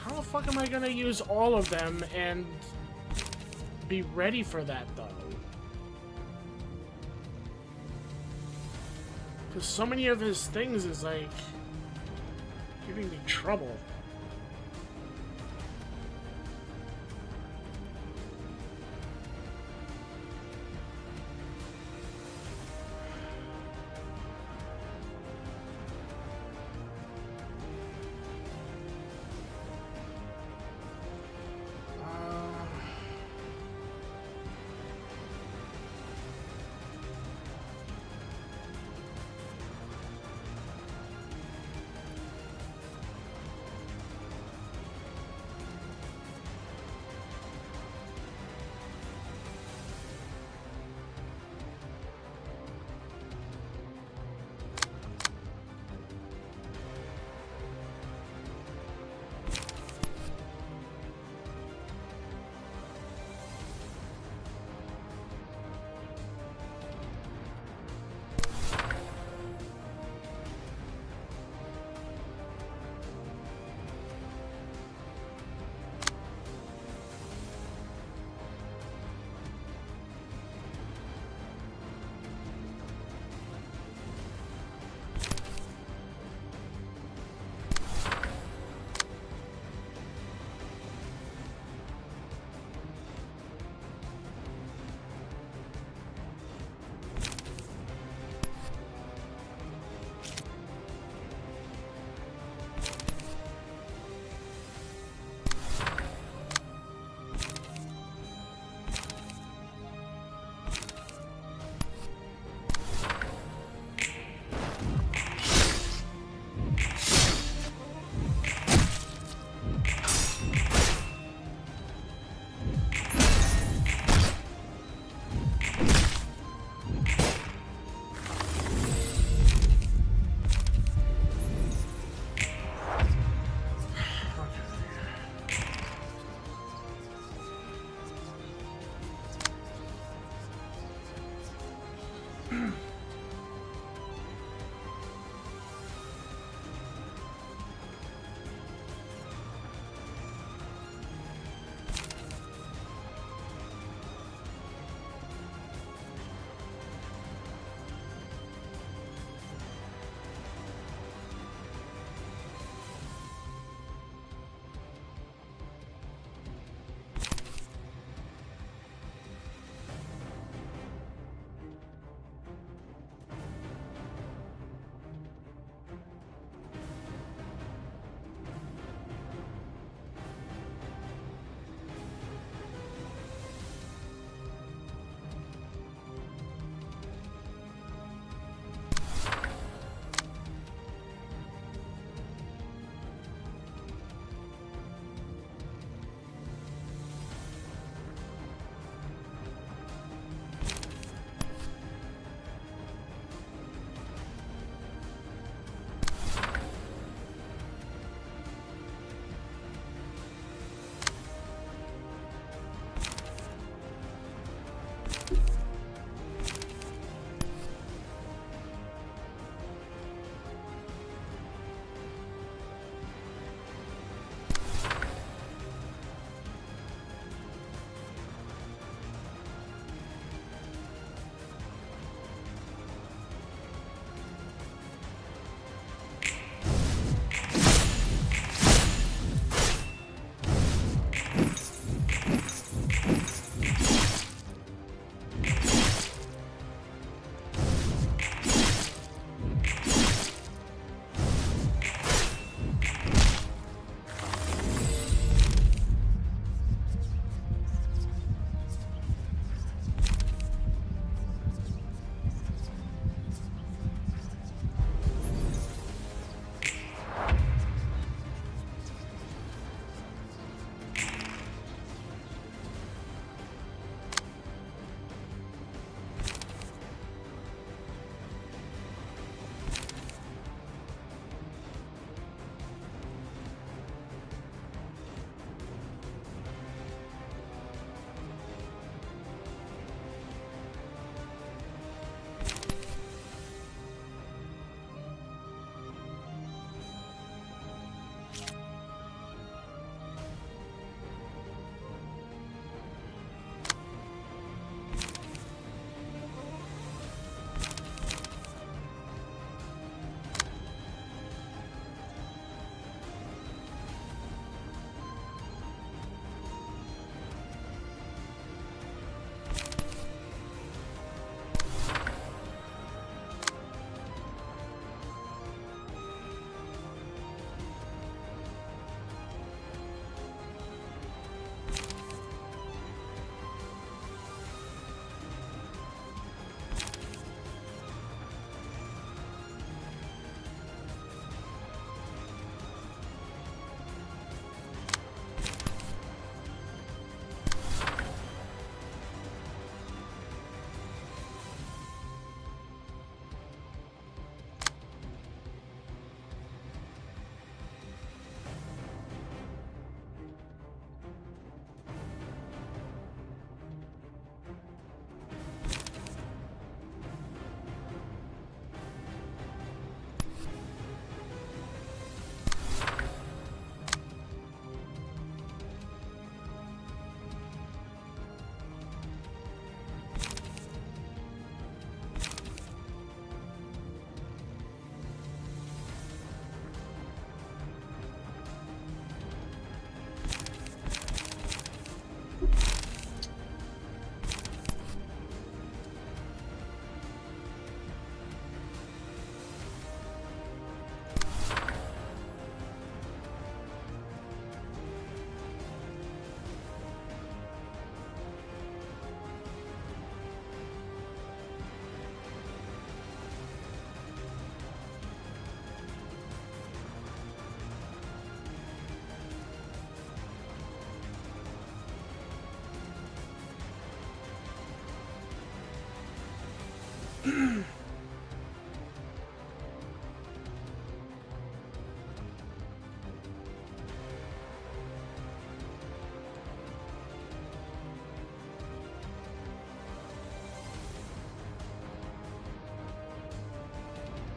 Speaker 1: how the fuck am I gonna use all of them and be ready for that, though? Because so many of his things is, like, giving me trouble.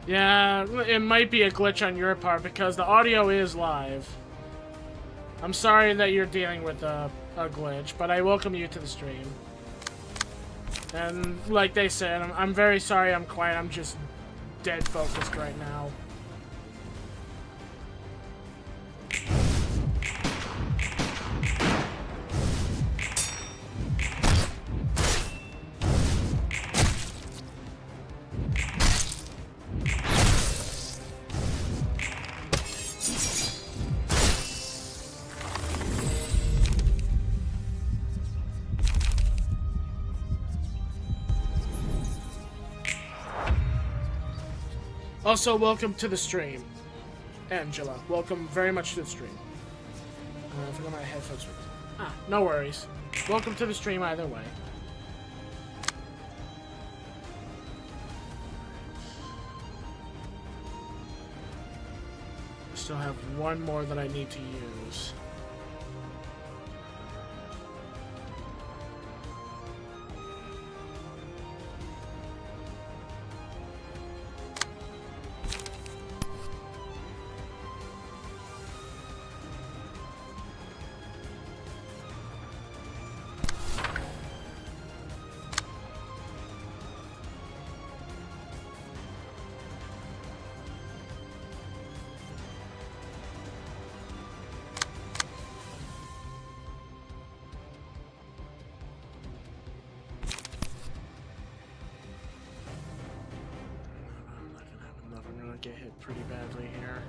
Speaker 1: Yeah, it might be a glitch on your part because the audio is live. I'm sorry that you're dealing with a glitch, but I welcome you to the stream. And like they said, I'm very sorry I'm quiet. I'm just dead focused right now. Also, welcome to the stream, Angela. Welcome very much to the stream. I forgot my headphones. Ah, no worries. Welcome to the stream either way. I still have one more that I need to use. Get hit pretty badly here.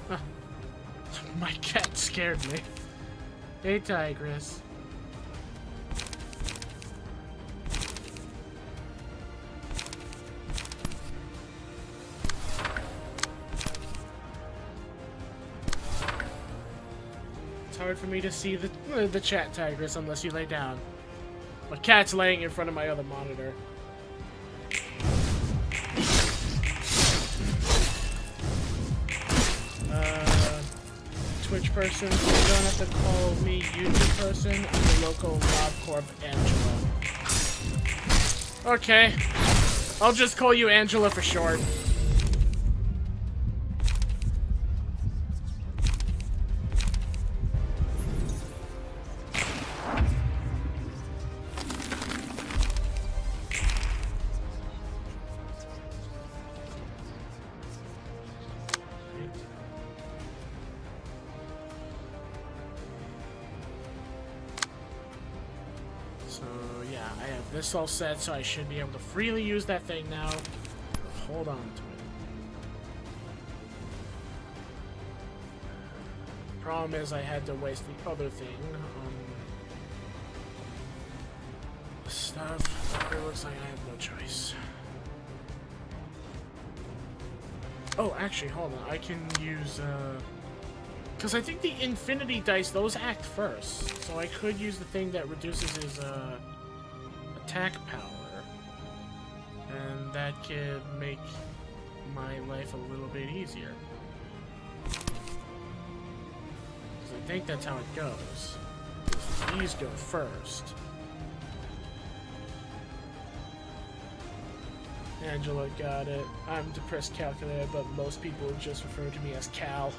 Speaker 1: Huh. My cat scared me. Hey, Tigress. It's hard for me to see the chat, Tigress, unless you lay down. My cat's laying in front of my other monitor. Twitch person, you don't have to call me YouTube person. I'm the local LobCorp Angela. Okay. I'll just call you Angela for short. This all set, so I should be able to freely use that thing now. Hold on to it. Problem is, I had to waste the other thing on stuff. It looks like I have no choice. Oh, actually, hold on. I can use, because I think the infinity dice, those act first. So I could use the thing that reduces his, attack power, and that could make my life a little bit easier. Because I think that's how it goes. These go first. Angela got it. I'm depressed calculator, but most people just refer to me as Cal.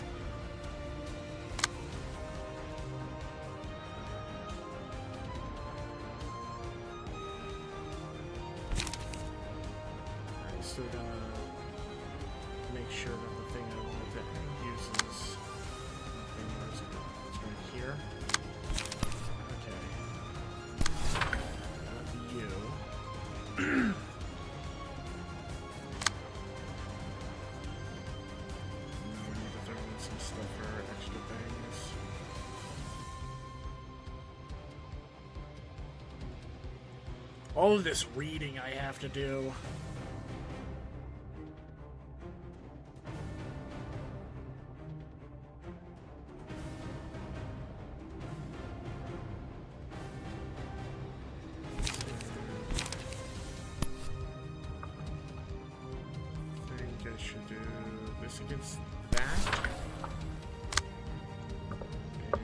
Speaker 1: So make sure that the thing I wanted to use is where's it go? It's right here. Okay. You. Now we need to throw in some stuff for extra extra things. All of this reading I have to do. I should do this against that. And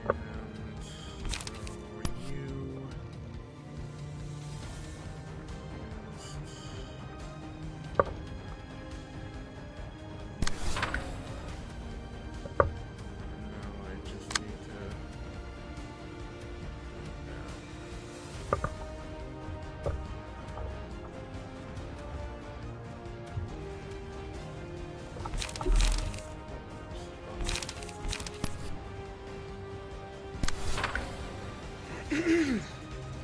Speaker 1: throw you. Now I just need to.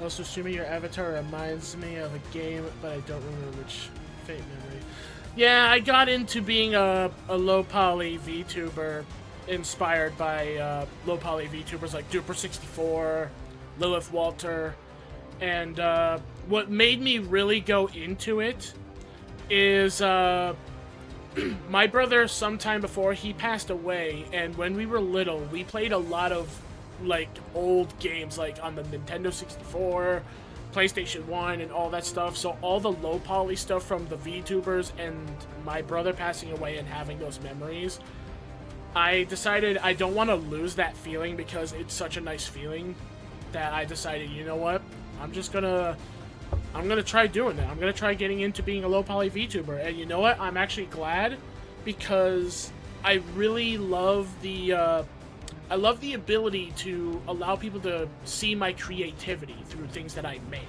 Speaker 1: Also, assuming your avatar reminds me of a game, but I don't remember which. Fate memory. Yeah, I got into being a low poly VTuber, inspired by low poly VTubers like Duper64, Lilith Walter, and what made me really go into it is my brother, sometime before he passed away, and when we were little, we played a lot of like old games, like on the Nintendo 64, PlayStation 1, and all that stuff. So all the low poly stuff from the VTubers and my brother passing away and having those memories, I decided I don't want to lose that feeling because it's such a nice feeling that I decided, you know what, I'm gonna try doing it. I'm gonna try getting into being a low poly VTuber. And you know what, I'm actually glad, because I really love the ability to allow people to see my creativity through things that I make.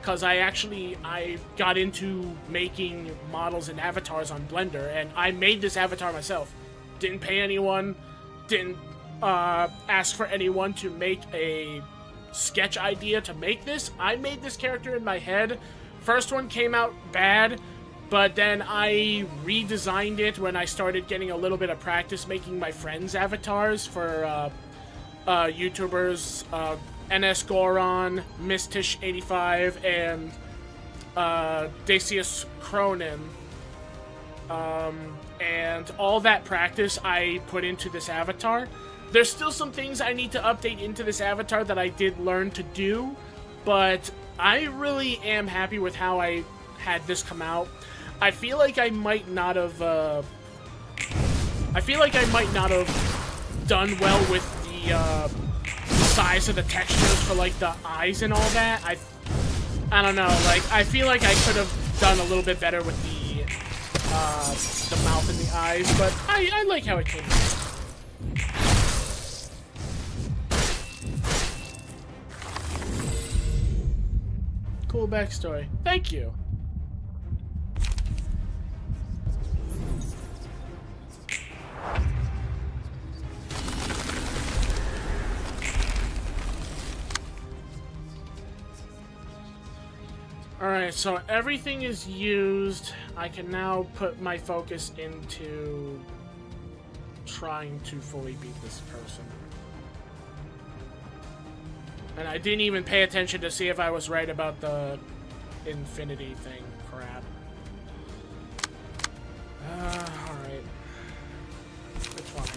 Speaker 1: Because I got into making models and avatars on Blender, and I made this avatar myself. Didn't pay anyone, didn't ask for anyone to make a sketch idea to make this. I made this character in my head. First one came out bad, but then I redesigned it when I started getting a little bit of practice making my friends' avatars for YouTubers, NS Goron, Mistish85, and Dacius Cronin. And all that practice I put into this avatar. There's still some things I need to update into this avatar that I did learn to do, but I really am happy with how I had this come out. I feel like I might not have done well with the size of the textures for like the eyes and all that. I don't know, like I feel like I could have done a little bit better with the mouth and the eyes, but I like how it came out. Cool backstory. Thank you. Alright, so everything is used. I can now put my focus into trying to fully beat this person. And I didn't even pay attention to see if I was right about the infinity thing. Crap. Alright. It's fine.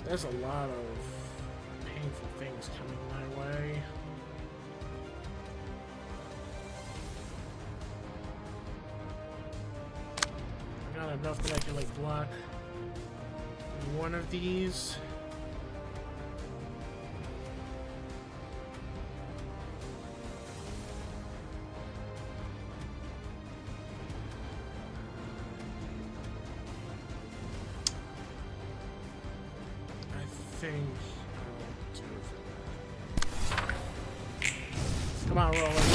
Speaker 1: There's a lot of painful things coming my way. I got enough that I can like block one of these. think. Come on, Roland.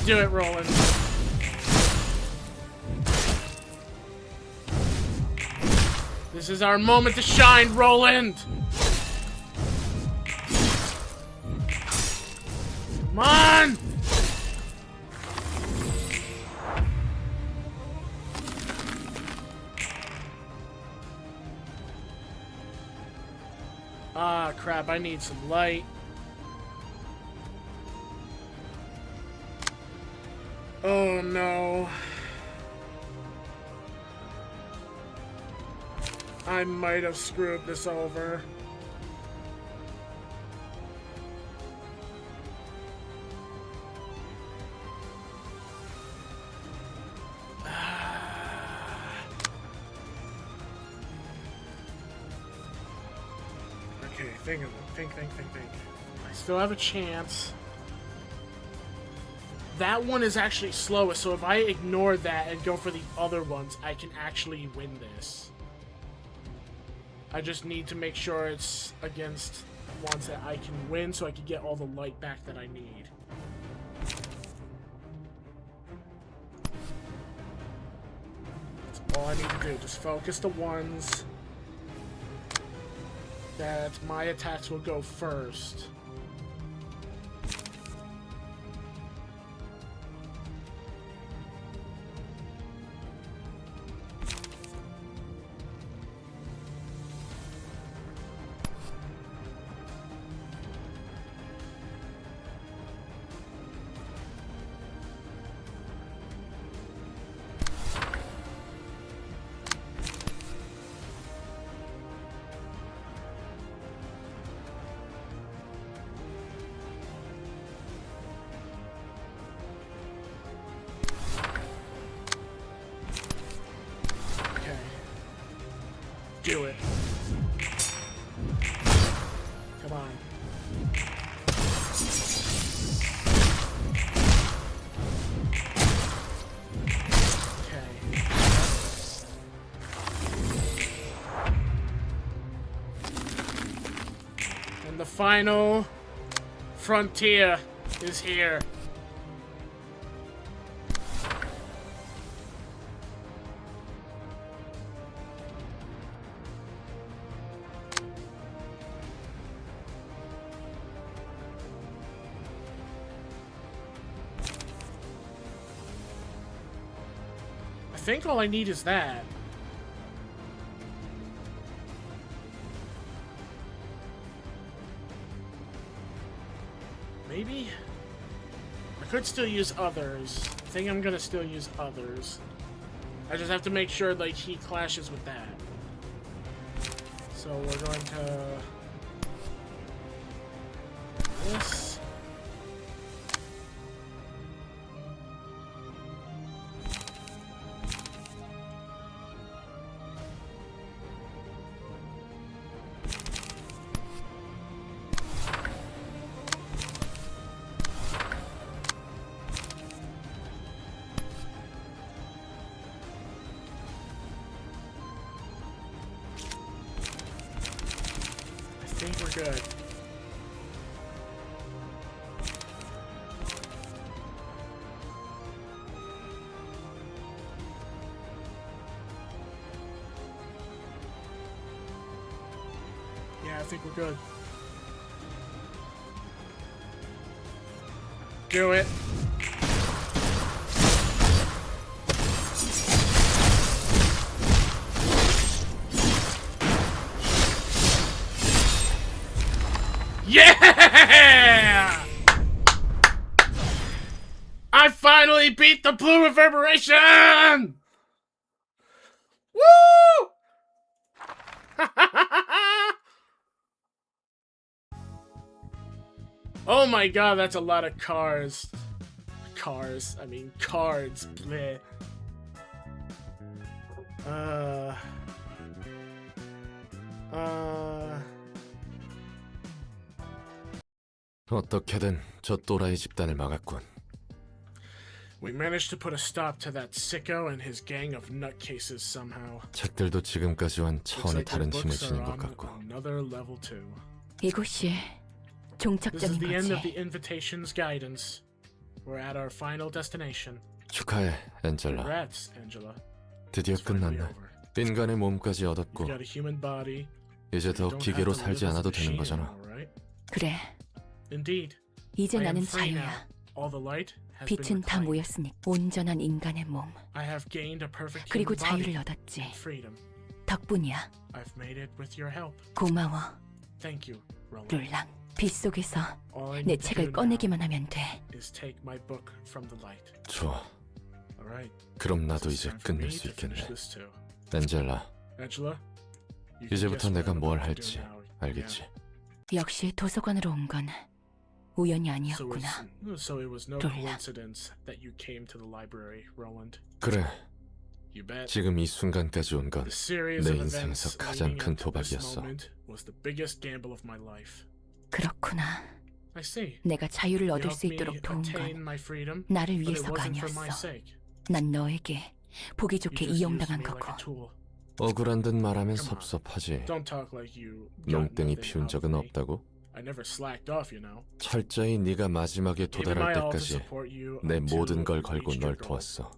Speaker 1: Do it, Roland. This is our moment to shine, Roland! Come on! Ah, crap, I need some light. Oh, no. I might have screwed this over. Okay, think. I still have a chance. That one is actually slowest, so if I ignore that and go for the other ones, I can actually win this. I just need to make sure it's against ones that I can win so I can get all the light back that I need. That's all I need to do. Just focus the ones that my attacks will go first. Do it. Come on. Okay. And the final frontier is here. I think all I need is that. Maybe? I could still use others. I think I'm gonna still use others. I just have to make sure like he clashes with that. So we're going to this. I think we're good. Yeah, I think we're good. Do it. Yeah! I finally beat the blue reverberation! Woo! Oh my god, that's a lot of cars. I mean cards. Bleh.
Speaker 2: 어떻게든 저 또라이 집단을 막았군.
Speaker 1: We managed to put a stop to that sicko and his gang of nutcases somehow.
Speaker 2: 책들도 지금까지와는
Speaker 1: Looks
Speaker 2: 차원이
Speaker 1: like their
Speaker 2: 다른 힘을
Speaker 1: books are
Speaker 2: 지닌 것
Speaker 1: on
Speaker 2: 같고.
Speaker 1: another level too.
Speaker 4: 이곳이
Speaker 1: This is
Speaker 4: 종착점인
Speaker 1: the end of
Speaker 4: 거지.
Speaker 1: the invitation's guidance. We're at our final destination.
Speaker 2: 축하해, 엔젤라.
Speaker 1: Congrats, Angela.
Speaker 2: 드디어
Speaker 1: It's finally
Speaker 2: 끝났네.
Speaker 1: over.
Speaker 2: 인간의 몸까지 얻었고
Speaker 1: You've got a human body.
Speaker 2: 이제
Speaker 1: You
Speaker 2: 더
Speaker 1: don't
Speaker 2: 기계로
Speaker 1: have to
Speaker 2: 살지
Speaker 1: live as a
Speaker 2: 않아도 되는
Speaker 1: machine
Speaker 2: 거잖아.
Speaker 1: anymore, right?
Speaker 4: 그래,
Speaker 1: Indeed.
Speaker 4: 이제
Speaker 1: I am
Speaker 4: 나는
Speaker 1: free now.
Speaker 4: 자유야.
Speaker 1: All the light has been
Speaker 4: 빛은 다
Speaker 1: reclaimed.
Speaker 4: 모였으니 온전한 인간의 몸.
Speaker 1: I have gained a perfect
Speaker 4: 그리고
Speaker 1: human body
Speaker 4: 자유를 얻었지.
Speaker 1: and freedom.
Speaker 4: 덕분이야.
Speaker 1: I've made it with your help.
Speaker 4: 고마워,
Speaker 1: Thank you, Roland.
Speaker 4: 룰랑. 빛 속에서
Speaker 1: All I
Speaker 4: 내
Speaker 1: need to
Speaker 4: 책을
Speaker 1: do
Speaker 4: 꺼내기만 하면 돼.
Speaker 1: now is take my book from the light.
Speaker 2: 좋아.
Speaker 1: All right.
Speaker 2: 그럼 나도
Speaker 1: It's
Speaker 2: 이제
Speaker 1: time for me
Speaker 2: 끝낼 수
Speaker 1: to finish
Speaker 2: 있겠네.
Speaker 1: this too.
Speaker 2: 엔젤라,
Speaker 1: Angela, you can
Speaker 2: 이제부터
Speaker 1: guess what
Speaker 2: 내가
Speaker 1: I'm
Speaker 2: 뭘
Speaker 1: about to do
Speaker 2: 할지
Speaker 1: now.
Speaker 2: 알겠지?
Speaker 4: 역시 도서관으로 온 건 우연이
Speaker 1: Yeah.
Speaker 4: 아니었구나.
Speaker 1: So it was no
Speaker 4: Ruina.
Speaker 1: coincidence that you came to the library, Roland.
Speaker 2: 그래,
Speaker 1: You bet.
Speaker 2: 지금 이 순간까지 온 건
Speaker 1: The series
Speaker 2: 내
Speaker 1: of
Speaker 2: 인생에서
Speaker 1: events
Speaker 2: 가장
Speaker 1: leading
Speaker 2: 큰
Speaker 1: up to this
Speaker 2: 도박이었어.
Speaker 1: moment was the biggest gamble of my life.
Speaker 4: 그렇구나.
Speaker 1: I see.
Speaker 4: 내가 자유를
Speaker 1: You
Speaker 4: 얻을 수
Speaker 1: helped me
Speaker 4: 있도록 도운
Speaker 1: attain
Speaker 4: 건
Speaker 1: my freedom,
Speaker 4: 나를
Speaker 1: but it
Speaker 4: 위해서가
Speaker 1: wasn't for my
Speaker 4: 아니었어.
Speaker 1: sake.
Speaker 4: 난 너에게 보기
Speaker 1: You
Speaker 4: 좋게
Speaker 1: just used
Speaker 4: 이용당한
Speaker 1: me like
Speaker 4: 거고.
Speaker 1: a tool.
Speaker 2: 억울한 듯 말하면
Speaker 1: Come on.
Speaker 2: 섭섭하지.
Speaker 1: Don't talk like you got
Speaker 2: 농땡이
Speaker 1: nothing
Speaker 2: 피운
Speaker 1: out of
Speaker 2: 적은
Speaker 1: me.
Speaker 2: 없다고?
Speaker 1: I never slacked off, you know.
Speaker 2: 철저히 네가 마지막에
Speaker 1: Gave it my
Speaker 2: 도달할
Speaker 1: all to
Speaker 2: 때까지
Speaker 1: support you
Speaker 2: 내
Speaker 1: until
Speaker 2: 모든 걸
Speaker 1: you
Speaker 2: 걸고
Speaker 1: reached
Speaker 2: 널
Speaker 1: your goal.
Speaker 2: 도왔어.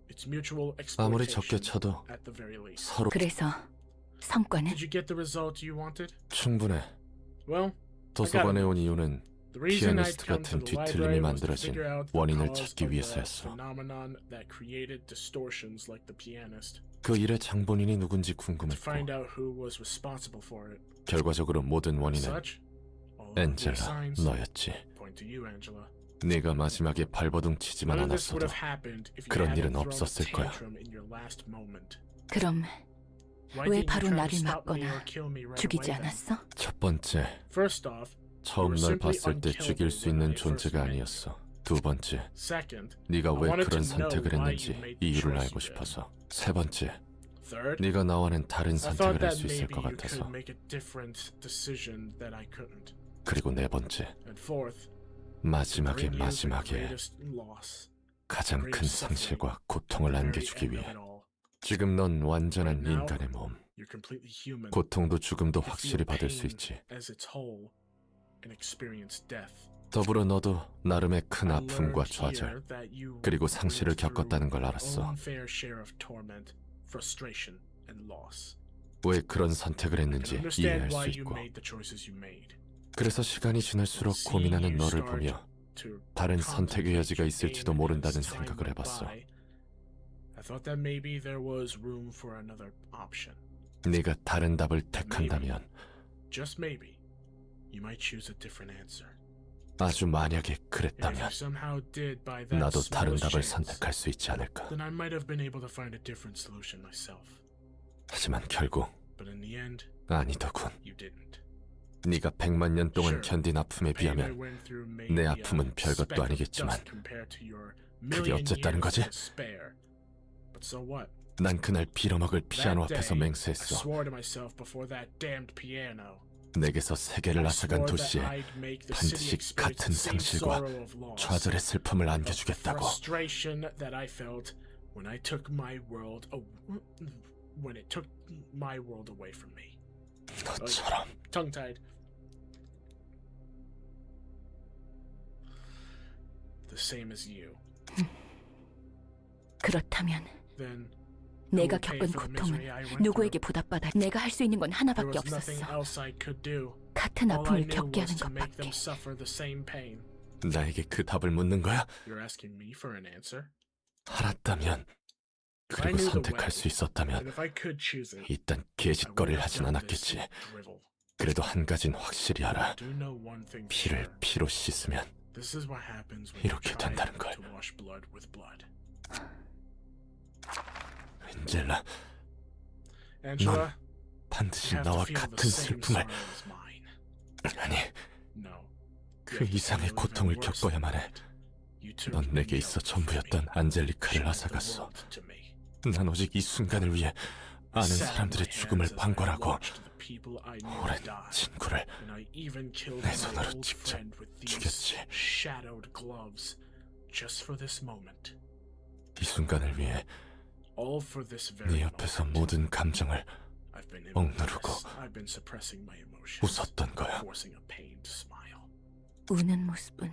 Speaker 1: It's mutual
Speaker 2: 아무리 적게
Speaker 1: exploitation
Speaker 2: 쳐도
Speaker 1: at the very least.
Speaker 2: 서로
Speaker 4: 그래서 성과는
Speaker 1: Did you get the result you wanted?
Speaker 2: 충분해.
Speaker 1: Well,
Speaker 2: 도서관에 온 이유는
Speaker 1: the reason I'd
Speaker 2: 피아니스트
Speaker 1: come to
Speaker 2: 같은
Speaker 1: the
Speaker 2: 뒤틀림이
Speaker 1: library was to
Speaker 2: 만들어진
Speaker 1: figure out the
Speaker 2: 원인을
Speaker 1: cause
Speaker 2: 찾기
Speaker 1: of the
Speaker 2: 위해서였어.
Speaker 1: phenomenon that created distortions like the pianist.
Speaker 2: 그 일의 장본인이 누군지
Speaker 1: To find
Speaker 2: 궁금했고
Speaker 1: out who was responsible for it.
Speaker 2: 결과적으로 모든
Speaker 1: As
Speaker 2: 원인은
Speaker 1: such, all of the
Speaker 2: 엔젤라,
Speaker 1: signs
Speaker 2: 너였지.
Speaker 1: point to you, Angela.
Speaker 2: 네가 마지막에 발버둥 치지만
Speaker 1: None of this would
Speaker 2: 않았어도
Speaker 1: have happened if you
Speaker 2: 그런
Speaker 1: hadn't
Speaker 2: 일은
Speaker 1: thrown a
Speaker 2: 없었을 거야.
Speaker 1: tantrum in your last moment.
Speaker 4: 그럼
Speaker 1: Why
Speaker 4: 왜
Speaker 1: didn't you
Speaker 4: 바로
Speaker 1: try to
Speaker 4: 나를
Speaker 1: stop me
Speaker 4: 맞거나
Speaker 1: or kill me right
Speaker 4: 죽이지
Speaker 1: away then?
Speaker 4: 않았어?
Speaker 2: 첫 번째,
Speaker 1: First off,
Speaker 2: 처음
Speaker 1: You were
Speaker 2: 널
Speaker 1: simply
Speaker 2: 봤을 때
Speaker 1: unkillable
Speaker 2: 죽일 수
Speaker 1: when
Speaker 2: 있는
Speaker 1: I first
Speaker 2: 존재가
Speaker 1: met you.
Speaker 2: 아니었어. 두 번째,
Speaker 1: second,
Speaker 2: 네가
Speaker 1: I
Speaker 2: 왜
Speaker 1: wanted
Speaker 2: 그런
Speaker 1: to know
Speaker 2: 선택을
Speaker 1: why
Speaker 2: 했는지
Speaker 1: you made the
Speaker 2: 이유를
Speaker 1: choice
Speaker 2: 알고
Speaker 1: you did.
Speaker 2: 싶어서. 세 번째,
Speaker 1: third,
Speaker 2: 네가 나와는 다른
Speaker 1: I thought
Speaker 2: 선택을 할
Speaker 1: that
Speaker 2: 수 있을
Speaker 1: maybe
Speaker 2: 것
Speaker 1: you
Speaker 2: 같아서.
Speaker 1: could make a different decision that I couldn't.
Speaker 2: 그리고 네 번째,
Speaker 1: And fourth,
Speaker 2: 마지막에
Speaker 1: bring you the
Speaker 2: 마지막에
Speaker 1: greatest loss,
Speaker 2: 가장 큰 상실과 고통을
Speaker 1: the very
Speaker 2: 안겨주기
Speaker 1: end of
Speaker 2: 위해.
Speaker 1: it all.
Speaker 2: 지금 넌 완전한
Speaker 1: Right now,
Speaker 2: 인간의 몸.
Speaker 1: You're completely human.
Speaker 2: 고통도 죽음도
Speaker 1: You feel
Speaker 2: 확실히 받을 수
Speaker 1: pain
Speaker 2: 있지.
Speaker 1: as its whole and experience death.
Speaker 2: 더불어 너도 나름의 큰
Speaker 1: I
Speaker 2: 아픔과
Speaker 1: learned
Speaker 2: 좌절,
Speaker 1: here that you
Speaker 2: 그리고
Speaker 1: went
Speaker 2: 상실을
Speaker 1: through
Speaker 2: 겪었다는 걸
Speaker 1: your
Speaker 2: 알았어.
Speaker 1: own fair share of torment, frustration, and loss.
Speaker 2: 왜 그런 선택을
Speaker 1: I can
Speaker 2: 했는지
Speaker 1: understand
Speaker 2: 이해할
Speaker 1: why
Speaker 2: 수
Speaker 1: you
Speaker 2: 있고.
Speaker 1: made the choices you made.
Speaker 2: 그래서 시간이 지날수록
Speaker 1: Seeing
Speaker 2: 고민하는
Speaker 1: you
Speaker 2: 너를
Speaker 1: start
Speaker 2: 보며
Speaker 1: to
Speaker 2: 다른 선택의
Speaker 1: contemplate
Speaker 2: 여지가
Speaker 1: your
Speaker 2: 있을지도
Speaker 1: aim
Speaker 2: 모른다는
Speaker 1: as time
Speaker 2: 생각을
Speaker 1: went
Speaker 2: 해봤어.
Speaker 1: by, I thought that maybe there was room for another option.
Speaker 2: 네가 다른 답을
Speaker 1: Maybe,
Speaker 2: 택한다면,
Speaker 1: just maybe, you might choose a different answer.
Speaker 2: 아주 만약에
Speaker 1: And if you
Speaker 2: 그랬다면
Speaker 1: somehow did by that
Speaker 2: 나도 다른
Speaker 1: smallest
Speaker 2: 답을
Speaker 1: chance,
Speaker 2: 선택할 수 있지 않을까.
Speaker 1: then I might have been able to find a different solution myself.
Speaker 2: 하지만 결국
Speaker 1: But in the end,
Speaker 2: 아니더군.
Speaker 1: you didn't.
Speaker 2: 네가 100만 년 동안
Speaker 1: Sure,
Speaker 2: 견딘 아픔에
Speaker 1: The pain I
Speaker 2: 비하면
Speaker 1: went through may
Speaker 2: 내
Speaker 1: be a
Speaker 2: 아픔은 별것도
Speaker 1: speck of
Speaker 2: 아니겠지만
Speaker 1: dust compared to your
Speaker 2: 그게
Speaker 1: million
Speaker 2: 어쨌다는
Speaker 1: years
Speaker 2: 거지?
Speaker 1: of despair. But so what?
Speaker 2: 난 그날 빌어먹을 피아노
Speaker 1: That
Speaker 2: 앞에서
Speaker 1: day, I
Speaker 2: 맹세했어.
Speaker 1: swore to myself before that damned piano.
Speaker 2: 내게서 세계를
Speaker 1: I
Speaker 2: 앗아간
Speaker 1: swore that
Speaker 2: 도시에
Speaker 1: I'd make the
Speaker 2: 반드시
Speaker 1: city experience
Speaker 2: 같은
Speaker 1: the same
Speaker 2: 상실과
Speaker 1: sorrow of loss,
Speaker 2: 좌절의 슬픔을
Speaker 1: of
Speaker 2: 안겨주겠다고.
Speaker 1: frustration that I felt when I took my world when it took my world away from me.
Speaker 2: 너처럼.
Speaker 1: Tongue-tied. The same as you.
Speaker 4: 그렇다면
Speaker 1: Then
Speaker 4: 내가
Speaker 1: who will pay
Speaker 4: 겪은
Speaker 1: for the
Speaker 4: 고통은
Speaker 1: misery I went
Speaker 4: 누구에게
Speaker 1: through?
Speaker 4: 보답받아? 내가 할 수 있는 건
Speaker 1: There
Speaker 4: 하나밖에
Speaker 1: was nothing
Speaker 4: 없었어.
Speaker 1: else I could do.
Speaker 4: 같은
Speaker 1: All I
Speaker 4: 아픔을
Speaker 1: knew
Speaker 4: 겪게
Speaker 1: was
Speaker 4: 하는
Speaker 1: to make
Speaker 4: 것밖에.
Speaker 1: them suffer the same pain.
Speaker 2: 나에게 그 답을 묻는 거야?
Speaker 1: You're asking me for an answer?
Speaker 2: 알았다면,
Speaker 1: If I
Speaker 2: 그리고
Speaker 1: knew the
Speaker 2: 선택할
Speaker 1: way,
Speaker 2: 수 있었다면
Speaker 1: and if I could choose it,
Speaker 2: 이딴
Speaker 1: I would
Speaker 2: 개짓거리를
Speaker 1: have
Speaker 2: 하진
Speaker 1: done this
Speaker 2: 않았겠지.
Speaker 1: drivel.
Speaker 2: 그래도 한 가진 확실히 알아.
Speaker 1: I do know one thing for
Speaker 2: 피를
Speaker 1: sure.
Speaker 2: 피로 씻으면
Speaker 1: This is what happens when you
Speaker 2: 이렇게
Speaker 1: try
Speaker 2: 된다는 걸.
Speaker 1: to wash blood with blood.
Speaker 2: 엔젤라,
Speaker 1: Angela,
Speaker 2: 반드시
Speaker 1: you have to
Speaker 2: 나와
Speaker 1: feel the
Speaker 2: 같은
Speaker 1: same
Speaker 2: 슬픔을,
Speaker 1: sorrow as mine.
Speaker 2: 아니,
Speaker 1: No.
Speaker 2: 그 이상의 고통을 겪어야만 해. 넌 내게 있어 전부였던 안젤리카를 앗아갔어. 난 오직 이 순간을 위해 아는 사람들의 죽음을 방관하고 오랜 친구를 내 손으로 직접 죽였지.
Speaker 1: Shadowed gloves, just for this moment.
Speaker 2: 이 순간을 위해
Speaker 1: All for this
Speaker 2: 네
Speaker 1: very
Speaker 2: 옆에서
Speaker 1: moment.
Speaker 2: 모든 감정을
Speaker 1: I've been
Speaker 2: 억누르고
Speaker 1: immobilized. I've been suppressing my emotions.
Speaker 2: 웃었던 거야.
Speaker 1: Forcing a pained smile.
Speaker 4: 우는 모습은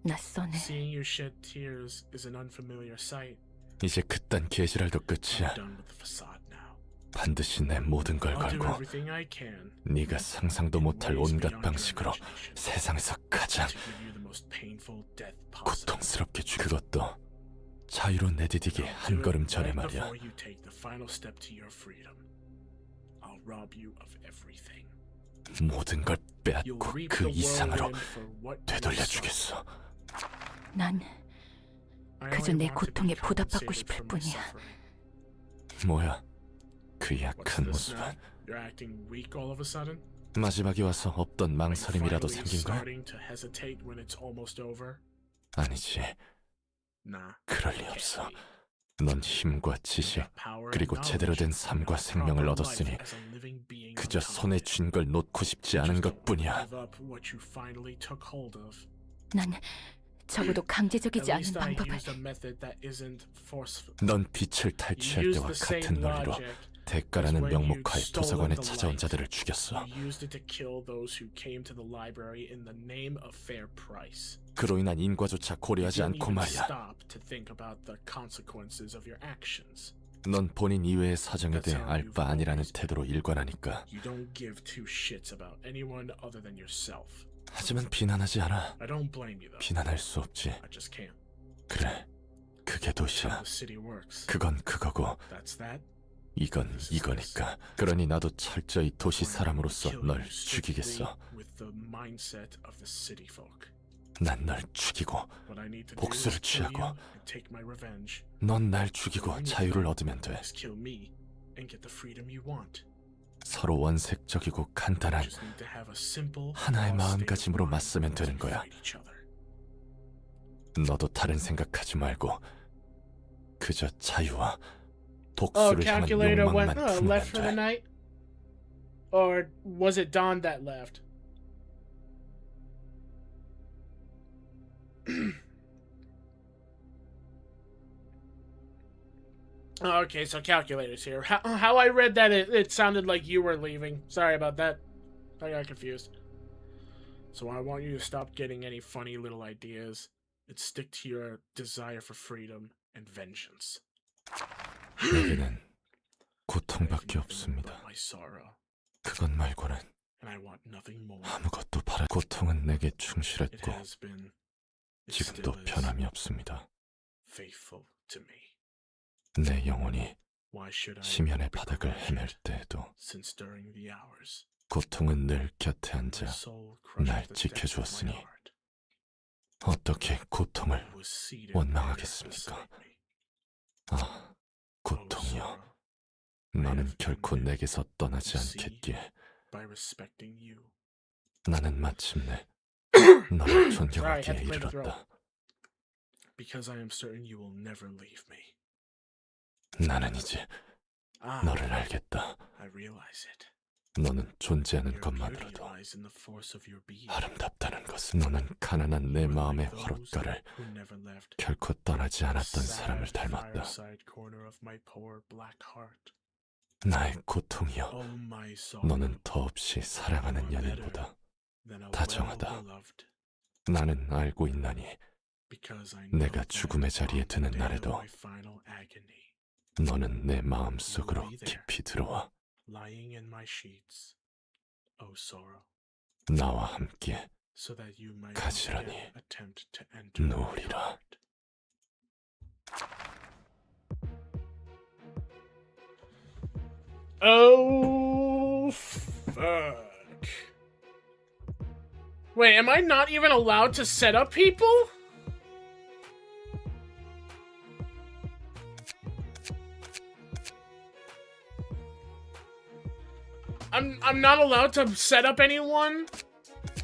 Speaker 4: 낯서네.
Speaker 1: Seeing you shed tears is an unfamiliar sight.
Speaker 2: 이제 그딴 개지랄도
Speaker 1: I'm
Speaker 2: 끝이야.
Speaker 1: done with the facade now.
Speaker 2: 반드시 내 모든 걸
Speaker 1: I'll do
Speaker 2: 걸고
Speaker 1: everything I can
Speaker 2: 네가 상상도 못할 온갖 방식으로 세상에서 가장
Speaker 1: to give you the most painful death possible.
Speaker 2: 고통스럽게 그것도 자유로 내디디기
Speaker 1: I'll
Speaker 2: 한
Speaker 1: do
Speaker 2: 걸음
Speaker 1: it
Speaker 2: 전에
Speaker 1: right
Speaker 2: 말이야.
Speaker 1: before you take the final step to your freedom. I'll rob you of everything.
Speaker 2: 모든 걸
Speaker 1: You'll
Speaker 2: 빼앗고
Speaker 1: reap
Speaker 2: 그
Speaker 1: the
Speaker 2: 이상으로
Speaker 1: whirlwind for what you
Speaker 2: 되돌려주겠어.
Speaker 4: 난
Speaker 1: I
Speaker 4: 그저
Speaker 1: only
Speaker 4: 내
Speaker 1: want to be
Speaker 4: 고통에 보답받고
Speaker 1: compensated
Speaker 4: 싶을
Speaker 1: for my
Speaker 4: 뿐이야.
Speaker 1: suffering.
Speaker 2: 뭐야? 그
Speaker 1: What's
Speaker 2: 약한
Speaker 1: this now?
Speaker 2: 모습은
Speaker 1: You're acting weak all of a sudden?
Speaker 2: 마지막에 와서 없던
Speaker 1: Like
Speaker 2: 망설임이라도
Speaker 1: finally
Speaker 2: 생긴 거야?
Speaker 1: starting to hesitate when it's almost over?
Speaker 2: 아니지.
Speaker 1: Nah.
Speaker 2: 그럴 리 없어. 넌 힘과 지식
Speaker 1: Power
Speaker 2: 그리고
Speaker 1: and
Speaker 2: 제대로 된
Speaker 1: knowledge,
Speaker 2: 삶과
Speaker 1: a
Speaker 2: 생명을
Speaker 1: proper
Speaker 2: 얻었으니
Speaker 1: life as a living being
Speaker 2: 그저
Speaker 1: on top
Speaker 2: 손에
Speaker 1: of it.
Speaker 2: 쥔 걸 놓고 싶지
Speaker 1: You
Speaker 2: 않은
Speaker 1: just don't
Speaker 2: 것뿐이야.
Speaker 1: give up what you finally took hold of.
Speaker 4: 난 적어도
Speaker 1: At
Speaker 4: 강제적이지 않은
Speaker 1: least I
Speaker 4: 방법을.
Speaker 1: used a method that isn't forceful.
Speaker 2: 넌 빛을
Speaker 1: You
Speaker 2: 탈취할
Speaker 1: used
Speaker 2: 때와
Speaker 1: the same
Speaker 2: 같은 논리로
Speaker 1: logic as
Speaker 2: 대가라는
Speaker 1: when you'd
Speaker 2: 명목하에
Speaker 1: stolen
Speaker 2: 도서관에
Speaker 1: the
Speaker 2: 찾아온
Speaker 1: light.
Speaker 2: 자들을 죽였어.
Speaker 1: You used it to kill those who came to the library in the name of fair price.
Speaker 2: 그로 인한 인과조차
Speaker 1: You
Speaker 2: 고려하지
Speaker 1: didn't
Speaker 2: 않고
Speaker 1: even
Speaker 2: 말이야.
Speaker 1: stop to think about the consequences of your actions.
Speaker 2: 넌 본인 이외의 사정에 대해
Speaker 1: That's how
Speaker 2: 알
Speaker 1: you've
Speaker 2: 바 아니라는
Speaker 1: always been.
Speaker 2: 태도로 일관하니까.
Speaker 1: You don't give two shits about anyone other than yourself.
Speaker 2: 하지만 비난하지 않아.
Speaker 1: I don't blame you though.
Speaker 2: 비난할 수 없지.
Speaker 1: I just can't.
Speaker 2: 그래, 그게
Speaker 1: How
Speaker 2: 도시야.
Speaker 1: the city works.
Speaker 2: 그건 그거고
Speaker 1: That's that.
Speaker 2: 이건 이거니까. 그러니 나도 철저히 도시 사람으로서
Speaker 1: Kill
Speaker 2: 널
Speaker 1: you strictly
Speaker 2: 죽이겠어.
Speaker 1: with the mindset of the city folk.
Speaker 2: 난 널 죽이고
Speaker 1: What I need to do
Speaker 2: 복수를
Speaker 1: is kill
Speaker 2: 취하고
Speaker 1: you and take my revenge.
Speaker 2: 넌 날 죽이고 자유를 얻으면 돼.
Speaker 1: Just kill me and get the freedom you want.
Speaker 2: 서로 원색적이고 간단한
Speaker 1: Just need to have a simple,
Speaker 2: 하나의
Speaker 1: raw state of
Speaker 2: 마음가짐으로
Speaker 1: mind
Speaker 2: 맞서면
Speaker 1: as we
Speaker 2: 되는 거야.
Speaker 1: fight each other.
Speaker 2: 너도 다른 생각하지 말고 그저 자유와
Speaker 1: Oh,
Speaker 2: 복수를 향한
Speaker 1: calculator
Speaker 2: 욕망만
Speaker 1: went
Speaker 2: 품으면
Speaker 1: left for the
Speaker 2: 돼.
Speaker 1: night? Or was it Dawn that left? Okay, so calculators here. How I read that, it sounded like you were leaving. Sorry about that. I got confused. So I want you to stop getting any funny little ideas and stick to your desire for freedom and vengeance.
Speaker 2: 내게는
Speaker 1: I have
Speaker 2: 고통밖에
Speaker 1: nothing
Speaker 2: 없습니다.
Speaker 1: but my sorrow,
Speaker 2: 그것 말고는
Speaker 1: and I want nothing more.
Speaker 2: 아무것도 바라. 고통은 내게
Speaker 1: It
Speaker 2: 충실했고
Speaker 1: has been, it
Speaker 2: 지금도
Speaker 1: still is
Speaker 2: 변함이 없습니다.
Speaker 1: faithful to me.
Speaker 2: 내 영혼이
Speaker 1: Why should I
Speaker 2: 심연의 바닥을
Speaker 1: begrudge
Speaker 2: 헤맬
Speaker 1: it,
Speaker 2: 때에도
Speaker 1: since during the hours
Speaker 2: 고통은 늘 곁에
Speaker 1: my
Speaker 2: 앉아
Speaker 1: soul crushes
Speaker 2: 날
Speaker 1: the depths of
Speaker 2: 지켜주었으니
Speaker 1: my heart?
Speaker 2: 어떻게 고통을
Speaker 1: It was seated
Speaker 2: 원망하겠습니까?
Speaker 1: there beside me.
Speaker 2: 아,
Speaker 1: Oh,
Speaker 2: 고통이여,
Speaker 1: sorrow,
Speaker 2: 너는 결코 내게서 떠나지
Speaker 1: to see
Speaker 2: 않겠기에
Speaker 1: by respecting you.
Speaker 2: 나는 마침내 너를
Speaker 1: Sorry, I
Speaker 2: 존경하기에
Speaker 1: had to clear the throat.
Speaker 2: 이르렀다.
Speaker 1: Because I am certain you will never leave me.
Speaker 2: 나는 이제
Speaker 1: Ah,
Speaker 2: 너를 알겠다.
Speaker 1: I realize it.
Speaker 2: 너는 존재하는
Speaker 1: Your beauty
Speaker 2: 것만으로도
Speaker 1: lies in the force of your being.
Speaker 2: 아름답다는 것은 너는 가난한 내
Speaker 1: You are
Speaker 2: 마음의
Speaker 1: like those
Speaker 2: 허락가를
Speaker 1: who never left
Speaker 2: 결코 떠나지
Speaker 1: the
Speaker 2: 않았던
Speaker 1: sad
Speaker 2: 사람을 닮았다.
Speaker 1: fireside corner of my poor black heart.
Speaker 2: 나의 고통이여,
Speaker 1: Oh, my sorrow.
Speaker 2: 너는 더없이 사랑하는
Speaker 1: You are better
Speaker 2: 연인보다
Speaker 1: than a
Speaker 2: 다정하다.
Speaker 1: well-beloved.
Speaker 2: 나는 알고 있나니
Speaker 1: Because I know
Speaker 2: 내가
Speaker 1: that
Speaker 2: 죽음의 자리에
Speaker 1: on the
Speaker 2: 드는
Speaker 1: day of
Speaker 2: 날에도
Speaker 1: my final agony,
Speaker 2: 너는 내 마음속으로
Speaker 1: You will be there.
Speaker 2: 깊이 들어와
Speaker 1: lying in my sheets, oh sorrow,
Speaker 2: 나와 함께
Speaker 1: so that you might
Speaker 2: 가지런히
Speaker 1: again attempt to enter my
Speaker 2: 누우리라.
Speaker 1: heart. Oh, fuck. Wait, am I not even allowed to set up people? I'm not allowed to set up anyone?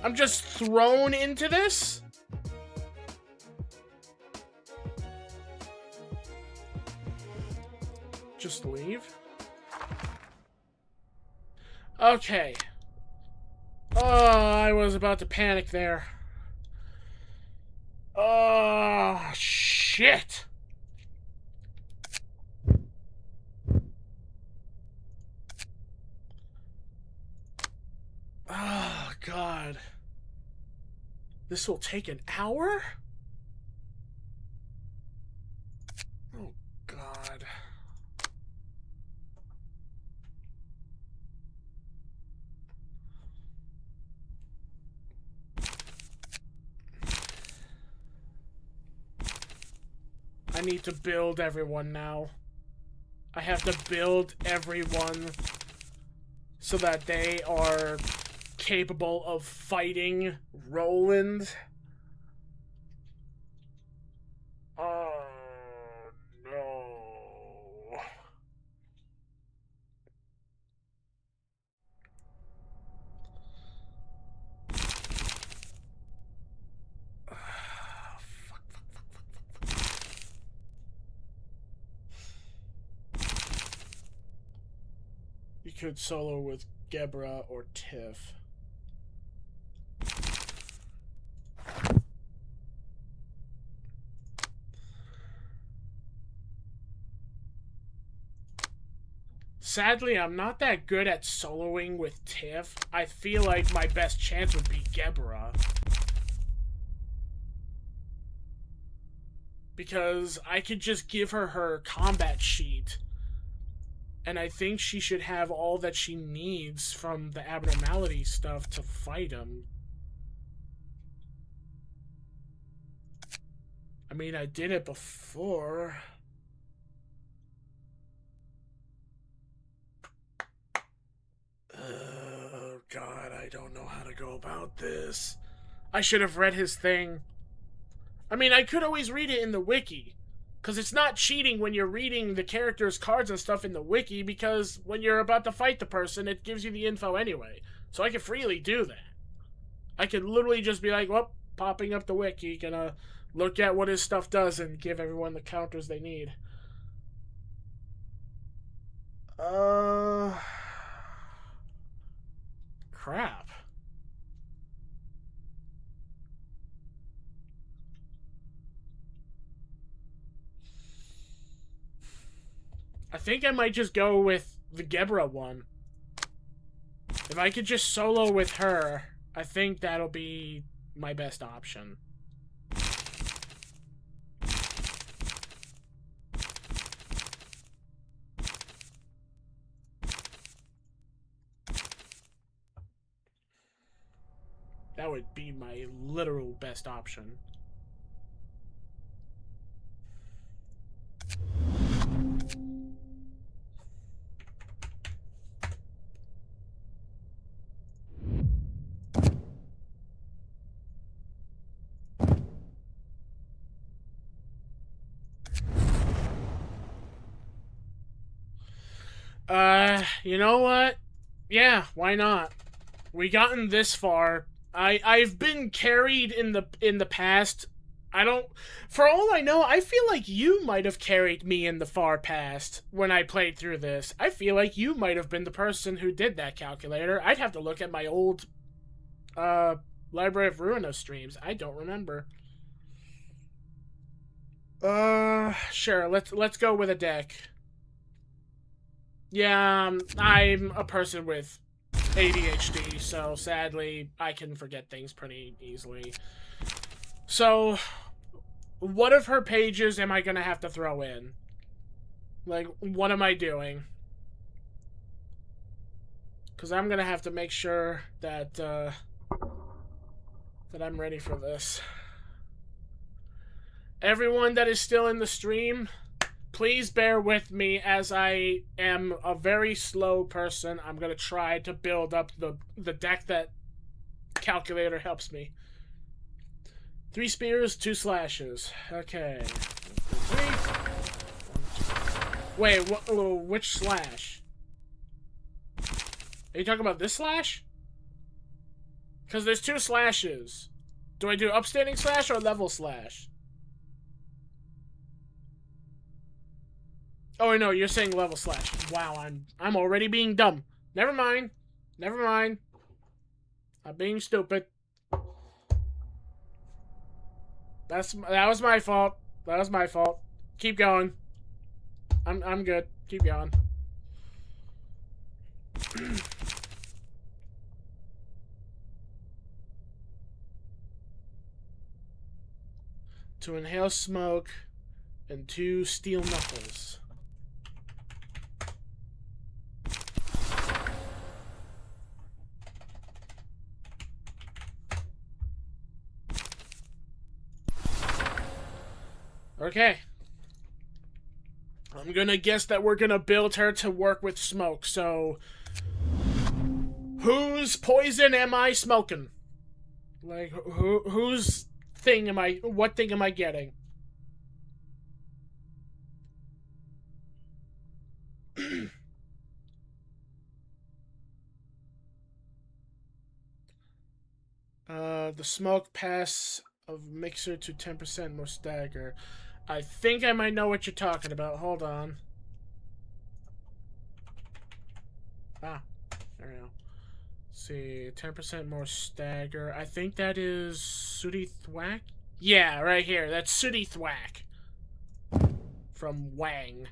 Speaker 1: I'm just thrown into this? Just leave? Okay. Oh, I was about to panic there. Oh, shit. Oh, God. This will take an hour? Oh, God. I need to build everyone now. I have to build everyone so that they are capable of fighting Roland. Oh, no. You could solo with Gebra or Tiff. Sadly, I'm not that good at soloing with Tiff. I feel like my best chance would be Gebra. Because I could just give her combat sheet. And I think she should have all that she needs from the abnormality stuff to fight him. I mean, I did it before. Oh, God, I don't know how to go about this. I should have read his thing. I mean, I could always read it in the wiki. Because it's not cheating when you're reading the characters' cards and stuff in the wiki, because when you're about to fight the person, it gives you the info anyway. So I could freely do that. I could literally just be like, well, popping up the wiki, gonna look at what his stuff does and give everyone the counters they need. Crap. I think I might just go with the Gebra one. If I could just solo with her, I think that'll be my best option. That would be my literal best option. You know what? Yeah, why not? We gotten this far. I've been carried in the past. I don't, for all I know, I feel like you might have carried me in the far past when I played through this. I feel like you might have been the person who did that calculator. I'd have to look at my old Library of Ruina streams. I don't remember. Sure, let's go with a deck. Yeah, I'm a person with ADHD, so sadly, I can forget things pretty easily. So, what of her pages am I gonna have to throw in? Like, what am I doing? Because I'm gonna have to make sure that, that I'm ready for this. Everyone that is still in the stream, please bear with me as I am a very slow person. I'm going to try to build up the deck that calculator helps me. 3 spears, 2 slashes. Okay. 3. Wait, which slash? Are you talking about this slash? Because there's 2 slashes. Do I do upstanding slash or level slash? Oh no, you're saying level slash. Wow, I'm already being dumb. Never mind. Never mind. I'm being stupid. That was my fault. That was my fault. Keep going. I'm good. Keep going. to inhale smoke, and 2 steel knuckles. Okay. I'm gonna guess that we're gonna build her to work with smoke, so... Whose poison am I smoking? Like, whose thing am I... What thing am I getting? The smoke pass of mixer to 10% more stagger. I think I might know what you're talking about. Hold on. Ah, there we go. See, 10% more stagger. I think that is Sooty Thwack? Yeah, right here. That's Sooty Thwack. From Wang.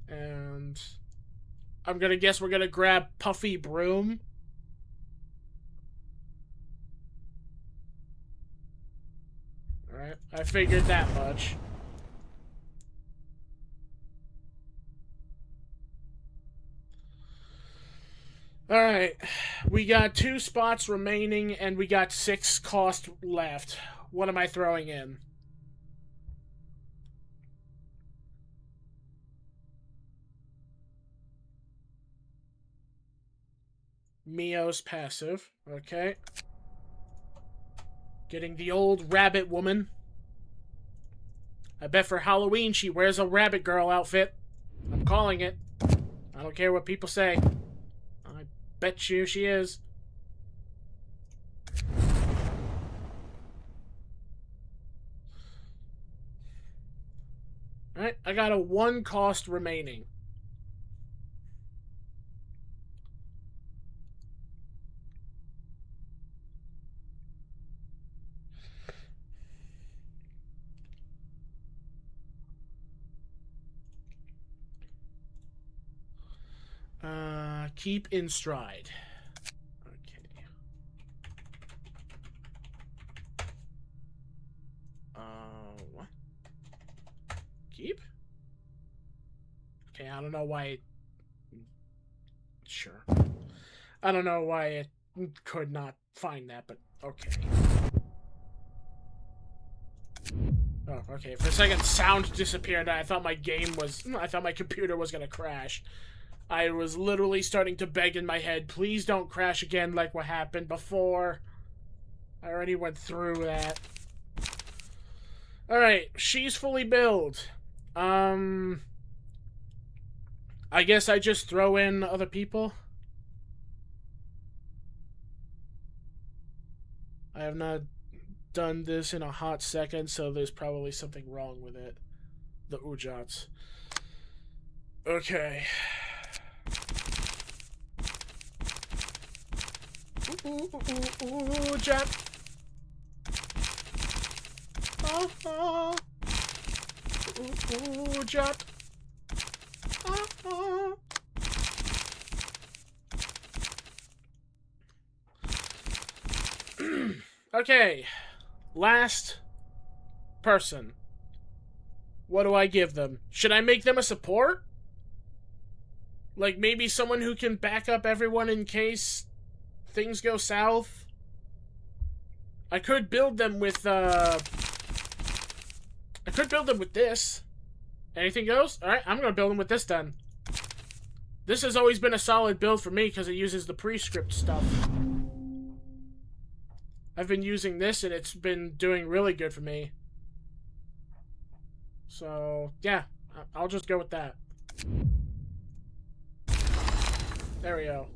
Speaker 1: And I'm gonna guess we're gonna grab Puffy Broom. Alright, I figured that much. Alright, we got 2 spots remaining and we got 6 cost left. What am I throwing in? Mio's passive. Okay. Getting the old rabbit woman. I bet for Halloween she wears a rabbit girl outfit. I'm calling it. I don't care what people say. I bet you she is. Alright, I got a 1 cost remaining. Keep in stride. Okay. What? Keep? Okay, I don't know why it... Sure. I don't know why it could not find that, but okay. Oh, okay. For a second, sound disappeared. I thought my game was... I thought my computer was gonna crash. I was literally starting to beg in my head, please don't crash again like what happened before. I already went through that. Alright, she's fully built. I guess I just throw in other people. I have not done this in a hot second, so there's probably something wrong with it. The Ujats. Okay. Ujat. Ujat. Okay. Last person. What do I give them? Should I make them a support? Like maybe someone who can back up everyone in case things go south? I could build them with this. Anything goes? Alright, I'm gonna build them with this then. This has always been a solid build for me because it uses the prescript stuff. I've been using this and it's been doing really good for me. So, yeah. I'll just go with that. There we go.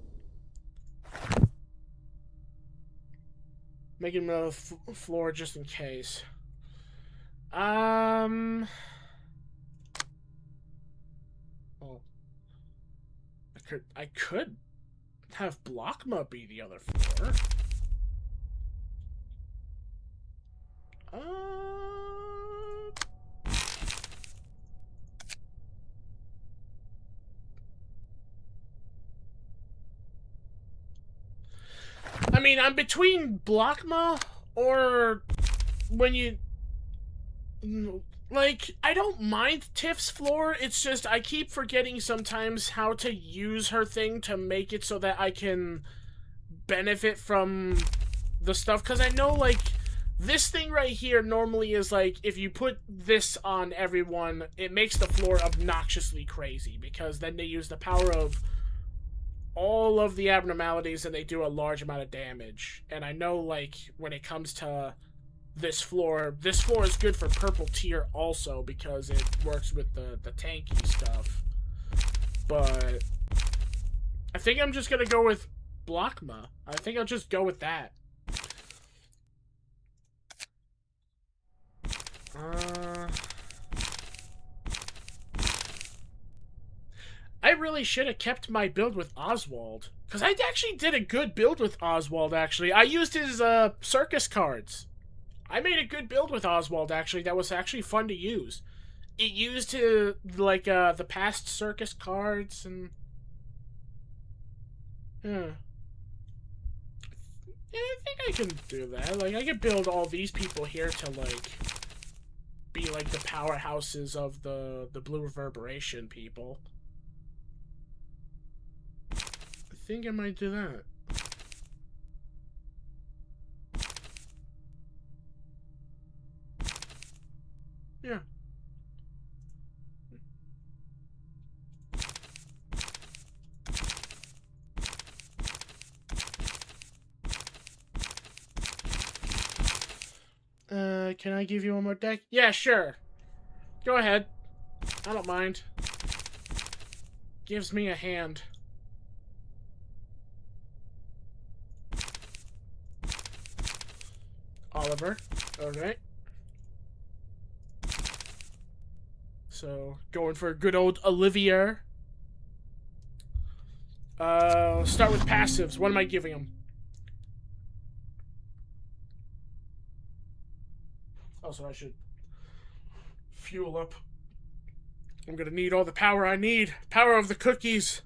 Speaker 1: Making another floor just in case. Oh. I could have Blockma be the other floor. I mean, I'm between Blockma or when you... Like, I don't mind Tiff's floor, it's just I keep forgetting sometimes how to use her thing to make it so that I can benefit from the stuff, because I know, like, this thing right here normally is, like, if you put this on everyone, it makes the floor obnoxiously crazy, because then they use the power of all of the abnormalities and they do a large amount of damage. And I know, like, when it comes to this floor is good for purple tier also, because it works with the tanky stuff. But I think I'm just gonna go with Blockma. I think I'll just go with that. I really should have kept my build with Oswald, because I actually did a good build with Oswald, actually. I used his circus cards. I made a good build with Oswald, actually. That was actually fun to use. It used to, like, the past circus cards, and... Yeah. Yeah, I think I can do that. Like, I could build all these people here to, like, be, like, the powerhouses of the Blue Reverberation people. I think I might do that. Yeah. Can I give you one more deck? Yeah, sure. Go ahead. I don't mind. Gives me a hand. Oliver. Alright. So, going for a good old Olivier. Start with passives. What am I giving him? Also, I should fuel up. I'm gonna need all the power I need. Power of the cookies.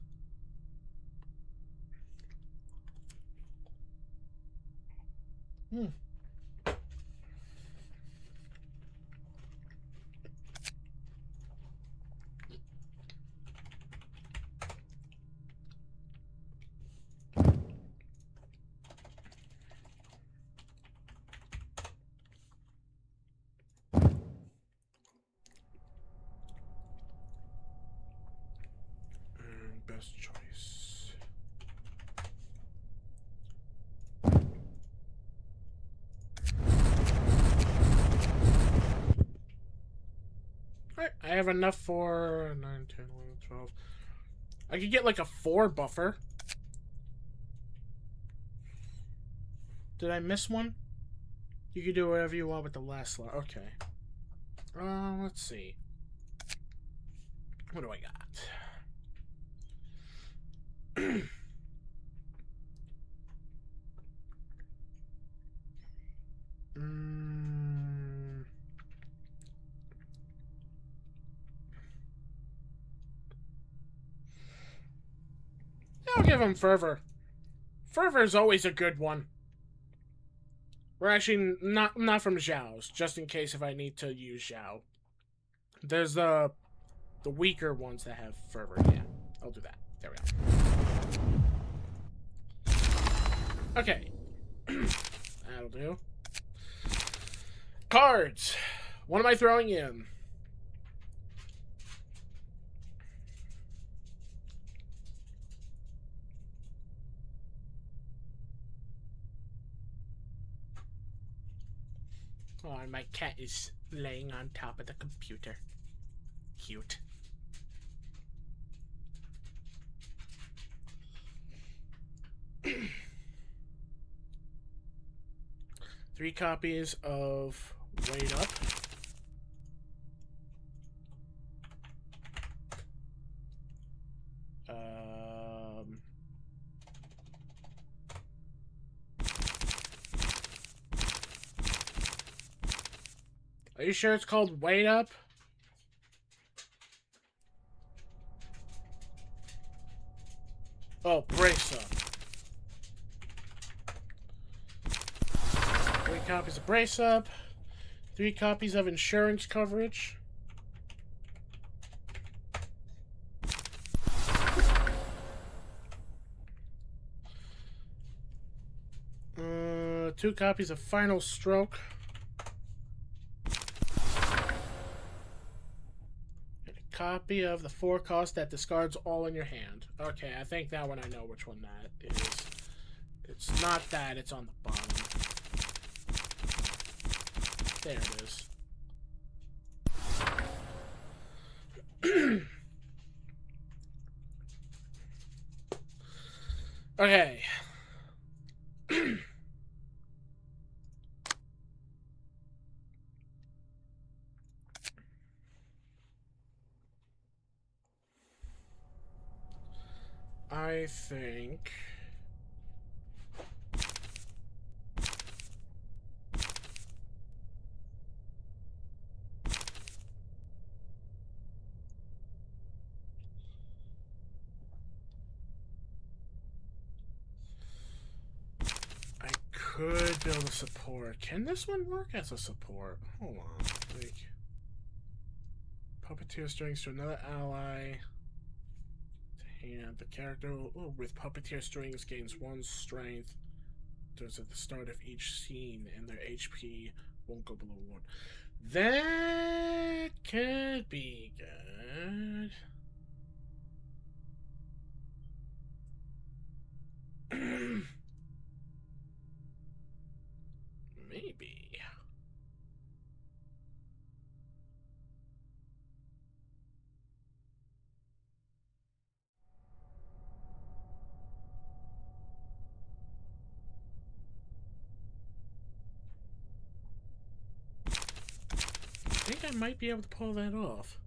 Speaker 1: Best choice. Alright, I have enough for 9, 10, 11, 12. I could get like a 4 buffer. Did I miss one? You can do whatever you want with the last slot. Okay. Let's see. What do I got? I'll give him Fervor. Fervor is always a good one. We're actually not from Zhao's, just in case if I need to use Zhao. There's the weaker ones that have Fervor. Yeah, I'll do that. There we go. Okay. That'll do. Cards. What am I throwing in? Oh, and my cat is laying on top of the computer. Cute. Three copies of Wait Up. Are you sure it's called Wait Up? Oh, Brace Up. copies of brace up. 3 copies of insurance coverage. Uh, 2 copies of final stroke. And a copy of the 4 cost that discards all in your hand. Okay, I think that one I know which one that is. It's not that, it's on the bottom. There it is. Okay. I think... I could build a support. Can this one work as a support? Hold on. Like, puppeteer strings to another ally. To hand. The character with puppeteer strings gains 1 strength. Does at the start of each scene, and their HP won't go below 1. That could be good. Maybe. I think I might be able to pull that off.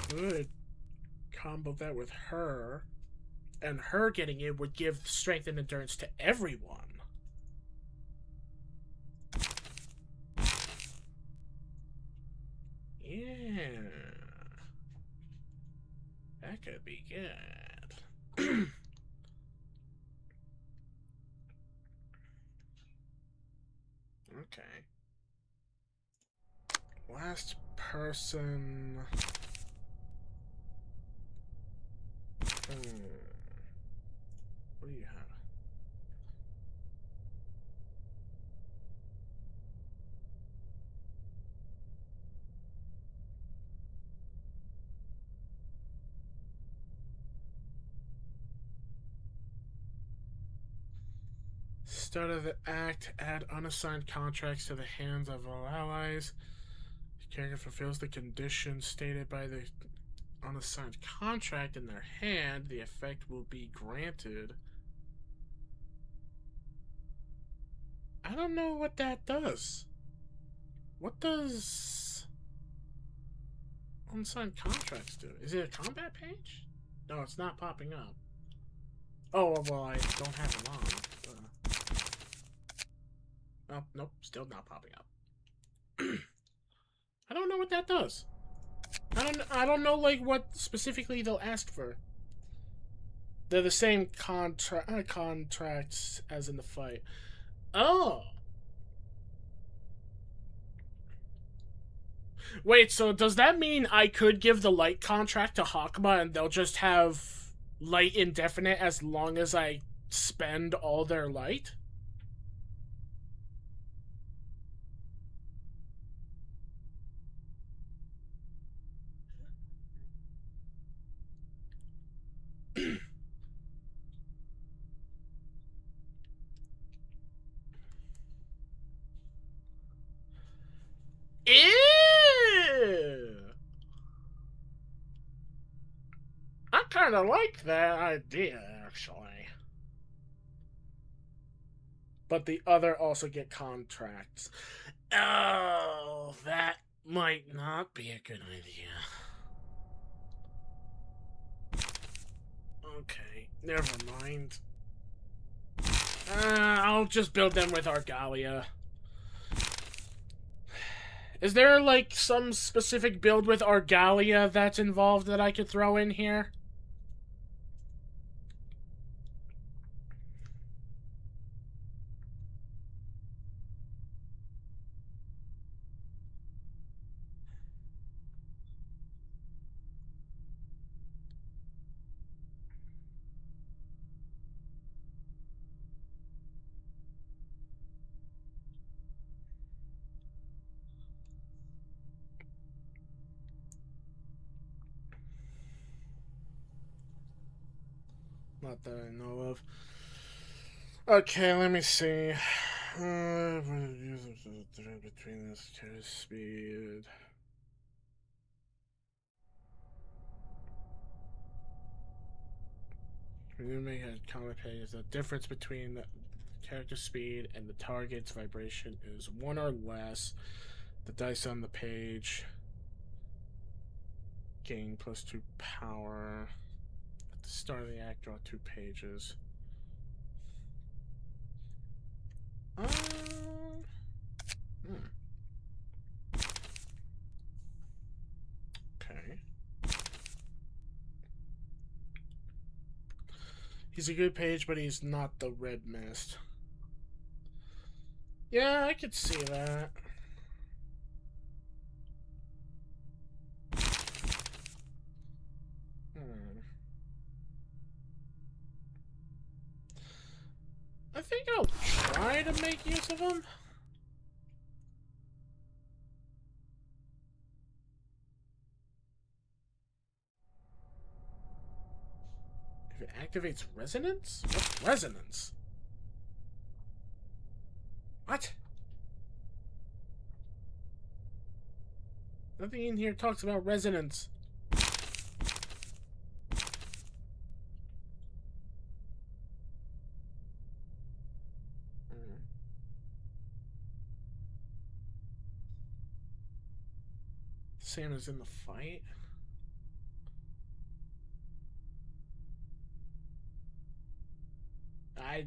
Speaker 1: Could combo that with her, and her getting it would give strength and endurance to everyone. Yeah. That could be good. Okay. Last person... What do you have? Start of the act, add unassigned contracts to the hands of all allies. The character fulfills the conditions stated by the unassigned contract in their hand. The effect will be granted. I don't know what that does. What does unsigned contracts do? Is it a combat page? No, it's not popping up. Oh, well, I don't have it on. Oh, nope, still not popping up. I don't know what that does. I don't know, like, what specifically they'll ask for. They're the same contracts as in the fight. Oh. Wait, so does that mean I could give the light contract to Hakama and they'll just have light indefinite as long as I spend all their light? Ew! I kind of like that idea, actually. But the other also get contracts. Oh, that might not be a good idea. Okay, never mind. I'll just build them with Argalia. Is there, like, some specific build with Argalia that's involved that I could throw in here? Not that I know of. Okay, let me see. Between this carry speed. We're gonna make a comment page. The difference between the character speed and the target's vibration is 1 or less. The dice on the page gain +2 power. At the start of the act, draw 2 pages. Okay. He's a good page, but he's not the red mist. Yeah, I could see that. I think I'll try to make use of him. If it activates resonance? What's resonance? What? Nothing in here talks about resonance. Same as in the fight. I...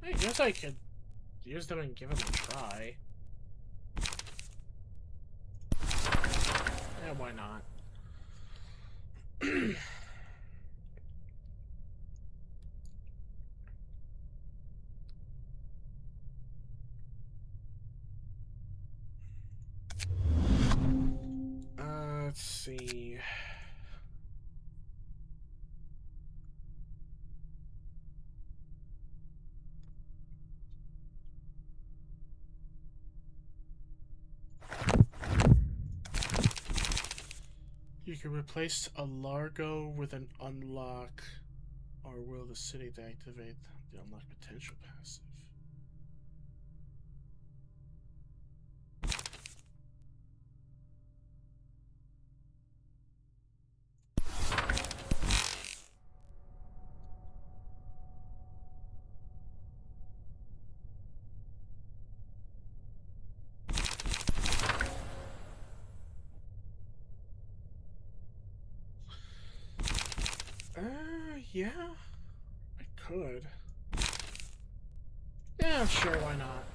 Speaker 1: I guess I could use them and give them a try. Yeah, why not? Let's see. You can replace a Largo with an unlock, or will the city to activate the unlock potential passive? Yeah, I could. Yeah, sure, why not?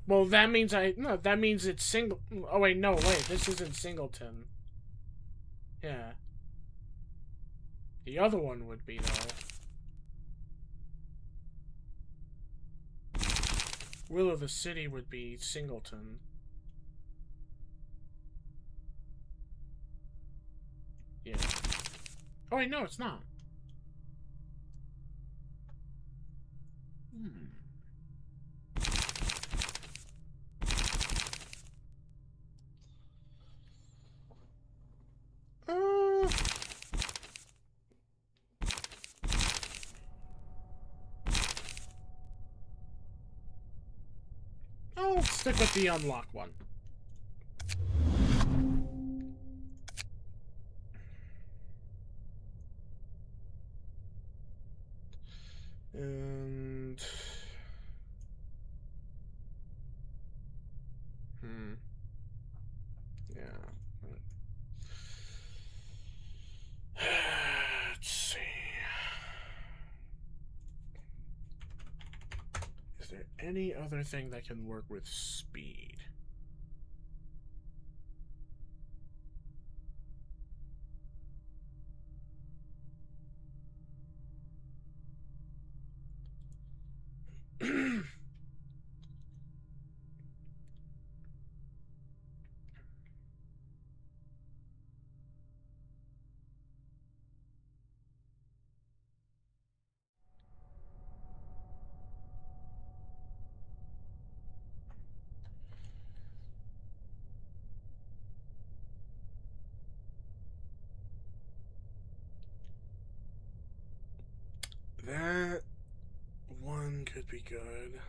Speaker 1: Well, that means no, that means it's single. Oh, wait, no, wait, this isn't Singleton. Yeah. The other one would be, though. Will of the City would be Singleton. Yeah. Oh, wait, no, it's not. Uh, stick with the unlock one. And yeah. Let's see. Is there any other thing that can work with speed? That one could be good.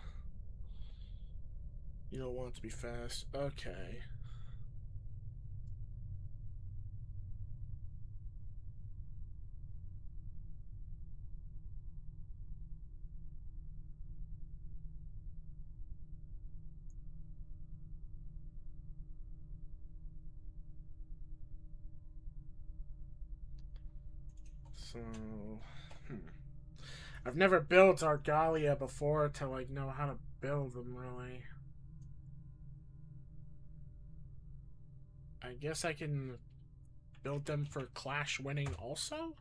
Speaker 1: You don't want it to be fast. Okay. So, I've never built Argalia before to like know how to build them really. I guess I can build them for Clash winning also?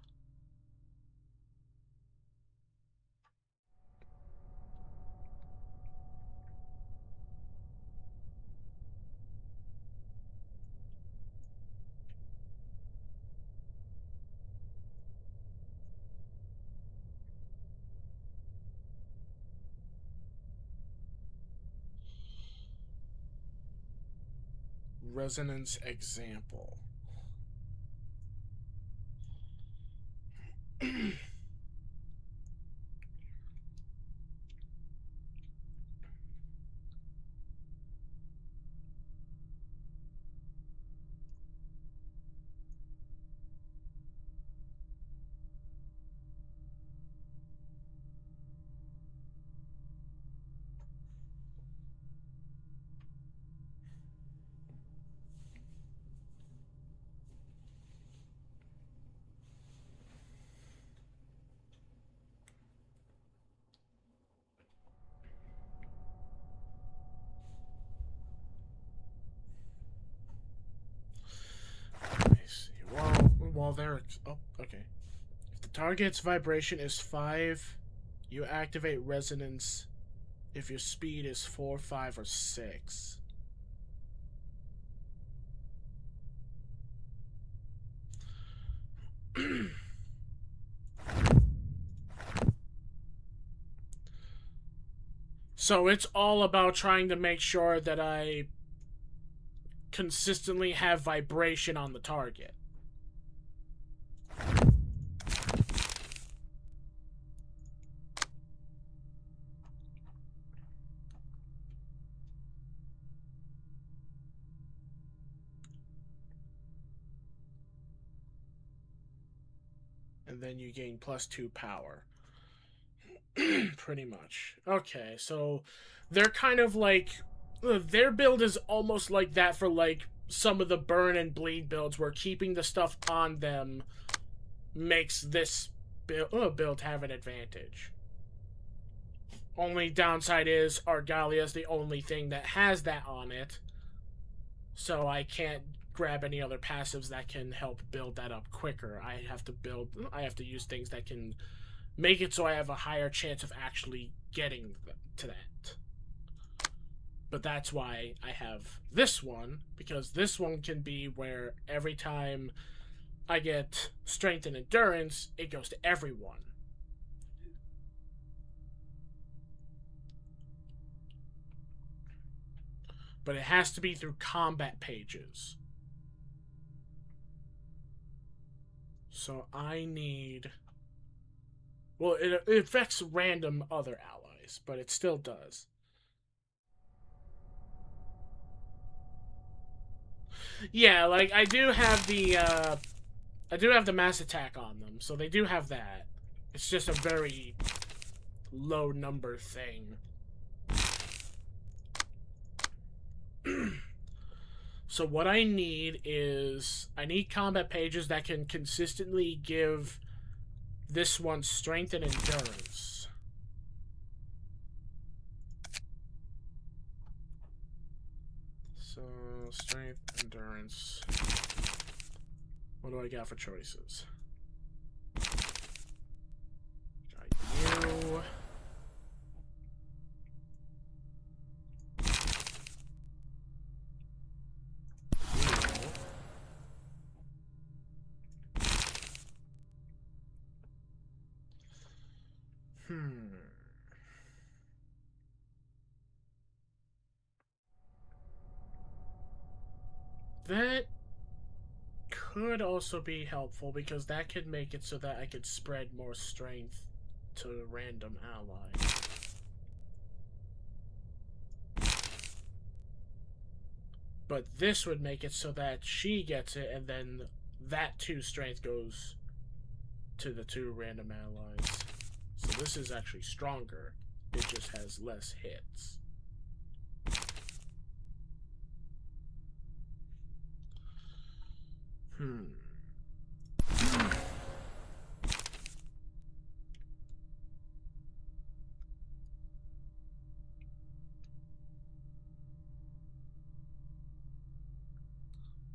Speaker 1: Resonance example. Let me see. While they're... Oh, okay. If the target's vibration is 5, you activate resonance if your speed is 4, 5, or 6. So it's all about trying to make sure that I consistently have vibration on the target. And then you gain +2 power. Pretty much. Okay, so they're kind of like... Their build is almost like that for like some of the burn and bleed builds where keeping the stuff on them makes this build have an advantage. Only downside is Argalia is the only thing that has that on it. So I can't grab any other passives that can help build that up quicker. I have to use things that can make it so I have a higher chance of actually getting to that. But that's why I have this one, because this one can be where every time I get strength and endurance, it goes to everyone. But it has to be through combat pages. So I need... Well, it affects random other allies, but it still does. Yeah, like I do have the mass attack on them, so they do have that. It's just a very low number thing. So what I need is I need combat pages that can consistently give this one strength and endurance. So strength, endurance. What do I got for choices? Got you. That could also be helpful because that could make it so that I could spread more strength to random allies. But this would make it so that she gets it and then that 2 strength goes to the 2 random allies. So this is actually stronger. It just has less hits.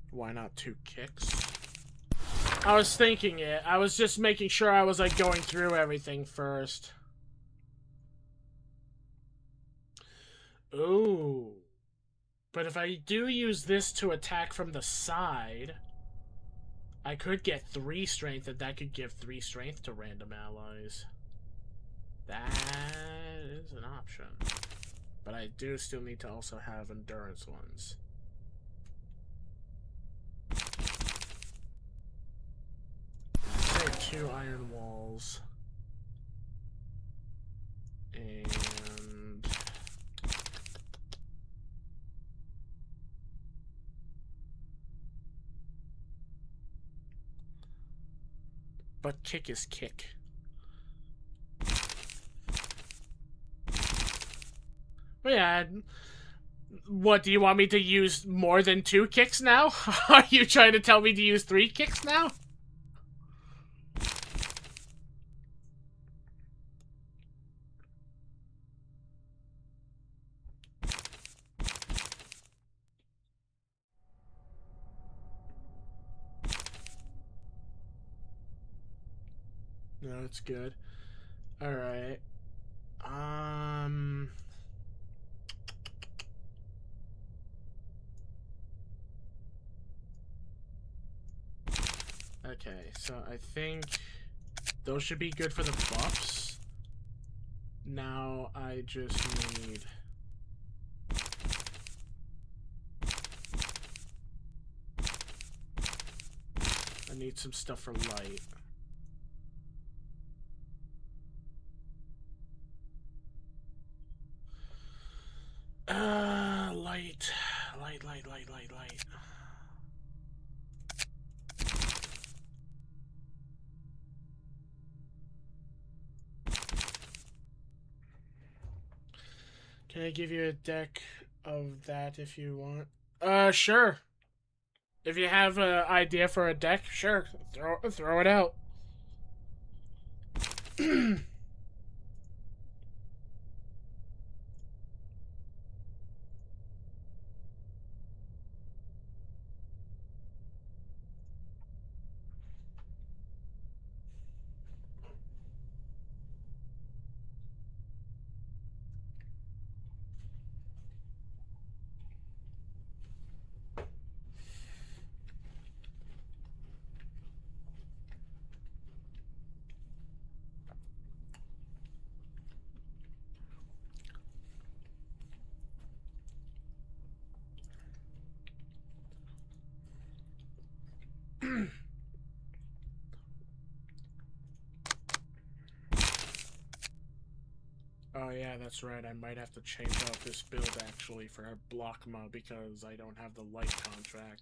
Speaker 1: Why not 2 kicks? I was thinking it. I was just making sure I was like going through everything first. Ooh. But if I do use this to attack from the side, I could get 3 strength, and that could give 3 strength to random allies. That is an option. But I do still need to also have endurance ones. Say 2 iron walls. And but kick is kick. But yeah, what, do you want me to use more than 2 kicks now? Are you trying to tell me to use 3 kicks now? No, it's good. Alright. Okay, so I think those should be good for the buffs. Now I just need... I need some stuff for light. Light. Light. Can I give you a deck of that if you want? Sure. If you have an idea for a deck, sure. Throw it out. Oh yeah, that's right. I might have to change out this build actually for a block mod because I don't have the light contract.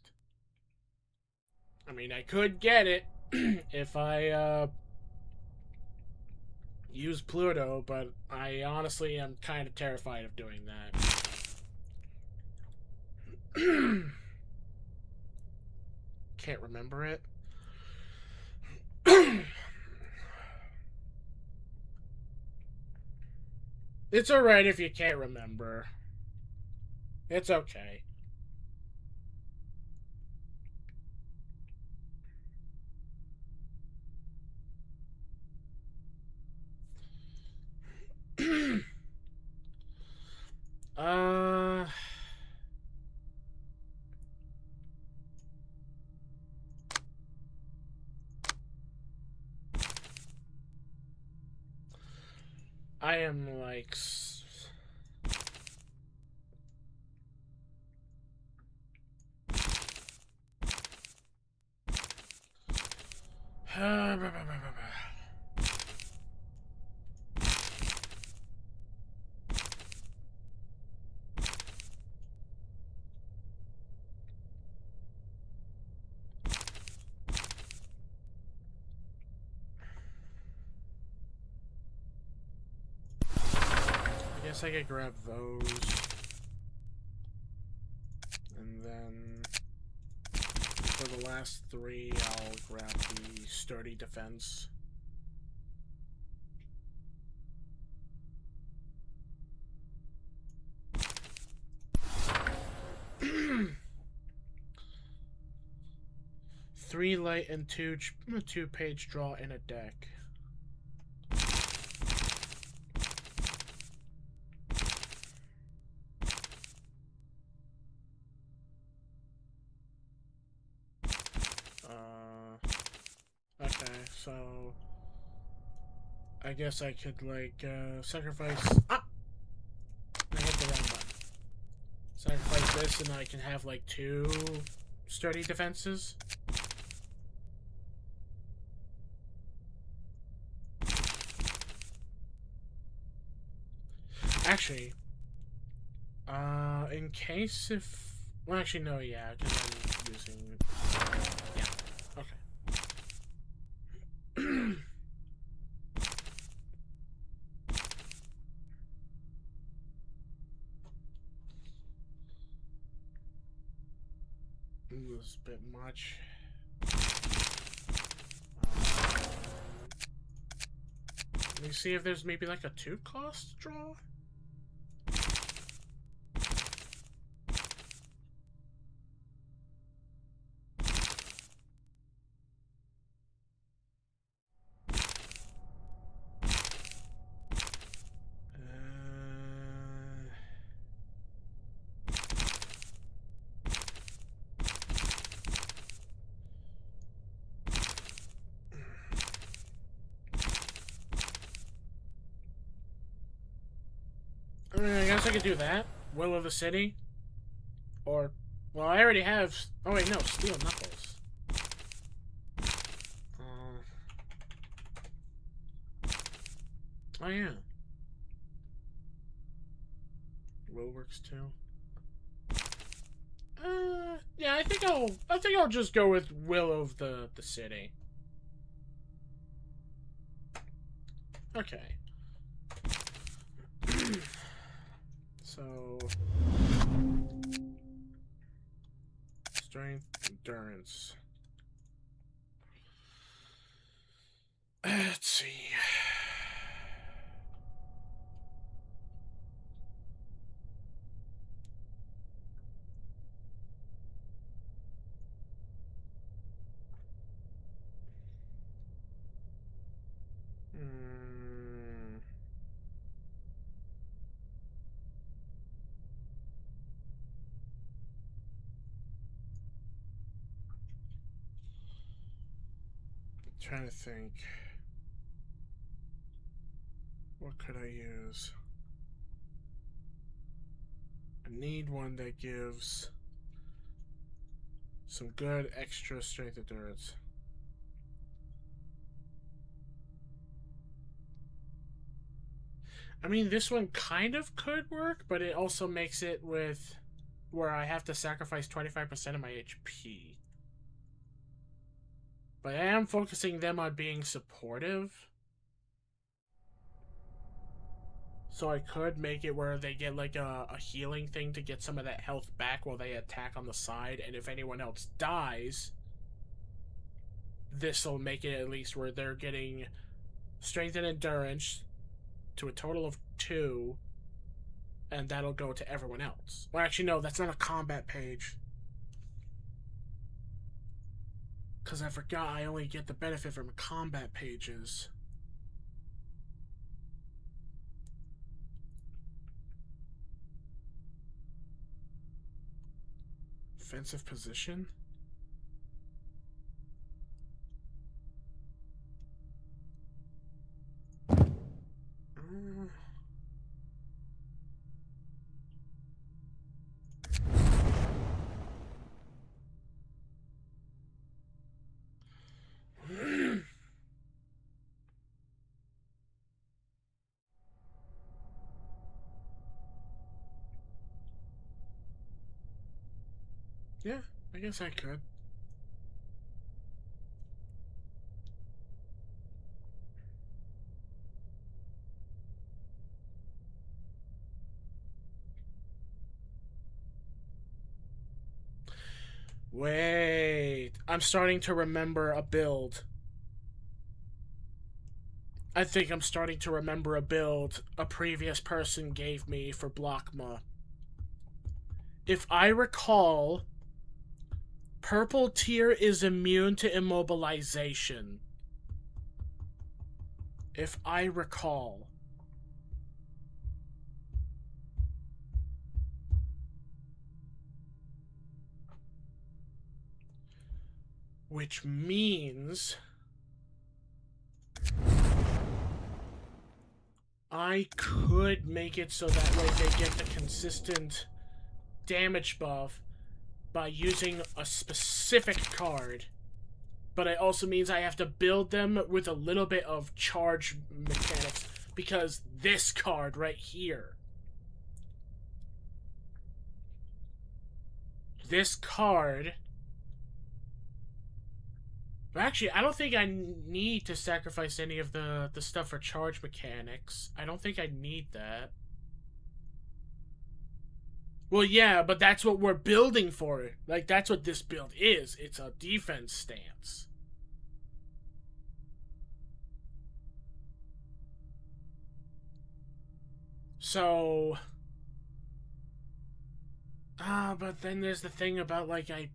Speaker 1: I mean, I could get it if I use Pluto, but I honestly am kind of terrified of doing that. Can't remember it. It's alright if you can't remember. It's okay. uh... I am like... I guess I could grab those. And then for the last 3, I'll grab the sturdy defense. Three light and two page draw in a deck. Okay, so I guess I could like sacrifice. Ah, I hit the wrong button. Sacrifice this, and I can have like 2 sturdy defenses. Actually, in case if... Well, actually, no, yeah, because I'm using... Yeah, okay. This is a bit much. Let me see if there's maybe like a 2-cost draw? I guess I could do that. Will of the City. Or, well, I already have... Oh, wait, no. Steel Knuckles. Oh, yeah. Will works, too. Yeah, I think I'll just go with Will of the City. Okay. So... Strength, endurance. Let's see. Trying to think. What could I use? I need one that gives some good extra strength endurance. I mean, this one kind of could work, but it also makes it with where I have to sacrifice 25% of my HP. But I am focusing them on being supportive. So I could make it where they get like a healing thing to get some of that health back while they attack on the side. And if anyone else dies, this will make it at least where they're getting strength and endurance to a total of 2. And that'll go to everyone else. Well, actually, no, that's not a combat page. Because I forgot I only get the benefit from combat pages. Defensive position? Yeah, I guess I could. Wait, I'm starting to remember a build. I think I'm starting to remember a build a previous person gave me for Blockma. If I recall, purple tier is immune to immobilization. If I recall. Which means I could make it so that way they get the consistent damage buff by using a specific card. But it also means I have to build them with a little bit of charge mechanics, because this card right here, this card, actually, I don't think I need to sacrifice any of the stuff for charge mechanics. I don't think I need that. Well, yeah, but that's what we're building for. Like, that's what this build is. It's a defense stance. So... but then there's the thing about, like, I'm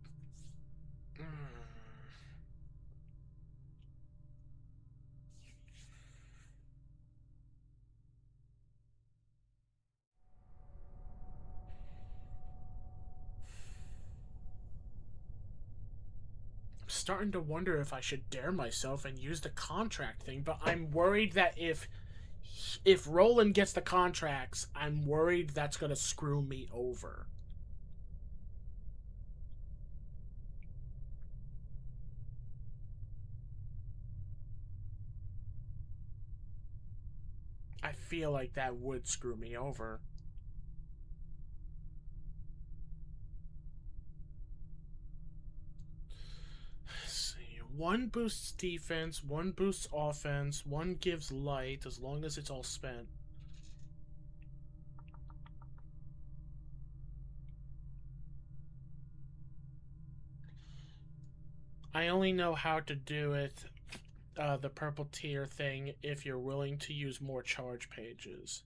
Speaker 1: starting to wonder if I should dare myself and use the contract thing, but I'm worried that if Roland gets the contracts, I'm worried that's gonna screw me over. I feel like that would screw me over. Let's see. 1 boosts defense, 1 boosts offense, 1 gives light, as long as it's all spent. I only know how to do it, the purple tier thing, if you're willing to use more charge pages.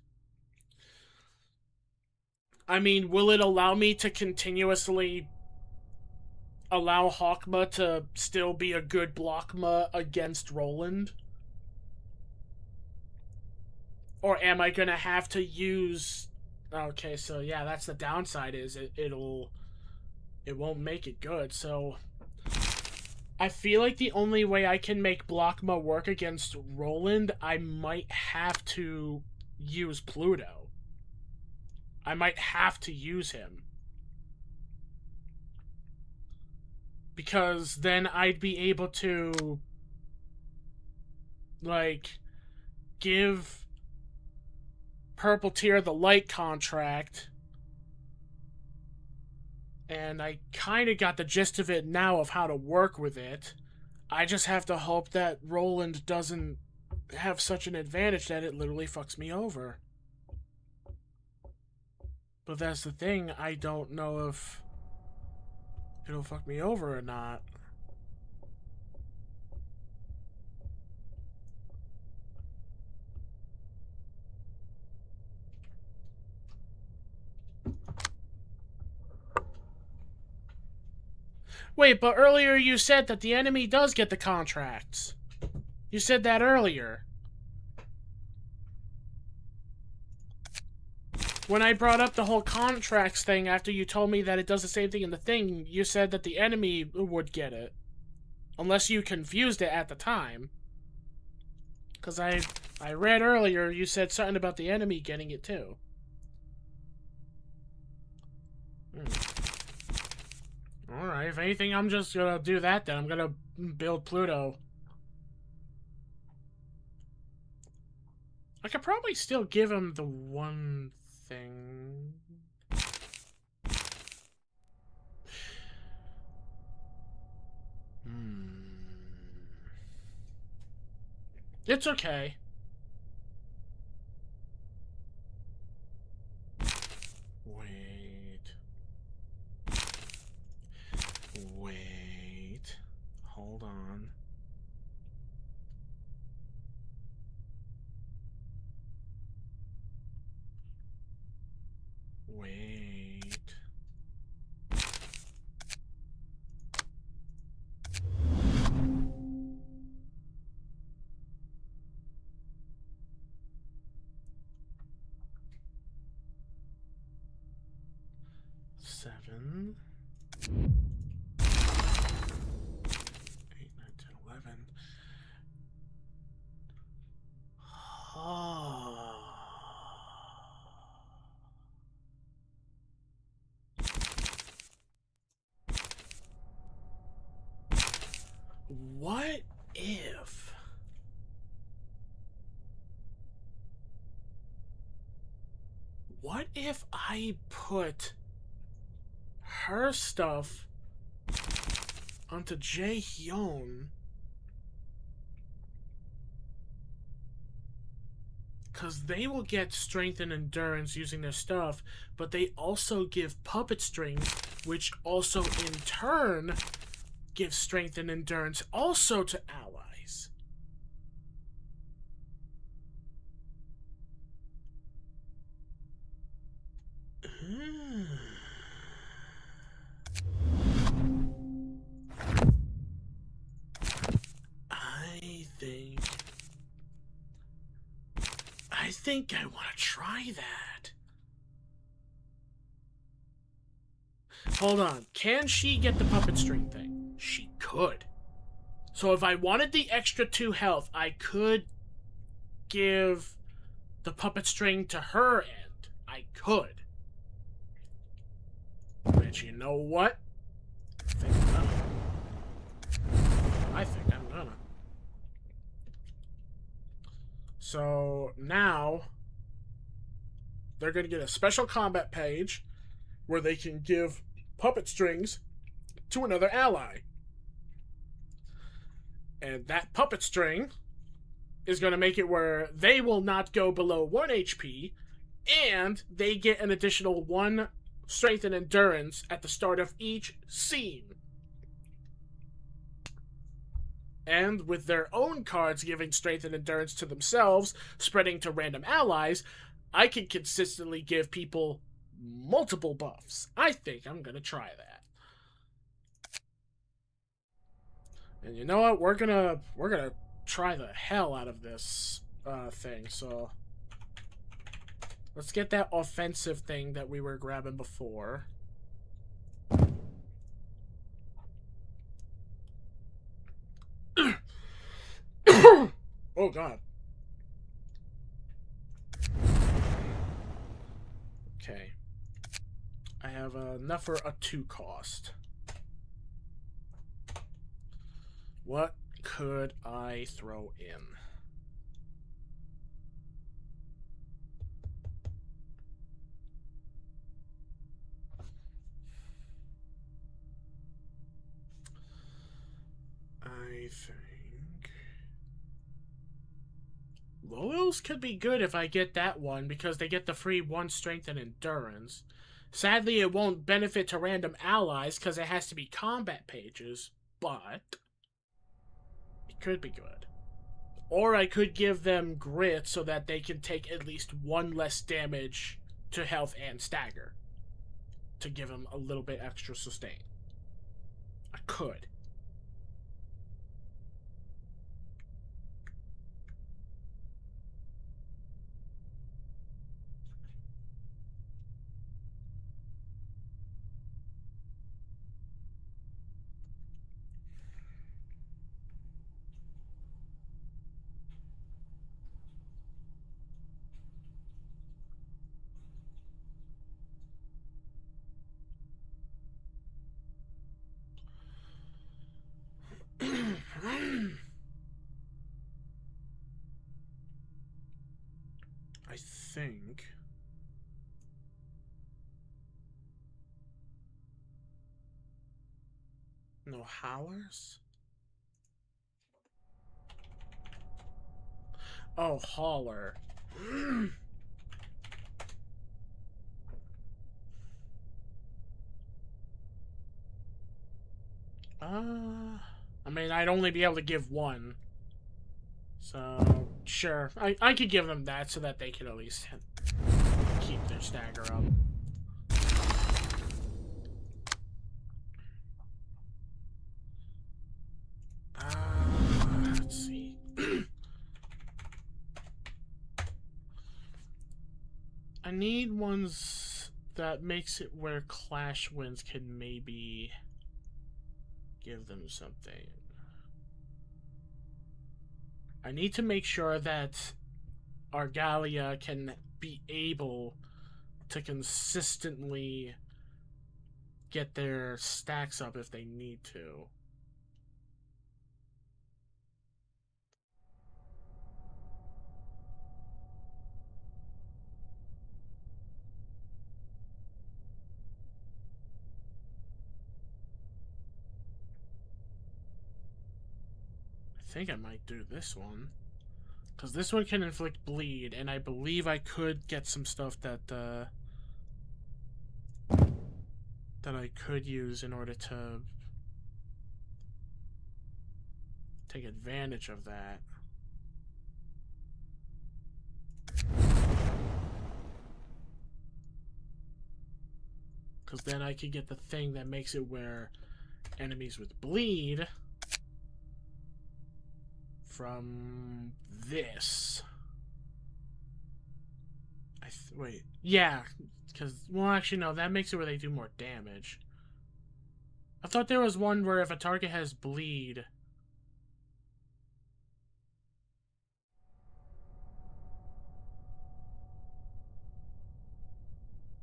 Speaker 1: I mean, will it allow me to continuously allow Hawkma to still be a good Blockma against Roland? Or am I gonna have to use... Okay, so yeah, that's the downside, is it won't make it good, so... I feel like the only way I can make Blockma work against Roland, I might have to use Pluto. I might have to use him. Because then I'd be able to, like, give Purple Tier the light contract. And I kind of got the gist of it now of how to work with it. I just have to hope that Roland doesn't have such an advantage that it literally fucks me over. But that's the thing, I don't know if it'll fuck me over or not. Wait, but earlier you said that the enemy does get the contracts. You said that earlier. When I brought up the whole contracts thing after you told me that it does the same thing in the thing, you said that the enemy would get it. Unless you confused it at the time. Because I read earlier you said something about the enemy getting it too. Alright, if anything, I'm just gonna do that then. I'm gonna build Pluto. I could probably still give him the one thing. It's okay. Wait. Hold on. Wait. Seven. 8, 9, 10, 11. What if... What if I put her stuff onto Jae-hyun? Because they will get strength and endurance using their stuff, but they also give puppet strings, which also in turn gives strength and endurance also to allies. I think I want to try that. Hold on. Can she get the puppet string thing? She could. So if I wanted the extra 2 health, I could give the puppet string to her end. I could. But you know what? I think I'm gonna. So now they're gonna get a special combat page where they can give puppet strings to another ally. And that puppet string is going to make it where they will not go below 1 HP, and they get an additional 1 strength and endurance at the start of each scene. And with their own cards giving strength and endurance to themselves, spreading to random allies, I can consistently give people multiple buffs. I think I'm going to try that. And you know what? We're gonna try the hell out of this thing. So let's get that offensive thing that we were grabbing before. Oh god. Okay. I have enough for a 2 cost. What could I throw in? I I think Loyals could be good if I get that one, because they get the free 1 strength and endurance. Sadly, it won't benefit to random allies because it has to be combat pages, but it could be good. Or I could give them grit so that they can take at least 1 less damage to health and stagger, to give them a little bit extra sustain. I could. I think no howlers. Oh, hauler. I mean, I'd only be able to give 1. So, sure. I could give them that so that they can at least keep their stagger up. Let's see. I need ones that makes it where Clash Winds can maybe give them something. I need to make sure that Argalia can be able to consistently get their stacks up if they need to. I think I might do this one, because this one can inflict bleed, and I believe I could get some stuff that that I could use in order to take advantage of that. Because then I could get the thing that makes it where enemies with bleed from this. Wait. Yeah. Because, well, actually, no. That makes it where they do more damage. I thought there was one where if a target has bleed...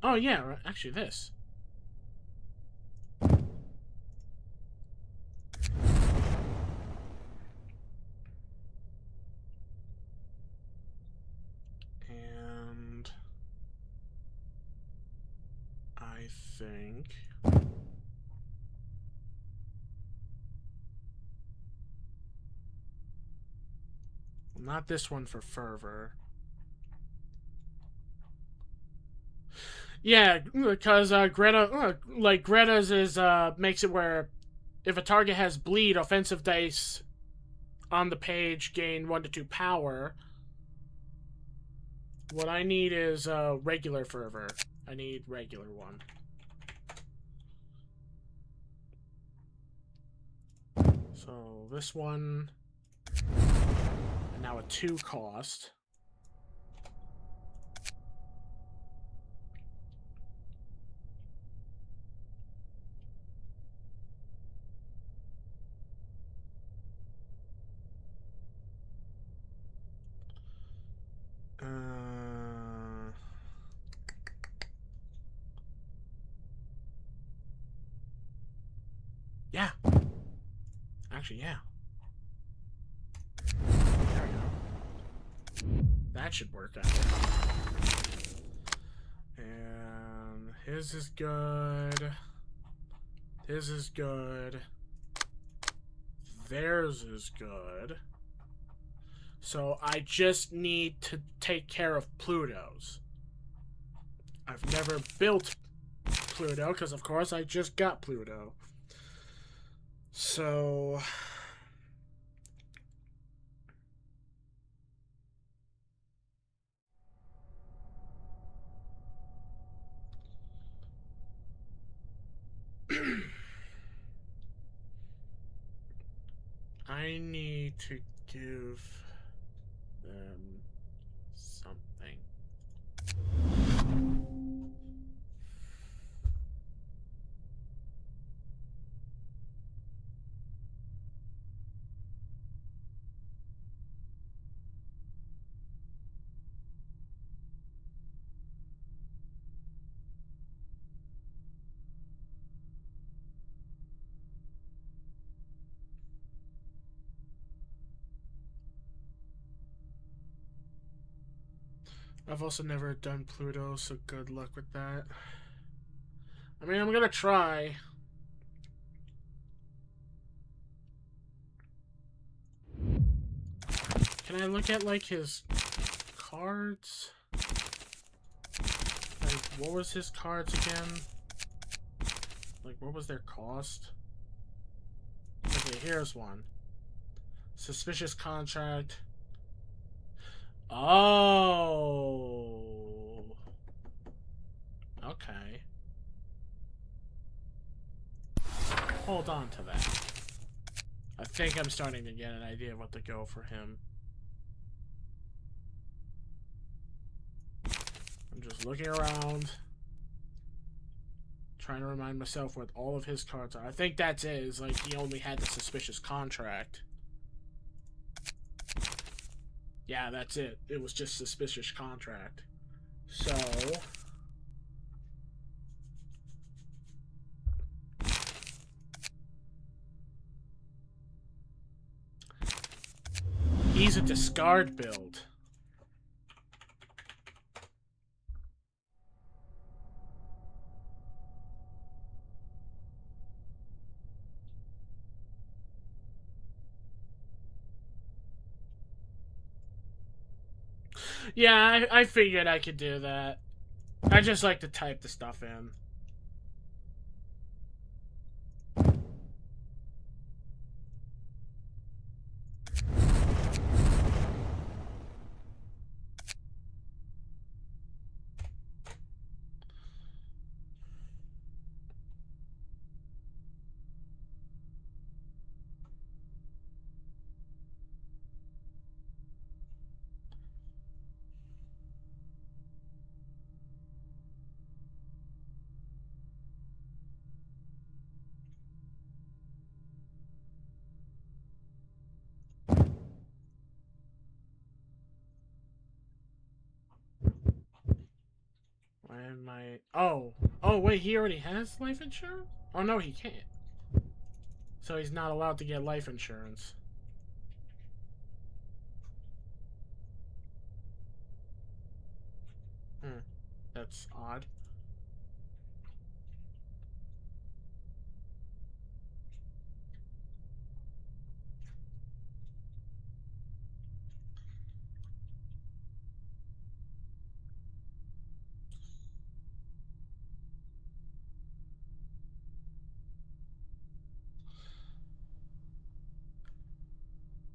Speaker 1: Oh, yeah. Actually, this. And... I think... Well, not this one for Fervor. Yeah, because Greta, like Greta's is makes it where if a target has bleed, offensive dice on the page gain 1 to 2 power. What I need is regular Fervor. I need regular one. So this one, and now a 2 cost. Yeah. Actually, yeah. There we go. That should work out. And his is good. His is good. theirs is good. So I just need to take care of Pluto's. I've never built Pluto, because of course I just got Pluto. So... I need to give them something. I've also never done Pluto, so good luck with that. I mean, I'm gonna try. Can I look at, like, his cards? Like, what was his cards again? Like, what was their cost? Okay, here's one. Suspicious contract. Oh. Okay. Hold on to that. I think I'm starting to get an idea of what to go for him. I'm just looking around. Trying to remind myself what all of his cards are. I think that's it. Is like he only had the suspicious contract. Yeah, that's it. It was just suspicious contract. So... he's a discard build. Yeah, I figured I could do that. I just like to type the stuff in. Why am I... oh. Oh, wait, he already has life insurance? Oh, no, he can't. So he's not allowed to get life insurance. Hmm. That's odd.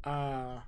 Speaker 1: Uh...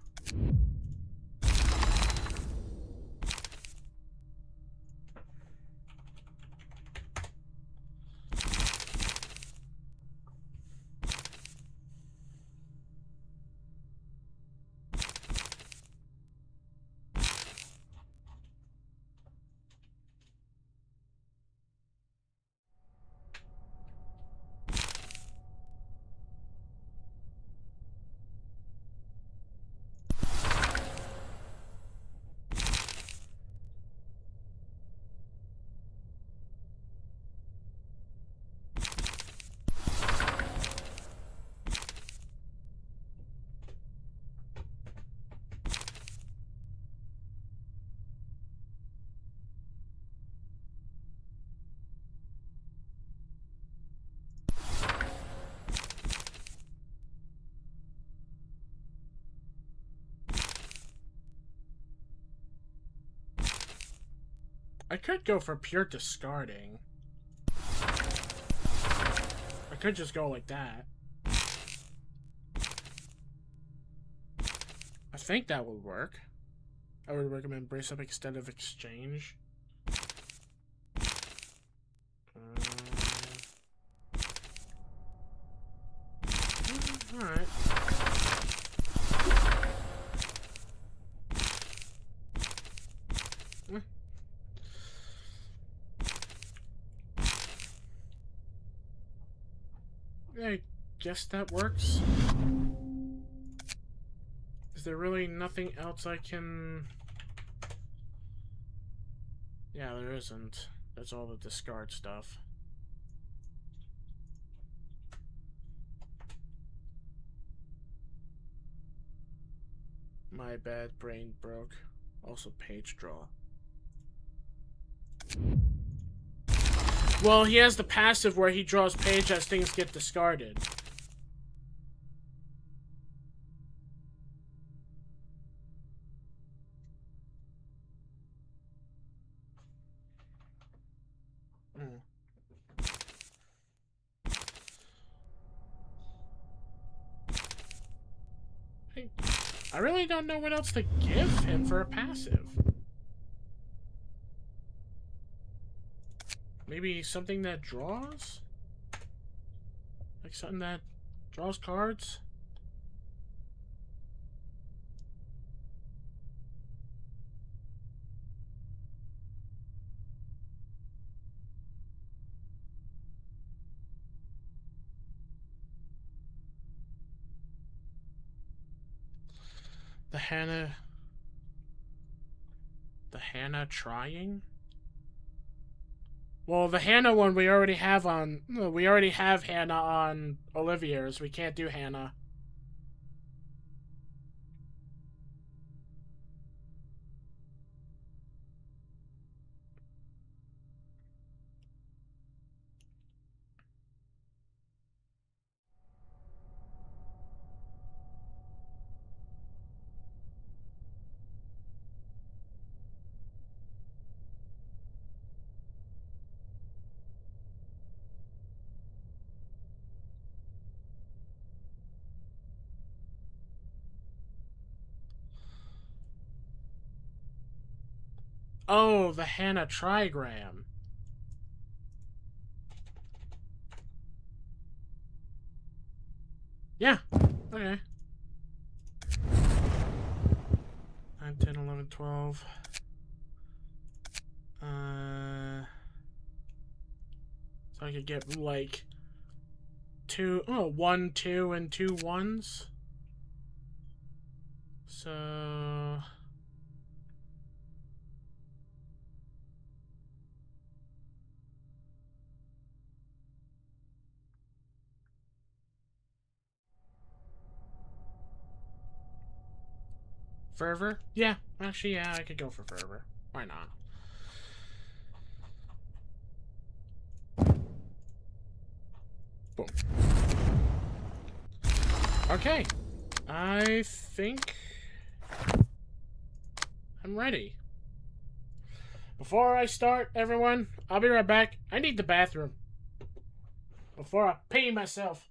Speaker 1: I could go for pure discarding. I could just go like that. I think that would work. I would recommend Brace Up instead of Exchange. Alright. I guess that works. Is there really nothing else I can... Yeah, there isn't. That's all the discard stuff. My bad, brain broke. Also page draw. Well, he has the passive where he draws page as things get discarded. Mm. I really don't know what else to give him for a passive. Maybe something that draws? Like something that draws cards? The Hannah... The Hannah trying? Well, the Hannah one we already have on... We already have Hannah on Olivier's. We can't do Hannah. Oh, the Hannah trigram. Yeah. Okay. 9, 10, 11, 12. So I could get like 1, 2, and 2 1s. So Fervor? Yeah, actually, yeah, I could go for Fervor. Why not? Boom. Okay. I think I'm ready. Before I start, everyone, I'll be right back. I need the bathroom. Before I pee myself.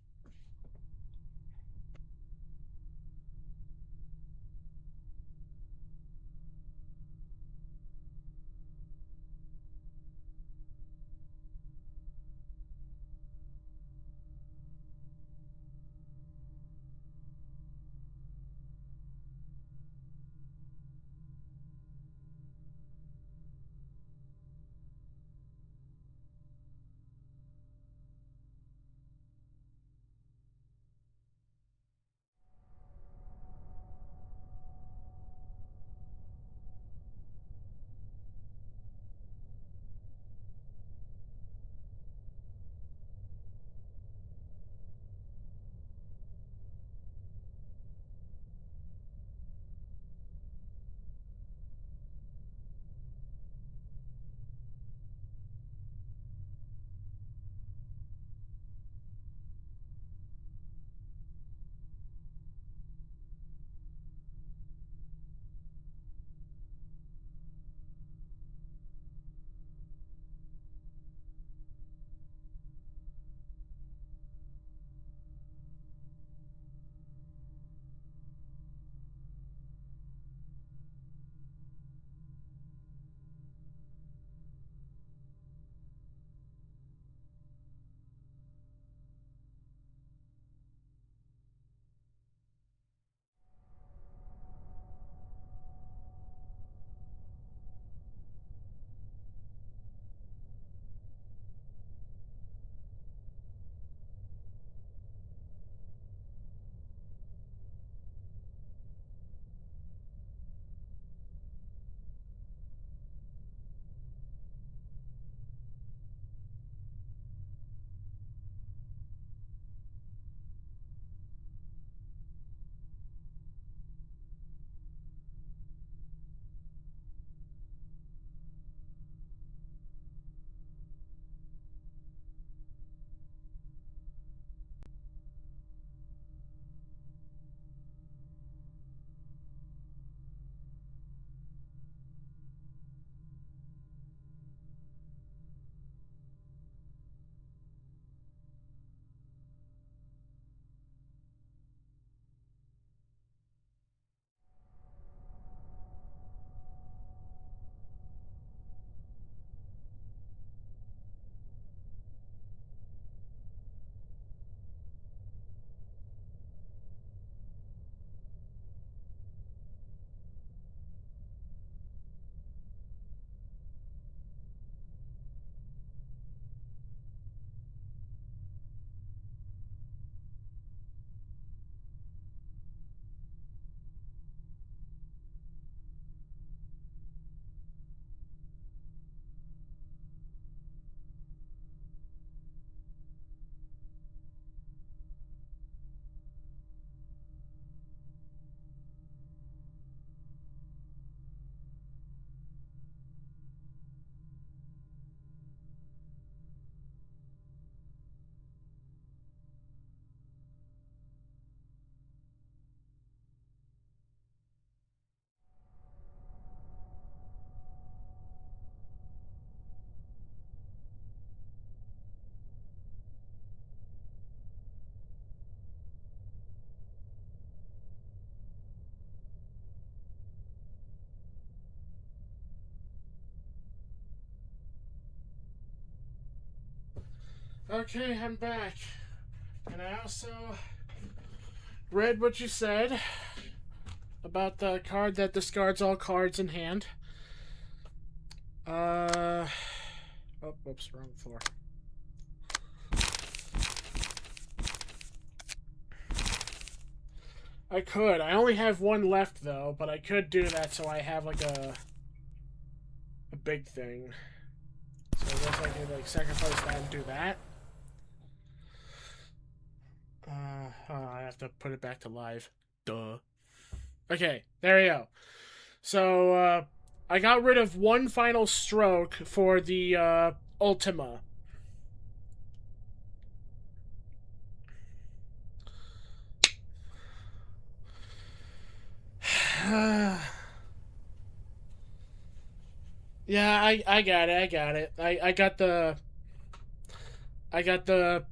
Speaker 1: Okay, I'm back. And I also read what you said about the card that discards all cards in hand. Oh, whoops, wrong floor. I could. I only have one left, though, but I could do that so I have, like, a big thing. So I guess I could, like, sacrifice that and do that. I have to put it back to live. Duh. Okay, there you go. So, I got rid of one final stroke for the, Ultima. Yeah, I got it. I got the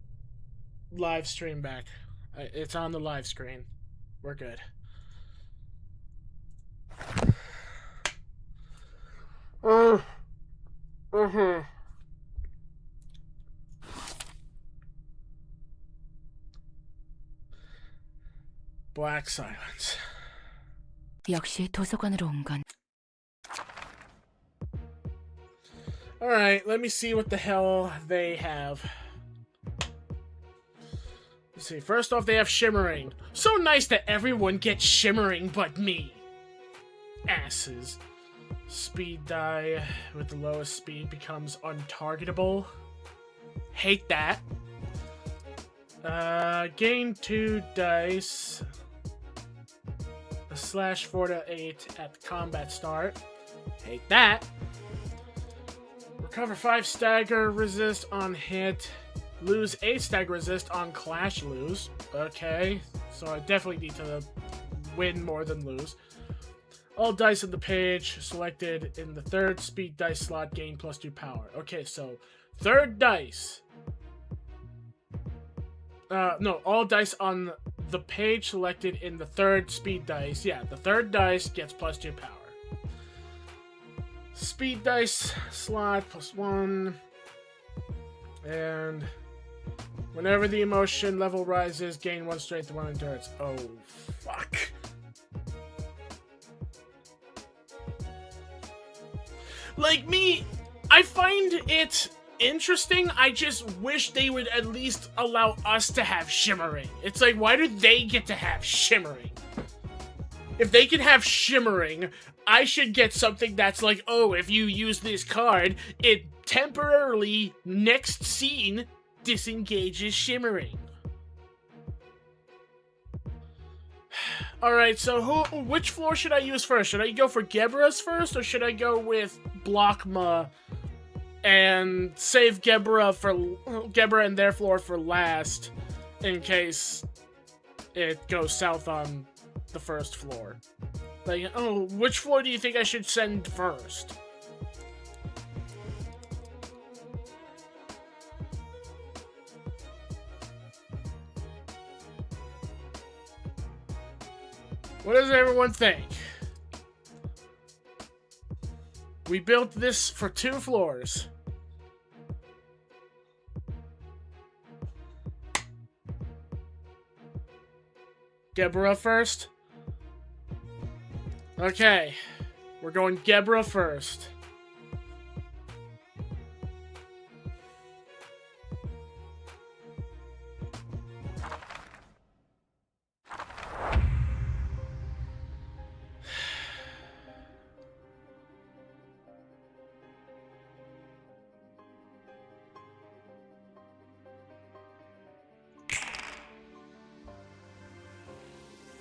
Speaker 1: live stream back. It's on the live screen. We're good. Uh-huh. Black silence.
Speaker 4: 역시 도서관으로 온 건
Speaker 1: Alright, let me see what the hell they have. Let's see. First off, they have Shimmering. So nice that everyone gets Shimmering but me. Asses. Speed die with the lowest speed becomes untargetable. Hate that. Gain 2 dice. A slash 4 to 8 at the combat start. Hate that. Recover 5 stagger resist on hit. Lose 8 stagger resist on clash lose. Okay, so I definitely need to win more than lose. All dice on the page selected in the third speed dice slot gain +2 power. Okay, so third dice. No, all dice on the page selected in the third speed dice. Yeah, the third dice gets +2 power. Speed dice slot +1. And whenever the emotion level rises, gain 1 strength and 1 endurance. Oh, fuck. Like me, I find it interesting. I just wish they would at least allow us to have Shimmering. It's like, why do they get to have Shimmering? If they can have Shimmering, I should get something that's like, oh, if you use this card, it temporarily, next scene, disengages Shimmering. Alright, so which floor should I use first? Should I go for Gebra's first, or should I go with Blockma and save Gebra and their floor for last, in case it goes south on the first floor? Like, oh, which floor do you think I should send first? What does everyone think? We built this for 2 floors. Gebra first? Okay. We're going Gebra first.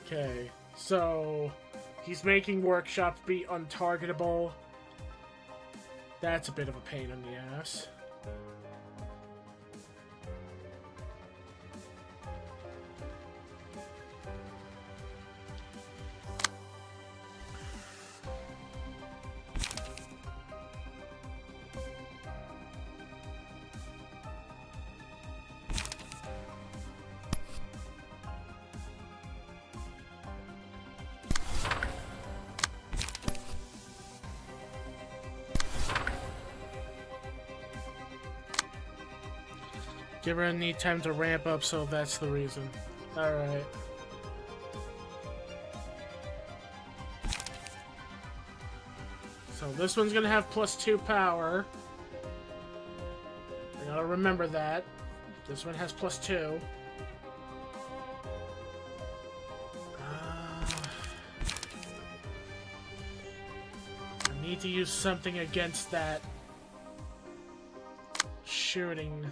Speaker 1: Okay, so he's making workshops be untargetable. That's a bit of a pain in the ass. Give her a need time to ramp up, so that's the reason. Alright. So this one's gonna have +2 power. I gotta remember that. This one has +2. I need to use something against that shooting.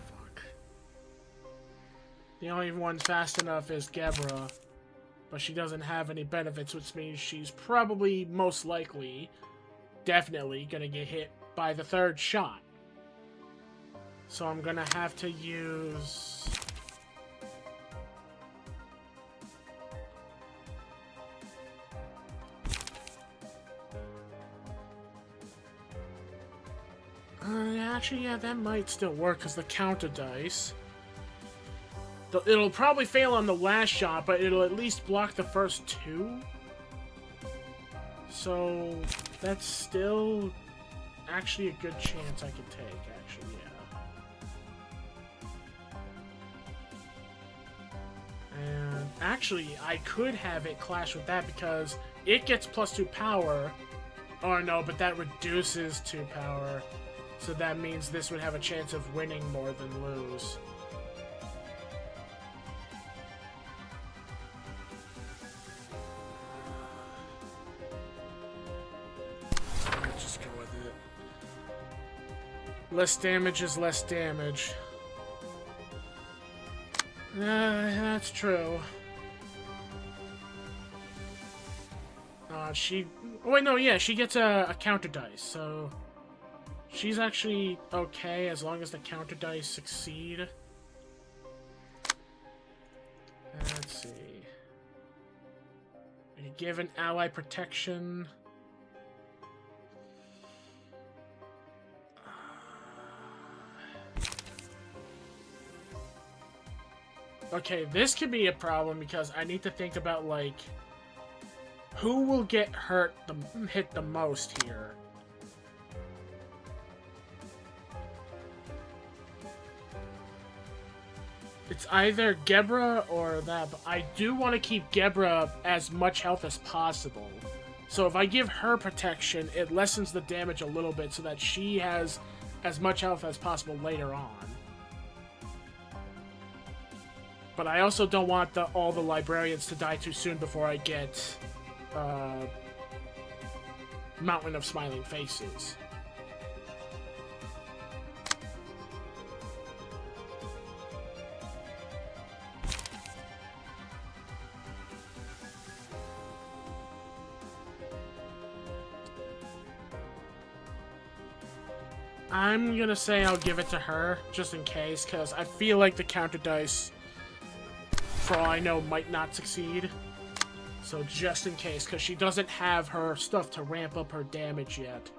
Speaker 1: Fuck. The only one fast enough is Gebra, but she doesn't have any benefits, which means she's probably, most likely, definitely gonna get hit by the third shot. So I'm gonna have to use... actually, yeah, that might still work because the counter dice. It'll probably fail on the last shot, but it'll at least block the first 2. So that's still actually a good chance I could take, actually, yeah. And actually, I could have it clash with that because it gets +2 power. Oh no, but that reduces 2 power. So that means this would have a chance of winning more than lose. Just go with it. Less damage is less damage. That's true. She... Oh, wait, no, yeah, she gets a counter dice, so... She's actually okay as long as the counter dice succeed. Let's see. You give an ally protection. Okay, this could be a problem because I need to think about, like, who will get hit the most here. It's either Gebra or that, but I do want to keep Gebra as much health as possible. So if I give her protection, it lessens the damage a little bit so that she has as much health as possible later on. But I also don't want all the librarians to die too soon before I get Mountain of Smiling Faces. I'm gonna say I'll give it to her, just in case, because I feel like the counter dice, for all I know, might not succeed. So just in case, because she doesn't have her stuff to ramp up her damage yet.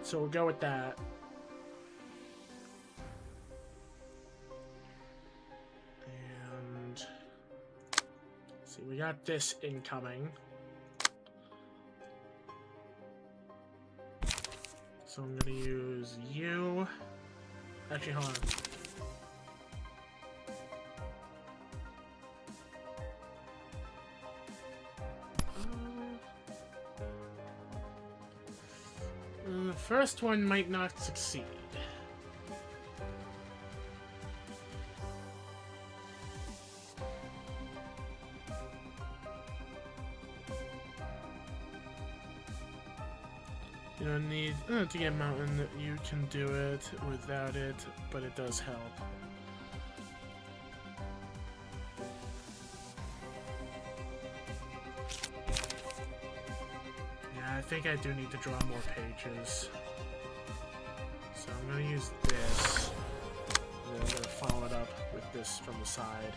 Speaker 1: So we'll go with that. And... let's see, we got this incoming. So I'm gonna use you. Actually, hold on. The first one might not succeed. You don't need to get Mountain. You can do it without it, but it does help. Yeah, I think I do need to draw more pages. So I'm going to use this. And then I'm going to follow it up with this from the side.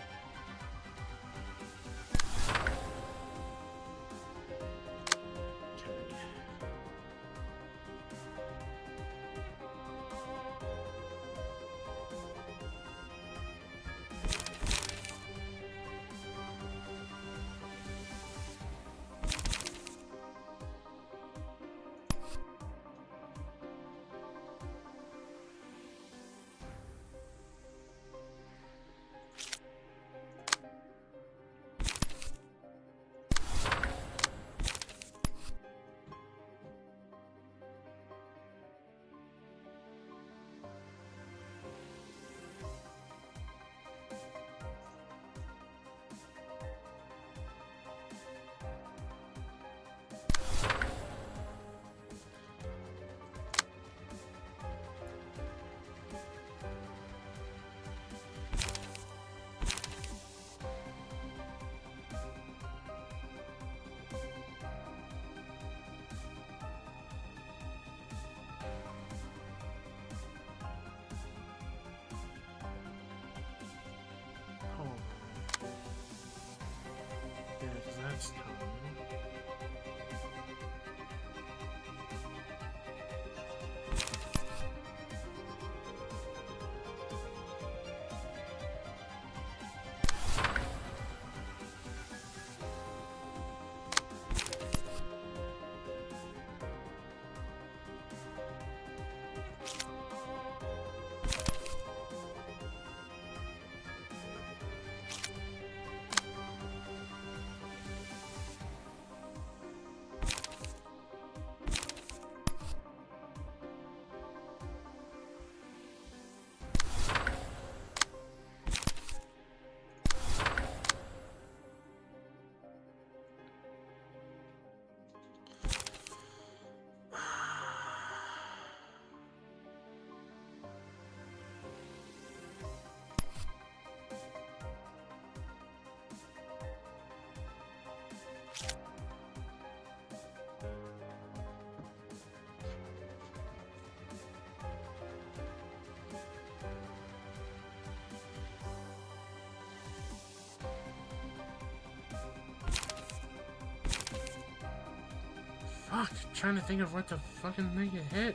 Speaker 1: Fuck, trying to think of what to fucking make it hit.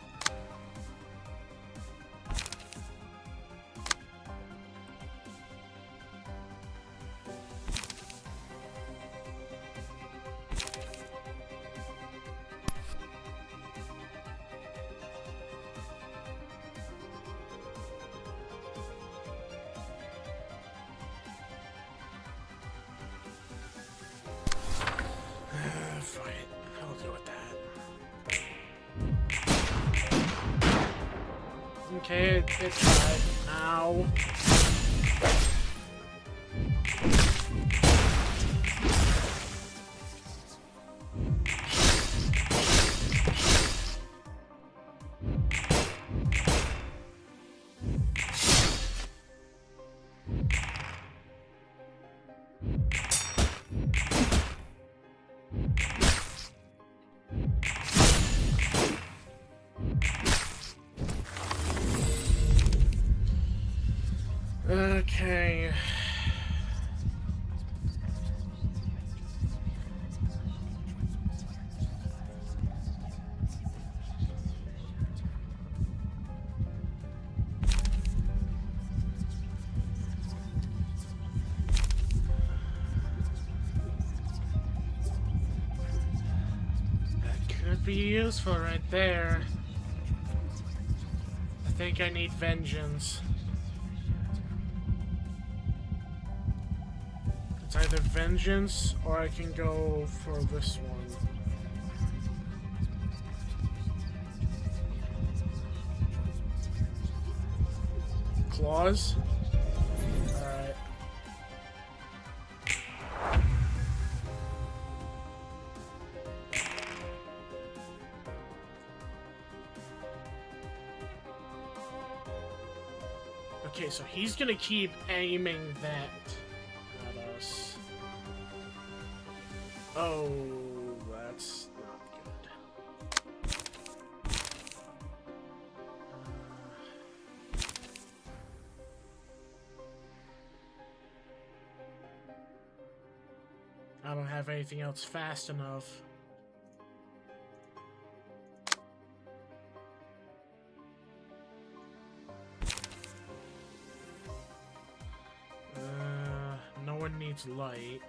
Speaker 1: Fine, I'll go with that. Okay, it tried. Ow. Okay. That could be useful right there. I think I need vengeance. It's either vengeance or I can go for this one. Claws? Alright. Okay, so he's gonna keep aiming that at us. Oh, that's not good. I don't have anything else fast enough. No one needs light.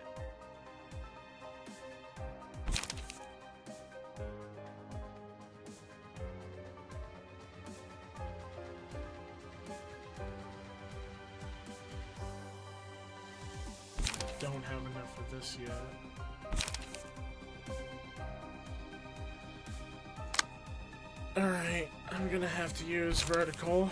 Speaker 1: Don't have enough of this yet. Alright, I'm gonna have to use vertical.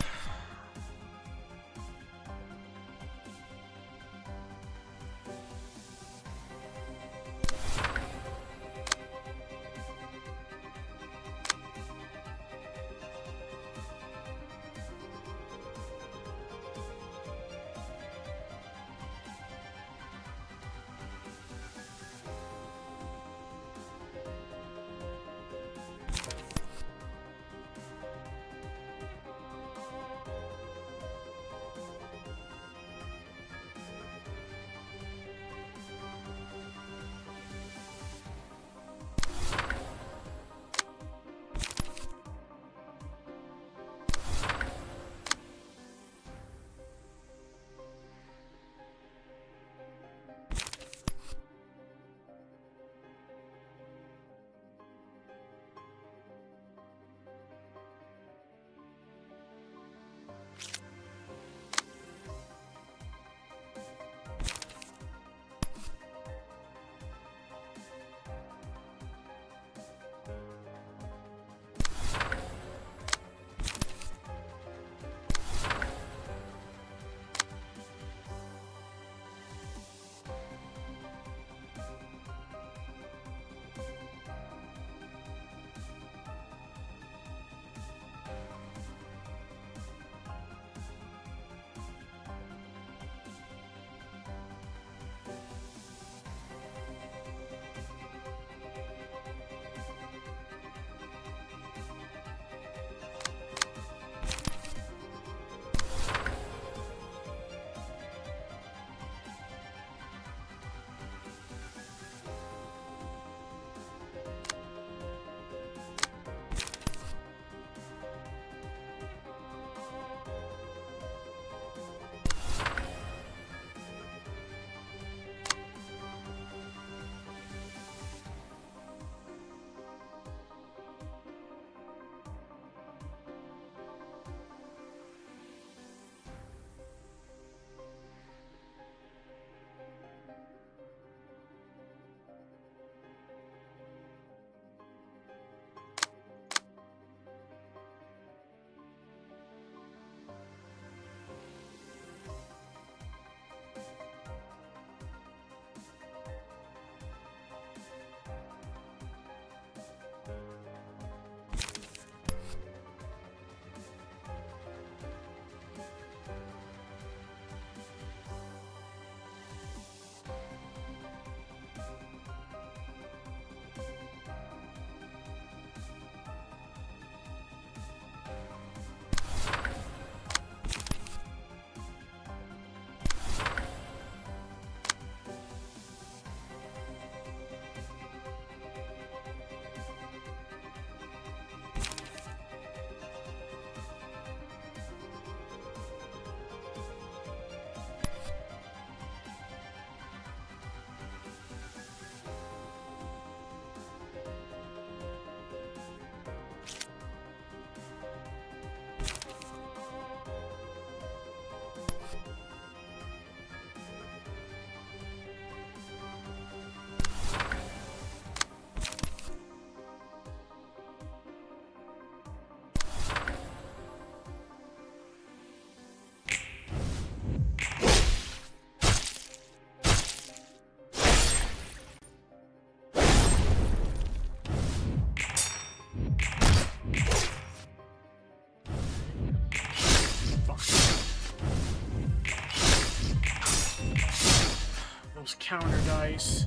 Speaker 1: those counter dice.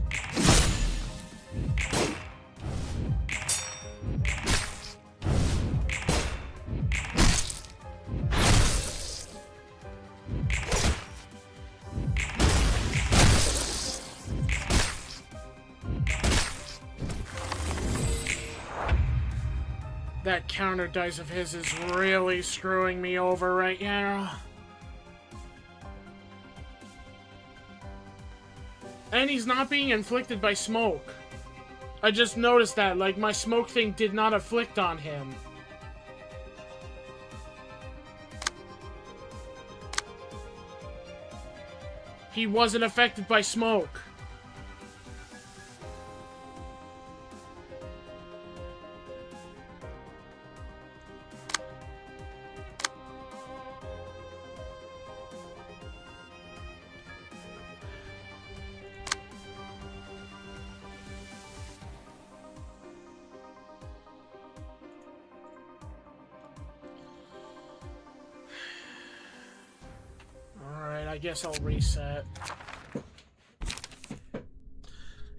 Speaker 1: That counter dice of his is really screwing me over right now. And he's not being inflicted by smoke. I just noticed that, like, my smoke thing did not afflict on him. He wasn't affected by smoke. I guess I'll reset.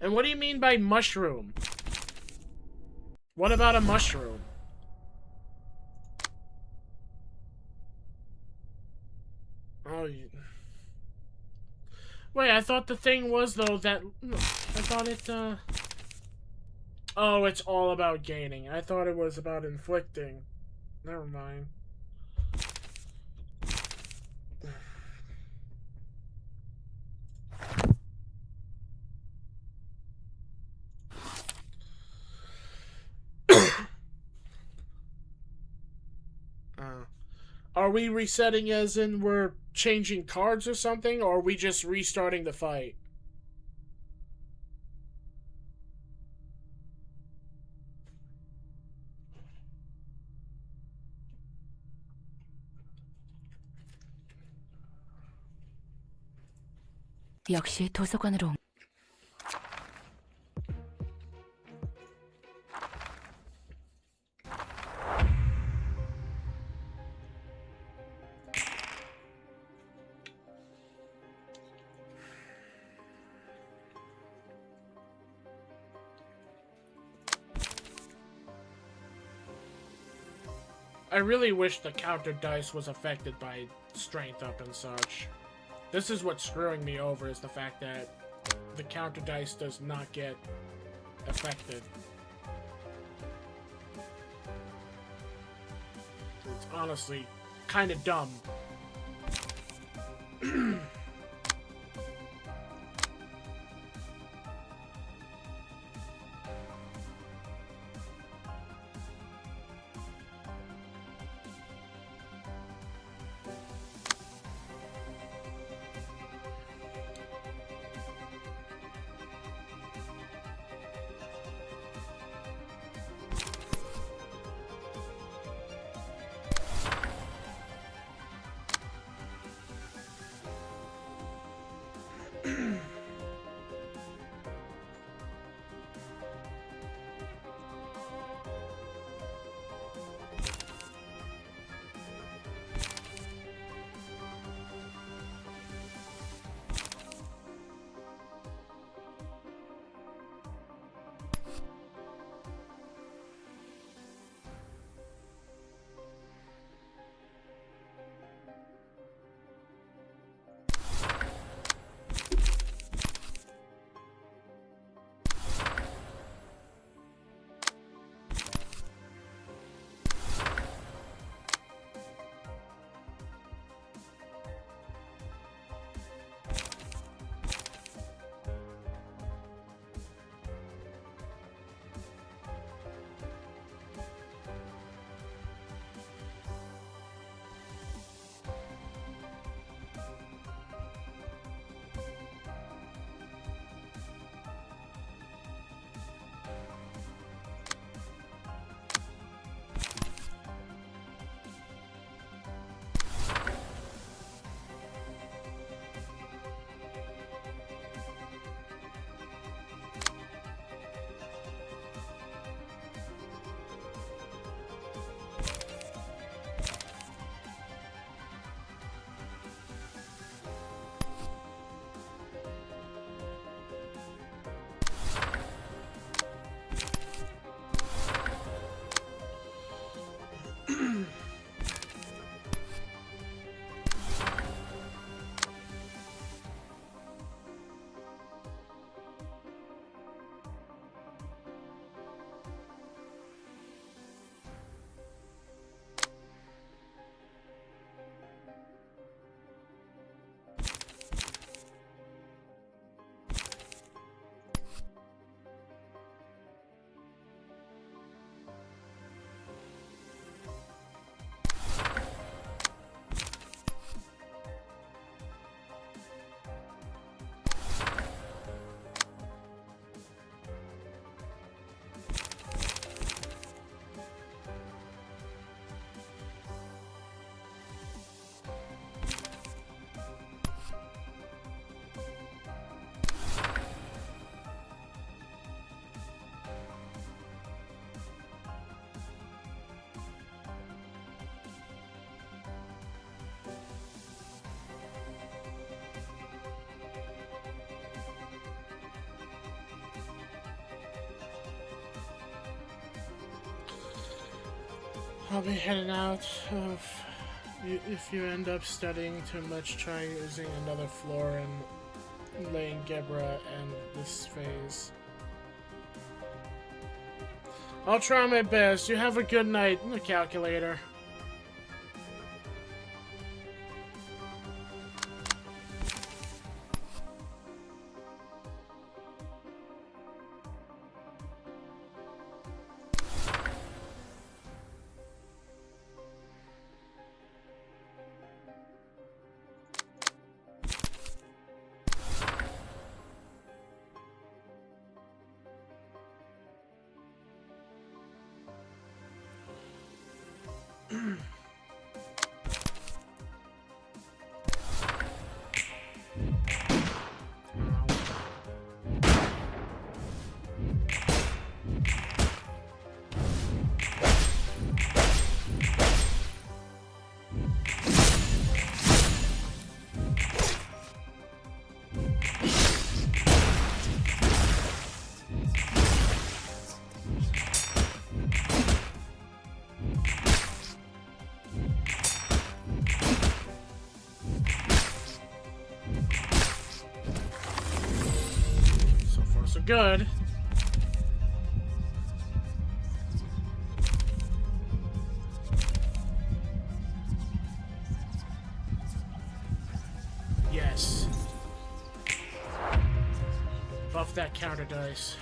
Speaker 1: And what do you mean by mushroom? What about a mushroom? Oh, wait, I thought the thing was, though, that... I thought it, Oh, it's all about gaining. I thought it was about inflicting. Never mind. Are we resetting as in we're changing cards or something, or are we just restarting the fight?
Speaker 4: 역시 도서관으로 온
Speaker 1: I really wish the counter dice was affected by strength up and such. This is what's screwing me over, is the fact that the counter dice does not get affected. It's honestly kind of dumb. I'll be heading out. If you end up studying too much, try using another floor and laying Gebra and this phase. I'll try my best. You have a good night, the calculator. So good. Yes. Buff that counter dice.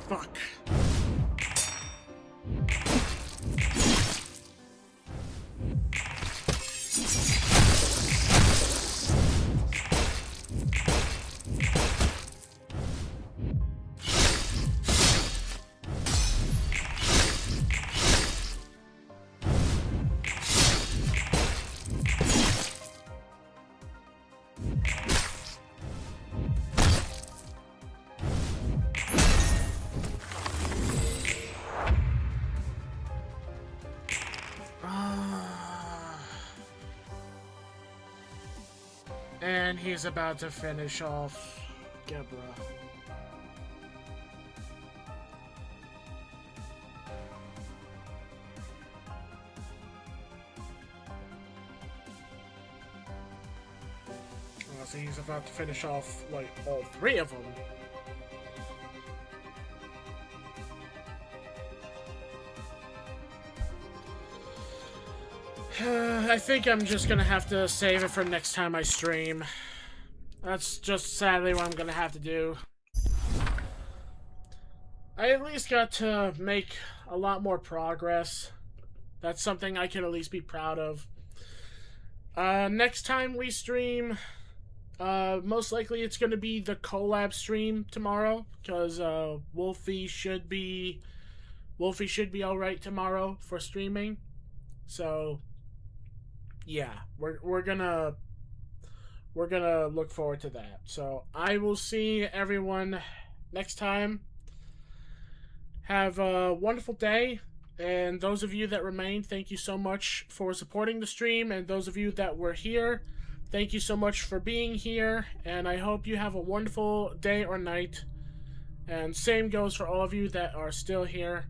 Speaker 1: Fuck. And he's about to finish off Gebra. So he's about to finish off, like, all 3 of them. I think I'm just gonna have to save it for next time I stream. That's just sadly what I'm gonna have to do. I at least got to make a lot more progress. That's something I can at least be proud of. Next time we stream, most likely it's gonna be the collab stream tomorrow, because Wolfie should be alright tomorrow for streaming. So yeah, we're gonna look forward to that. So I will see everyone next time. Have a wonderful day, and those of you that remain, thank you so much for supporting the stream, and those of you that were here, thank you so much for being here, and I hope you have a wonderful day or night, and same goes for all of you that are still here.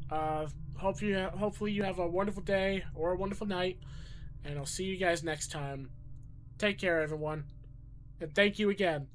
Speaker 1: Hopefully you have a wonderful day or a wonderful night, and I'll see you guys next time. Take care, everyone, and thank you again.